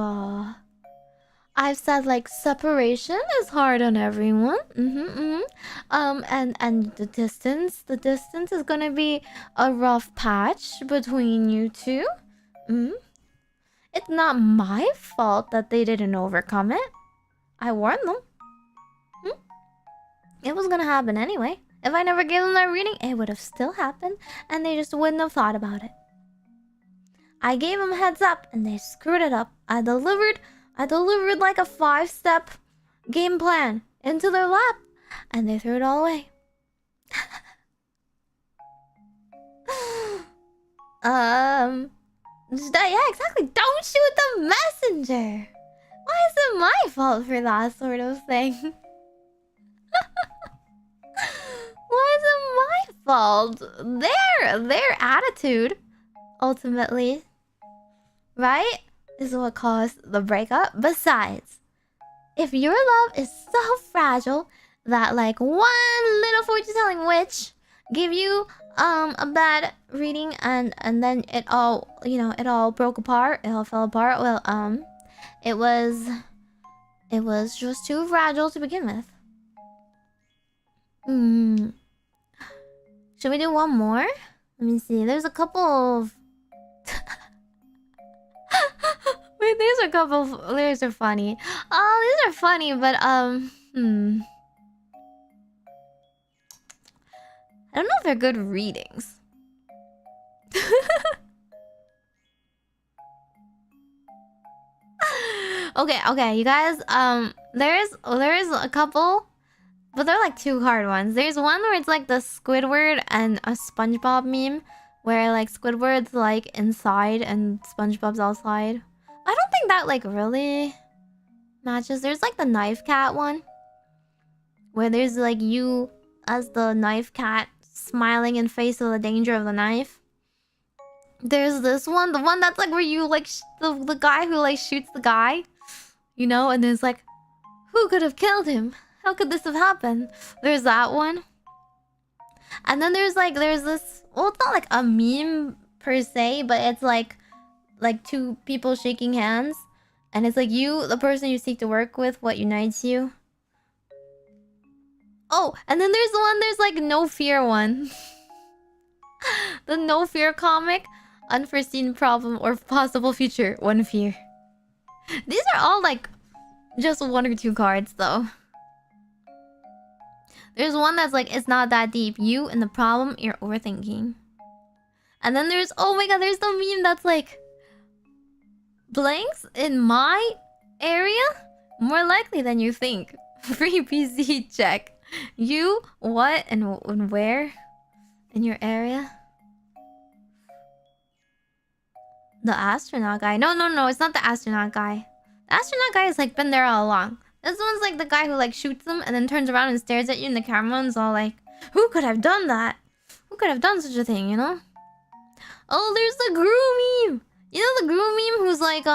I've said like separation is hard on everyone. And the distance is gonna be a rough patch between you two. It's not my fault that they didn't overcome it. I warned them. It was gonna happen anyway. If I never gave them that reading, it would have still happened, and they just wouldn't have thought about it. I gave them heads up, and they screwed it up. I delivered like a 5-step game plan into their lap, and they threw it all away. Yeah, exactly. Don't shoot the messenger. Why is it my fault for that sort of thing? Why is it my fault? Their attitude, ultimately, right, is what caused the breakup. Besides, if your love is so fragile that like one little fortune-telling witch gave you a bad reading and then it all, you know, it all broke apart, it all fell apart, well, it was just too fragile to begin with. Should we do one more? Let me see. There's a couple of... Wait, these are a couple of... These are funny. Oh, these are funny, but I don't know if they're good readings. Okay, you guys, there is a couple, but they're like 2 hard ones. There's one where it's like the Squidward and a SpongeBob meme, where like Squidward's like inside and SpongeBob's outside. I don't think that like really matches. There's like the knife cat one, where there's like you as the knife cat smiling in face of the danger of the knife. There's this one, the one that's like where you like the guy who like shoots the guy, you know, and there's like, who could have killed him? How could this have happened? There's that one. And then there's this, well, it's not like a meme per se, but it's like two people shaking hands, and it's like you, the person you seek to work with, what unites you. Oh, and then there's like no fear one. The no fear comic, unforeseen problem or possible future, one fear. These are all like just 1 or 2 cards though. There's one that's like, it's not that deep. You and the problem you're overthinking. And then there's, oh my god, there's the meme that's like, blanks in my area? More likely than you think. Free PC check. You, what, and where? In your area? The astronaut guy. No, it's not the astronaut guy. The astronaut guy has like been there all along. This one's like the guy who like shoots them and then turns around and stares at you in the camera and's all like, who could have done that? Who could have done such a thing, you know? Oh, there's the Gru meme! You know the Gru meme who's like,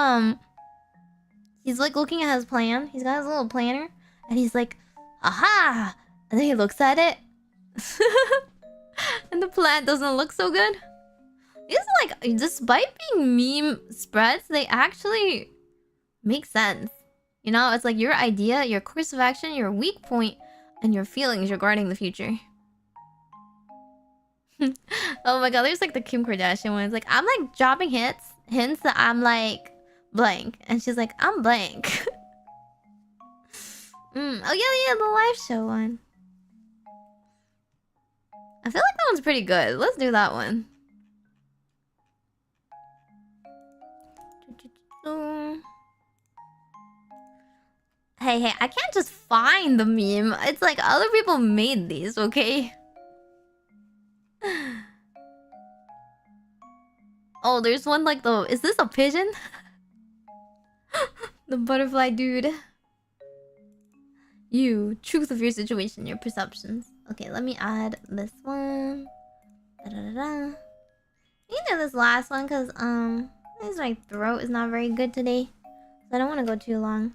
he's like looking at his plan. He's got his little planner. And he's like, aha! And then he looks at it. And the plan doesn't look so good. These are like, despite being meme spreads, they actually make sense. You know, it's like your idea, your course of action, your weak point, and your feelings regarding the future. Oh my god, there's like the Kim Kardashian one. It's like, I'm like dropping hints that I'm like blank. And she's like, I'm blank. Oh yeah, the live show one. I feel like that one's pretty good. Let's do that one. Hey, I can't just find the meme. It's like other people made these, okay? Oh, there's one like the... Is this a pigeon? The butterfly dude. You. Truth of your situation, your perceptions. Okay, let me add this one. Da-da-da-da. You can do this last one because, my throat is not very good today. So I don't want to go too long.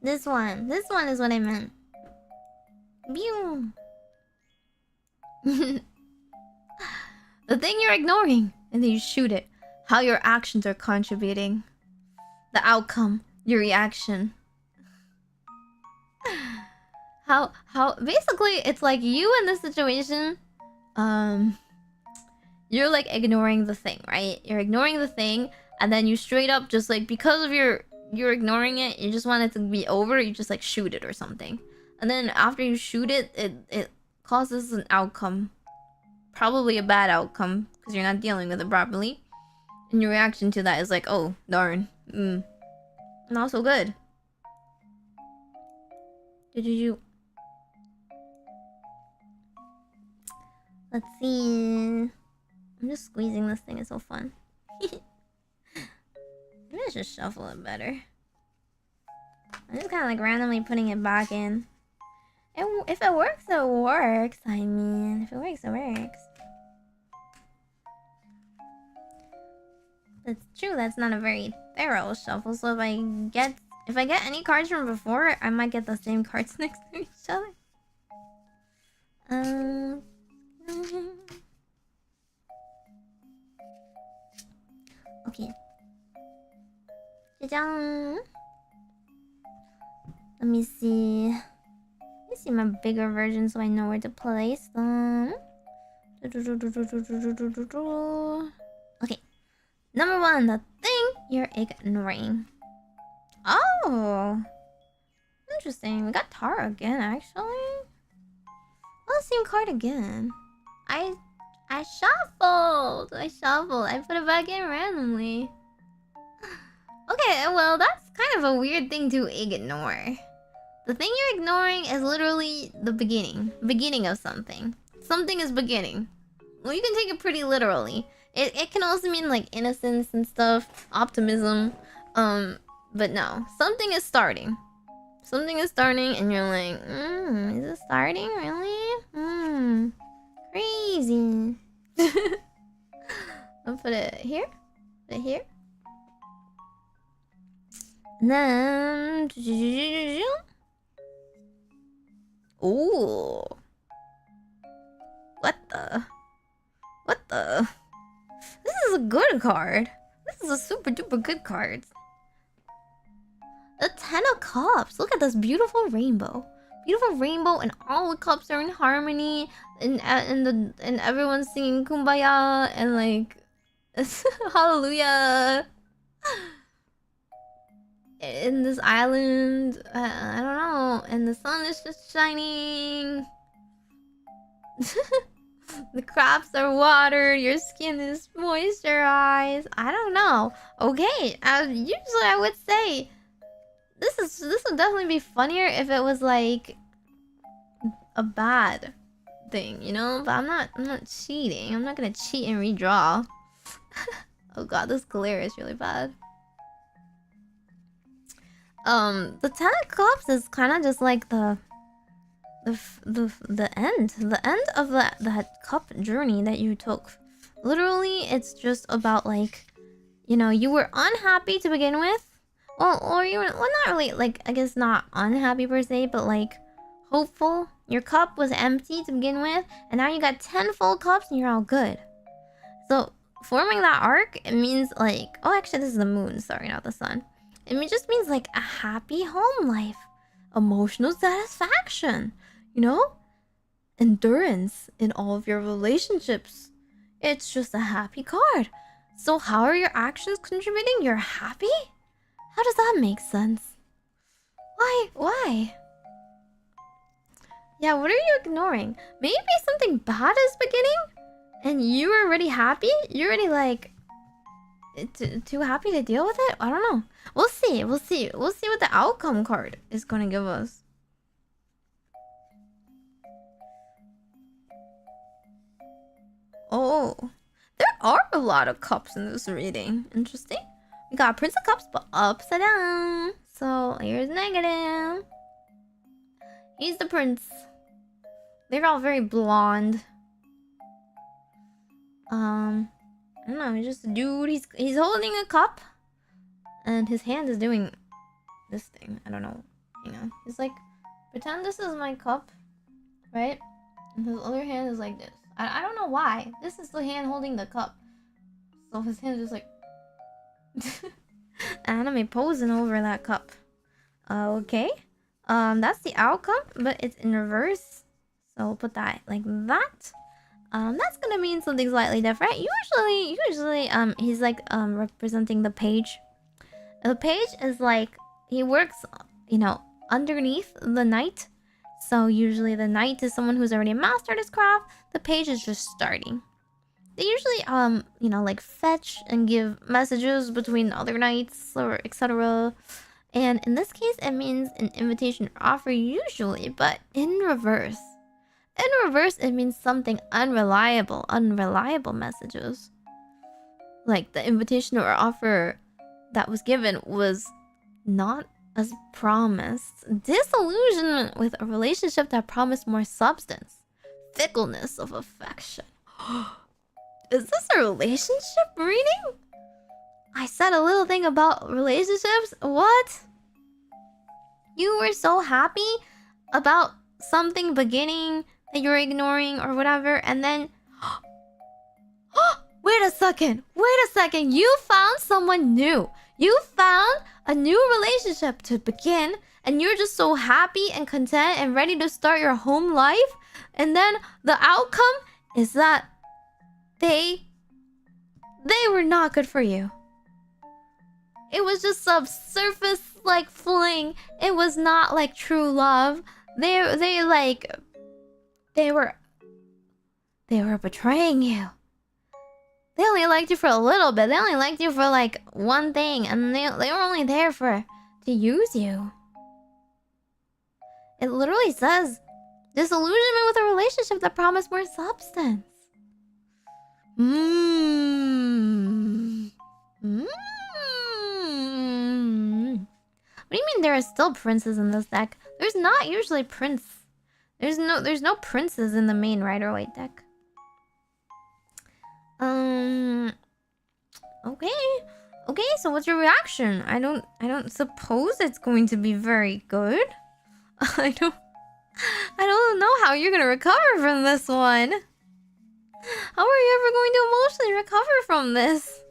This one is what I meant. Pew. The thing you're ignoring, and then you shoot it. How your actions are contributing. The outcome, your reaction. How basically it's like you in this situation, you're like ignoring the thing, right? You're ignoring the thing, and then you straight up just like, because of you're ignoring it, you just want it to be over, you just like shoot it or something. And then after you shoot it, it causes an outcome. Probably a bad outcome, because you're not dealing with it properly. And your reaction to that is like, oh, darn. Not so good. Did you... Let's see... I'm just squeezing this thing, it's so fun. Maybe I should shuffle it better. I'm just kind of like randomly putting it back in. If it works, it works. I mean, if it works, it works. It's true, that's not a very thorough shuffle, so if I get any cards from before, I might get the same cards next to each other. Okay. Let me see my bigger version so I know where to place them. Okay. Number 1, the thing you're ignoring. Oh, interesting. We got Tara again, actually. Oh, same card again. I shuffled. I put it back in randomly. Okay, well, that's kind of a weird thing to ignore. The thing you're ignoring is literally the beginning of something. Something is beginning. Well, you can take it pretty literally. It can also mean like innocence and stuff, optimism. But no, something is starting. Something is starting, and you're like, is it starting really? Crazy. I'll put it here. Put it here. And then, ooh. the? What the? This is a good card. This is a super duper good card. The 10 of Cups. Look at this beautiful rainbow. Beautiful rainbow, and all the cups are in harmony, and everyone's singing Kumbaya and like Hallelujah. In this island, I don't know, and the sun is just shining. The crops are watered, your skin is moisturized. I don't know. Okay, usually I would say this would definitely be funnier if it was like a bad thing, you know? But I'm not cheating. I'm not gonna cheat and redraw. Oh god, this glare is really bad. The 10 of Cups is kind of just like the end of that cup journey that you took. Literally, it's just about like, you know, you were unhappy to begin with. Well, or you were, well, not really, like, I guess not unhappy per se, but like hopeful. Your cup was empty to begin with, and now you got 10 full cups and you're all good. So forming that arc, it means like, oh, actually this is the moon, sorry, not the sun. It just means like a happy home life, emotional satisfaction, you know, endurance in all of your relationships. It's just a happy card. So how are your actions contributing? You're happy? How does that make sense? Why? Yeah, what are you ignoring? Maybe something bad is beginning and you were already happy? You're already like too happy to deal with it? I don't know. We'll see. We'll see what the outcome card is going to give us. Oh, there are a lot of cups in this reading. Interesting. We got Prince of Cups, but upside down. So here's negative. He's the prince. They're all very blonde. I don't know. He's just a dude. He's holding a cup, and his hand is doing this thing. I don't know. Hang on. He's like, pretend this is my cup, right? And his other hand is like this. I don't know why. This is the hand holding the cup. So his hand is just like anime posing over that cup. Okay. That's the outcome, but it's in reverse. So we'll put that like that. That's gonna mean something slightly different. Usually, he's like representing the page. The page is like he works, you know, underneath the knight. So usually the knight is someone who's already mastered his craft. The page is just starting. They usually you know, like fetch and give messages between other knights or etc. And in this case, it means an invitation or offer usually, but in reverse. In reverse, it means something unreliable messages. Like the invitation or offer that was given was not as promised. Disillusionment with a relationship that promised more substance. Fickleness of affection. Is this a relationship reading? I said a little thing about relationships? What? You were so happy about something beginning that you're ignoring or whatever, and then wait a second, you found someone new. You found a new relationship to begin, and you're just so happy and content and ready to start your home life, and then the outcome is that they were not good for you. It was just subsurface like fling. It was not like true love. They were betraying you. They only liked you for a little bit. They only liked you for like one thing, and they were only there to use you. It literally says disillusionment with a relationship that promised more substance. What do you mean there are still princes in this deck? There's not usually prince. There's no princes in the main Rider-Waite deck. Okay, so what's your reaction? I don't suppose it's going to be very good. I don't know how you're gonna recover from this one. How are you ever going to emotionally recover from this?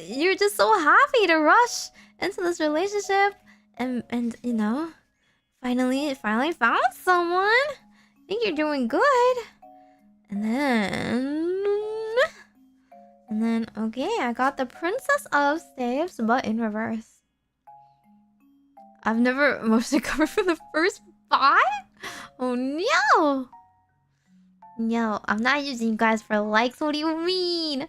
You're just so happy to rush into this relationship and you know, finally found someone. I think you're doing good. And then okay, I got the Princess of Staves, but in reverse. I've never emotionally recovered for the first 5? Oh no! No, I'm not using you guys for likes. What do you mean?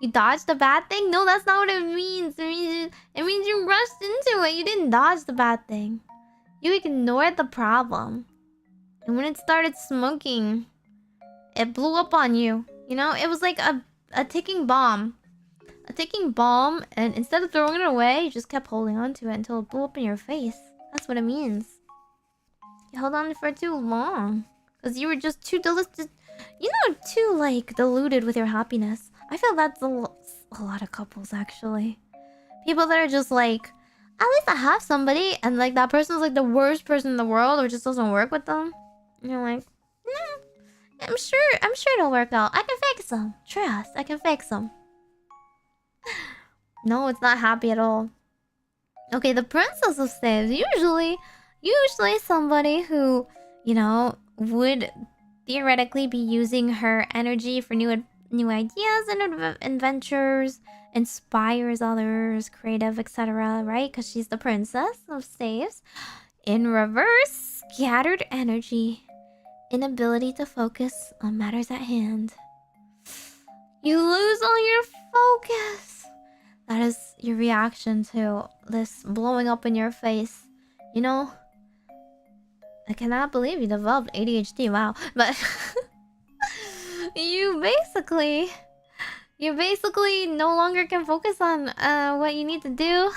You dodged the bad thing? No, that's not what it means. It means you rushed into it. You didn't dodge the bad thing. You ignored the problem. And when it started smoking, it blew up on you. You know, it was like a ticking bomb. A ticking bomb, and instead of throwing it away, you just kept holding on to it until it blew up in your face. That's what it means. You held on for too long. Because you were just too delicious. You know, too, like, deluded with your happiness. I feel that's a lot of couples, actually. People that are just like, at least I have somebody, and like that person's like the worst person in the world, or just doesn't work with them. And you're like, no, I'm sure it'll work out. I can fix them. Trust, I can fix them. No, it's not happy at all. Okay, the Princess of Staves, usually somebody who, you know, would theoretically be using her energy for new ideas and adventures, inspires others, creative, etc., right? Because she's the Princess of Staves. In reverse, scattered energy, inability to focus on matters at hand. You lose all your focus. That is your reaction to this blowing up in your face. You know? I cannot believe you developed ADHD, wow. But you basically no longer can focus on what you need to do.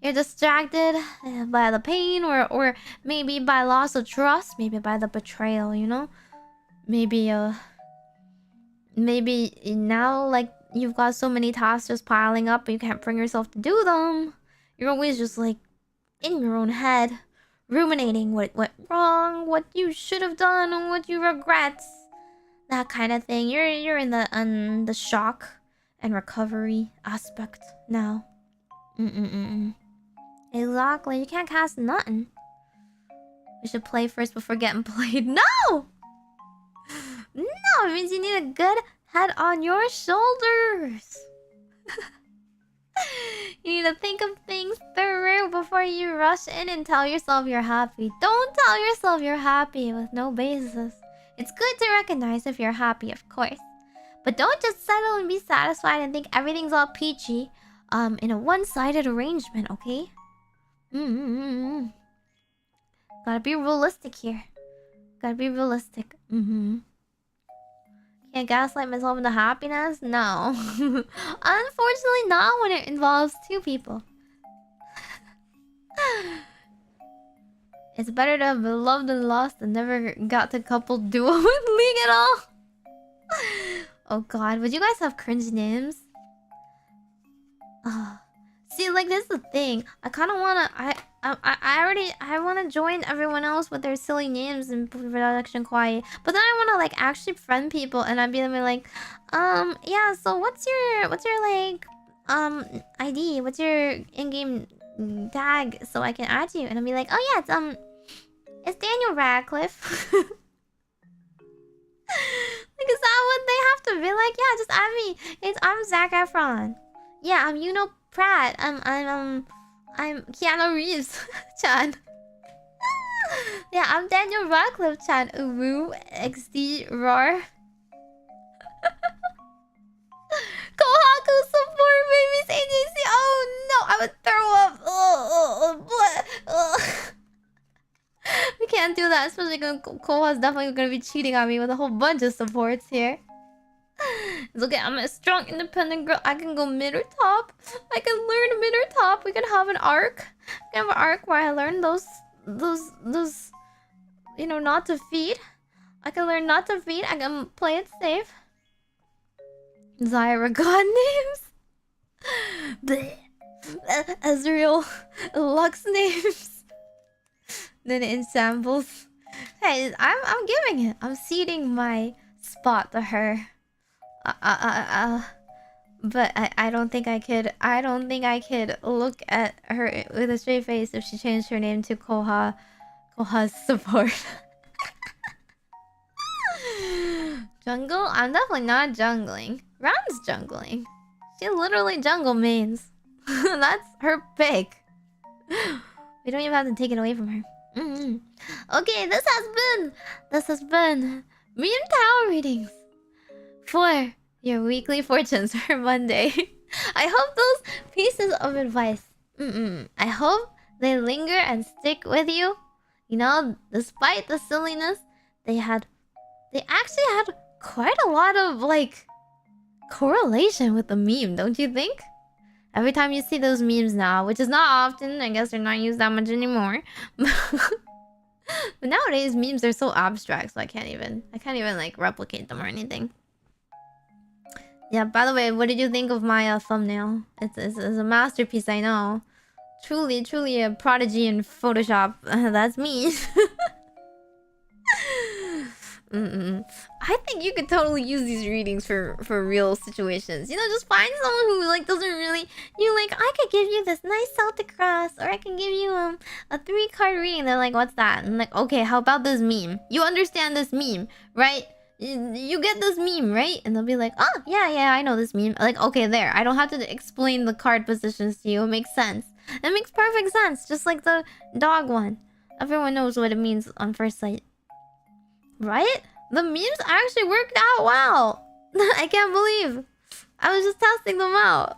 You're distracted by the pain or maybe by loss of trust, maybe by the betrayal, you know? Maybe now, like, you've got so many tasks just piling up, but you can't bring yourself to do them. You're always just like in your own head, ruminating what went wrong, what you should have done, and what you regret. That kind of thing. You're in the shock and recovery aspect now. Exactly. You can't cast nothing. We should play first before getting played. No! No, it means you need a good head on your shoulders. You need to think of things through before you rush in and tell yourself you're happy. Don't tell yourself you're happy with no basis. It's good to recognize if you're happy, of course. But don't just settle and be satisfied and think everything's all peachy in a one-sided arrangement, okay? Gotta be realistic here. Gotta be realistic. Can't gaslight myself into happiness? No. Unfortunately not when it involves two people. It's better to have been loved and lost than never got to couple duo with League at all. Oh god, would you guys have cringe names? See, like, this is the thing. I kind of wanna... I wanna join everyone else with their silly names in production kawaii. But then I wanna, like, actually friend people, and I'd be like, yeah, so what's your, like, ID? What's your in-game tag so I can add you? And I'd be like, oh yeah, it's Daniel Radcliffe. Like, is that what they have to be like? Yeah, just add me. I'm Zac Efron. Yeah, I'm Yuno Pratt. I'm Keanu Reeves. Chan. Yeah, I'm Daniel Radcliffe. Chan. Uwu XD Roar. Kohaku support babies AJC. Oh no, I would throw up. We can't do that, especially when Koha's definitely gonna be cheating on me with a whole bunch of supports here. It's okay, I'm a strong, independent girl. I can go mid or top. I can learn mid or top. We can have an arc. We can have an arc where I learn those, you know, not to feed. I can learn not to feed. I can play it safe. Zyra god names. Ezreal Lux names. Then in samples. Hey, I'm giving it. I'm ceding my spot to her. But I don't think I could. I don't think I could look at her with a straight face if she changed her name to Koha's support. Jungle? I'm definitely not jungling. Ram's jungling. She literally jungle mains. That's her pick. We don't even have to take it away from her. Okay, this has been Meme Tower readings for your weekly fortunes for Monday. I hope those pieces of advice, I hope they linger and stick with you. You know, despite the silliness, they actually had quite a lot of like correlation with the meme, don't you think? Every time you see those memes now, which is not often, I guess they're not used that much anymore. But nowadays memes are so abstract, so I can't even like replicate them or anything. Yeah, by the way, what did you think of my thumbnail? It's a masterpiece, I know. Truly a prodigy in Photoshop. That's me. I think you could totally use these readings for real situations. You know, just find someone who like doesn't really. You like, I could give you this nice Celtic cross, or I can give you a 3-card reading. They're like, what's that? And I'm like, okay, how about this meme? You understand this meme, right? You get this meme, right? And they'll be like, oh yeah, I know this meme. Like, okay, there. I don't have to explain the card positions to you. It makes sense. It makes perfect sense. Just like the dog one. Everyone knows what it means on first sight. Right? The memes actually worked out well. I can't believe. I was just testing them out.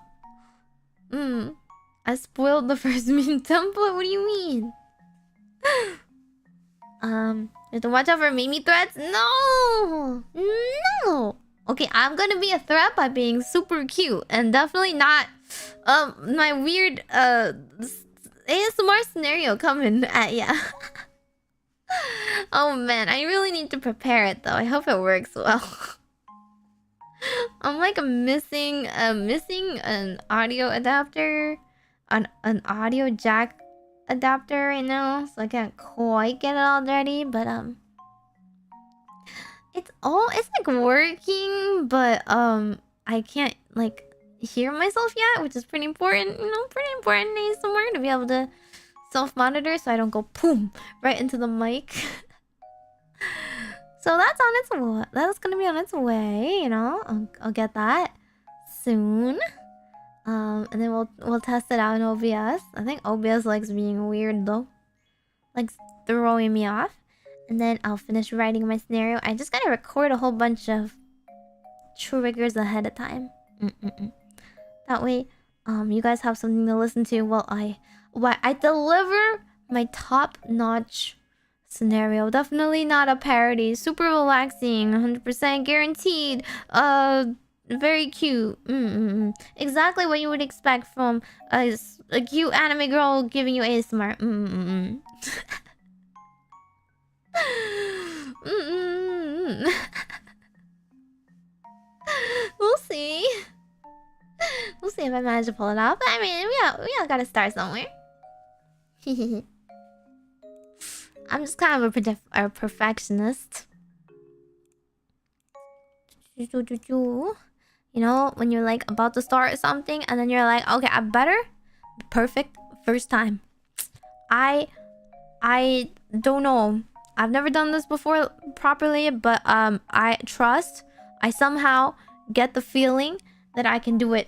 I spoiled the first meme template. What do you mean? You have to watch out for Meimi threats? No! Okay, I'm gonna be a threat by being super cute. And definitely not my weird ASMR scenario coming at ya. Oh man, I really need to prepare it though. I hope it works well. I'm like missing an audio adapter, an audio jack adapter right now, so I can't quite get it all ready. But it's like working, but I can't like hear myself yet, which is pretty important. You know, pretty important somewhere to be able to self-monitor so I don't go boom right into the mic. So that's on its way. That's gonna be on its way, you know. I'll get that soon. And then we'll test it out in OBS. I think OBS likes being weird though, like throwing me off. And then I'll finish writing my scenario. I just gotta record a whole bunch of triggers ahead of time. That way, you guys have something to listen to while I deliver my top-notch scenario. Definitely not a parody. Super relaxing. 100% guaranteed. Very cute. Exactly what you would expect from a cute anime girl giving you ASMR. We'll see. We'll see if I manage to pull it off. I mean, we all gotta start somewhere. I'm just kind of a perfectionist. You know, when you're like about to start something and then you're like, okay, I better perfect first time. I don't know. I've never done this before properly, but I somehow get the feeling that I can do it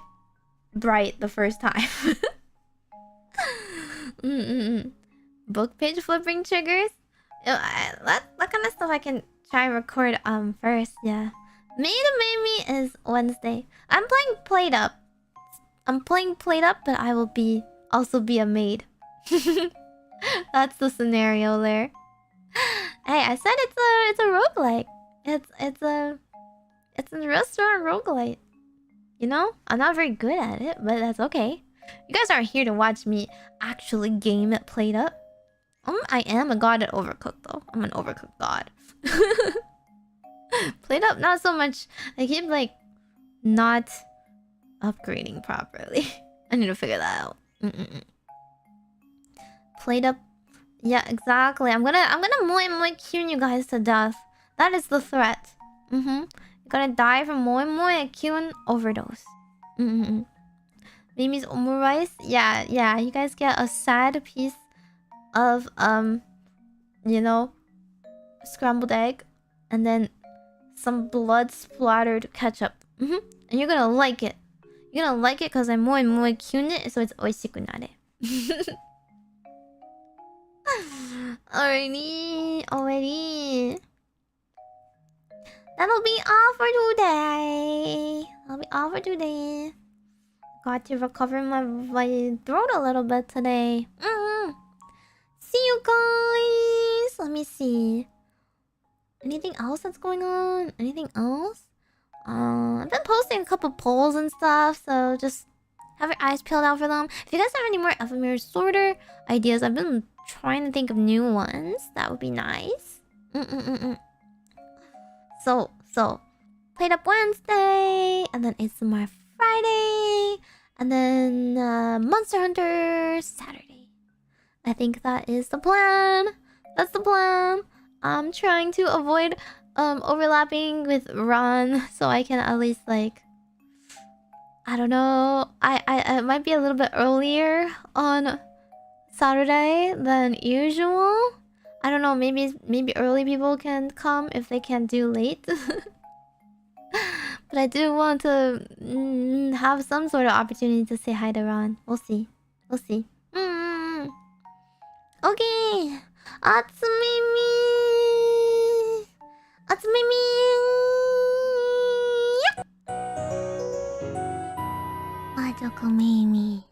right the first time. Book page flipping triggers. That kind of stuff I can try and record first. Yeah. Meimi-mu-me-mo is Wednesday. I'm playing Played Up. But I will also be a maid. That's the scenario there. Hey, I said it's a roguelike. It's a restaurant roguelite. You know? I'm not very good at it, but that's okay. You guys aren't here to watch me actually game it Played Up. I am a god at Overcooked though. I'm an Overcooked god. Played Up, not so much. I keep like not upgrading properly. I need to figure that out. Played Up Yeah, exactly. I'm gonna moi Kyun you guys to death. That is the threat. You're gonna die from moi Kyun overdose. Mimi's omurice. Yeah. You guys get a sad piece of you know, scrambled egg, and then some blood splattered ketchup. And you're gonna like it. You're gonna like it because I moi Kyun it, so it's oishikunare. Alrighty. That'll be all for today. Got to recover my throat a little bit today. See you guys. Let me see. Anything else that's going on? Anything else? I've been posting a couple polls and stuff, so just have your eyes peeled out for them. If you guys have any more Ephemira sorter ideas, I've been trying to think of new ones. That would be nice. So, Played Up Wednesday, and then ASMR Friday, and then Monster Hunter Saturday. I think that is the plan. That's the plan. I'm trying to avoid overlapping with Ron, so I can at least like, I don't know. I might be a little bit earlier on Saturday than usual. I don't know. Maybe early people can come if they can't do late. But I do want to have some sort of opportunity to say hi to Ron. We'll see. Okay. Atsumimi. Majokko Meimi.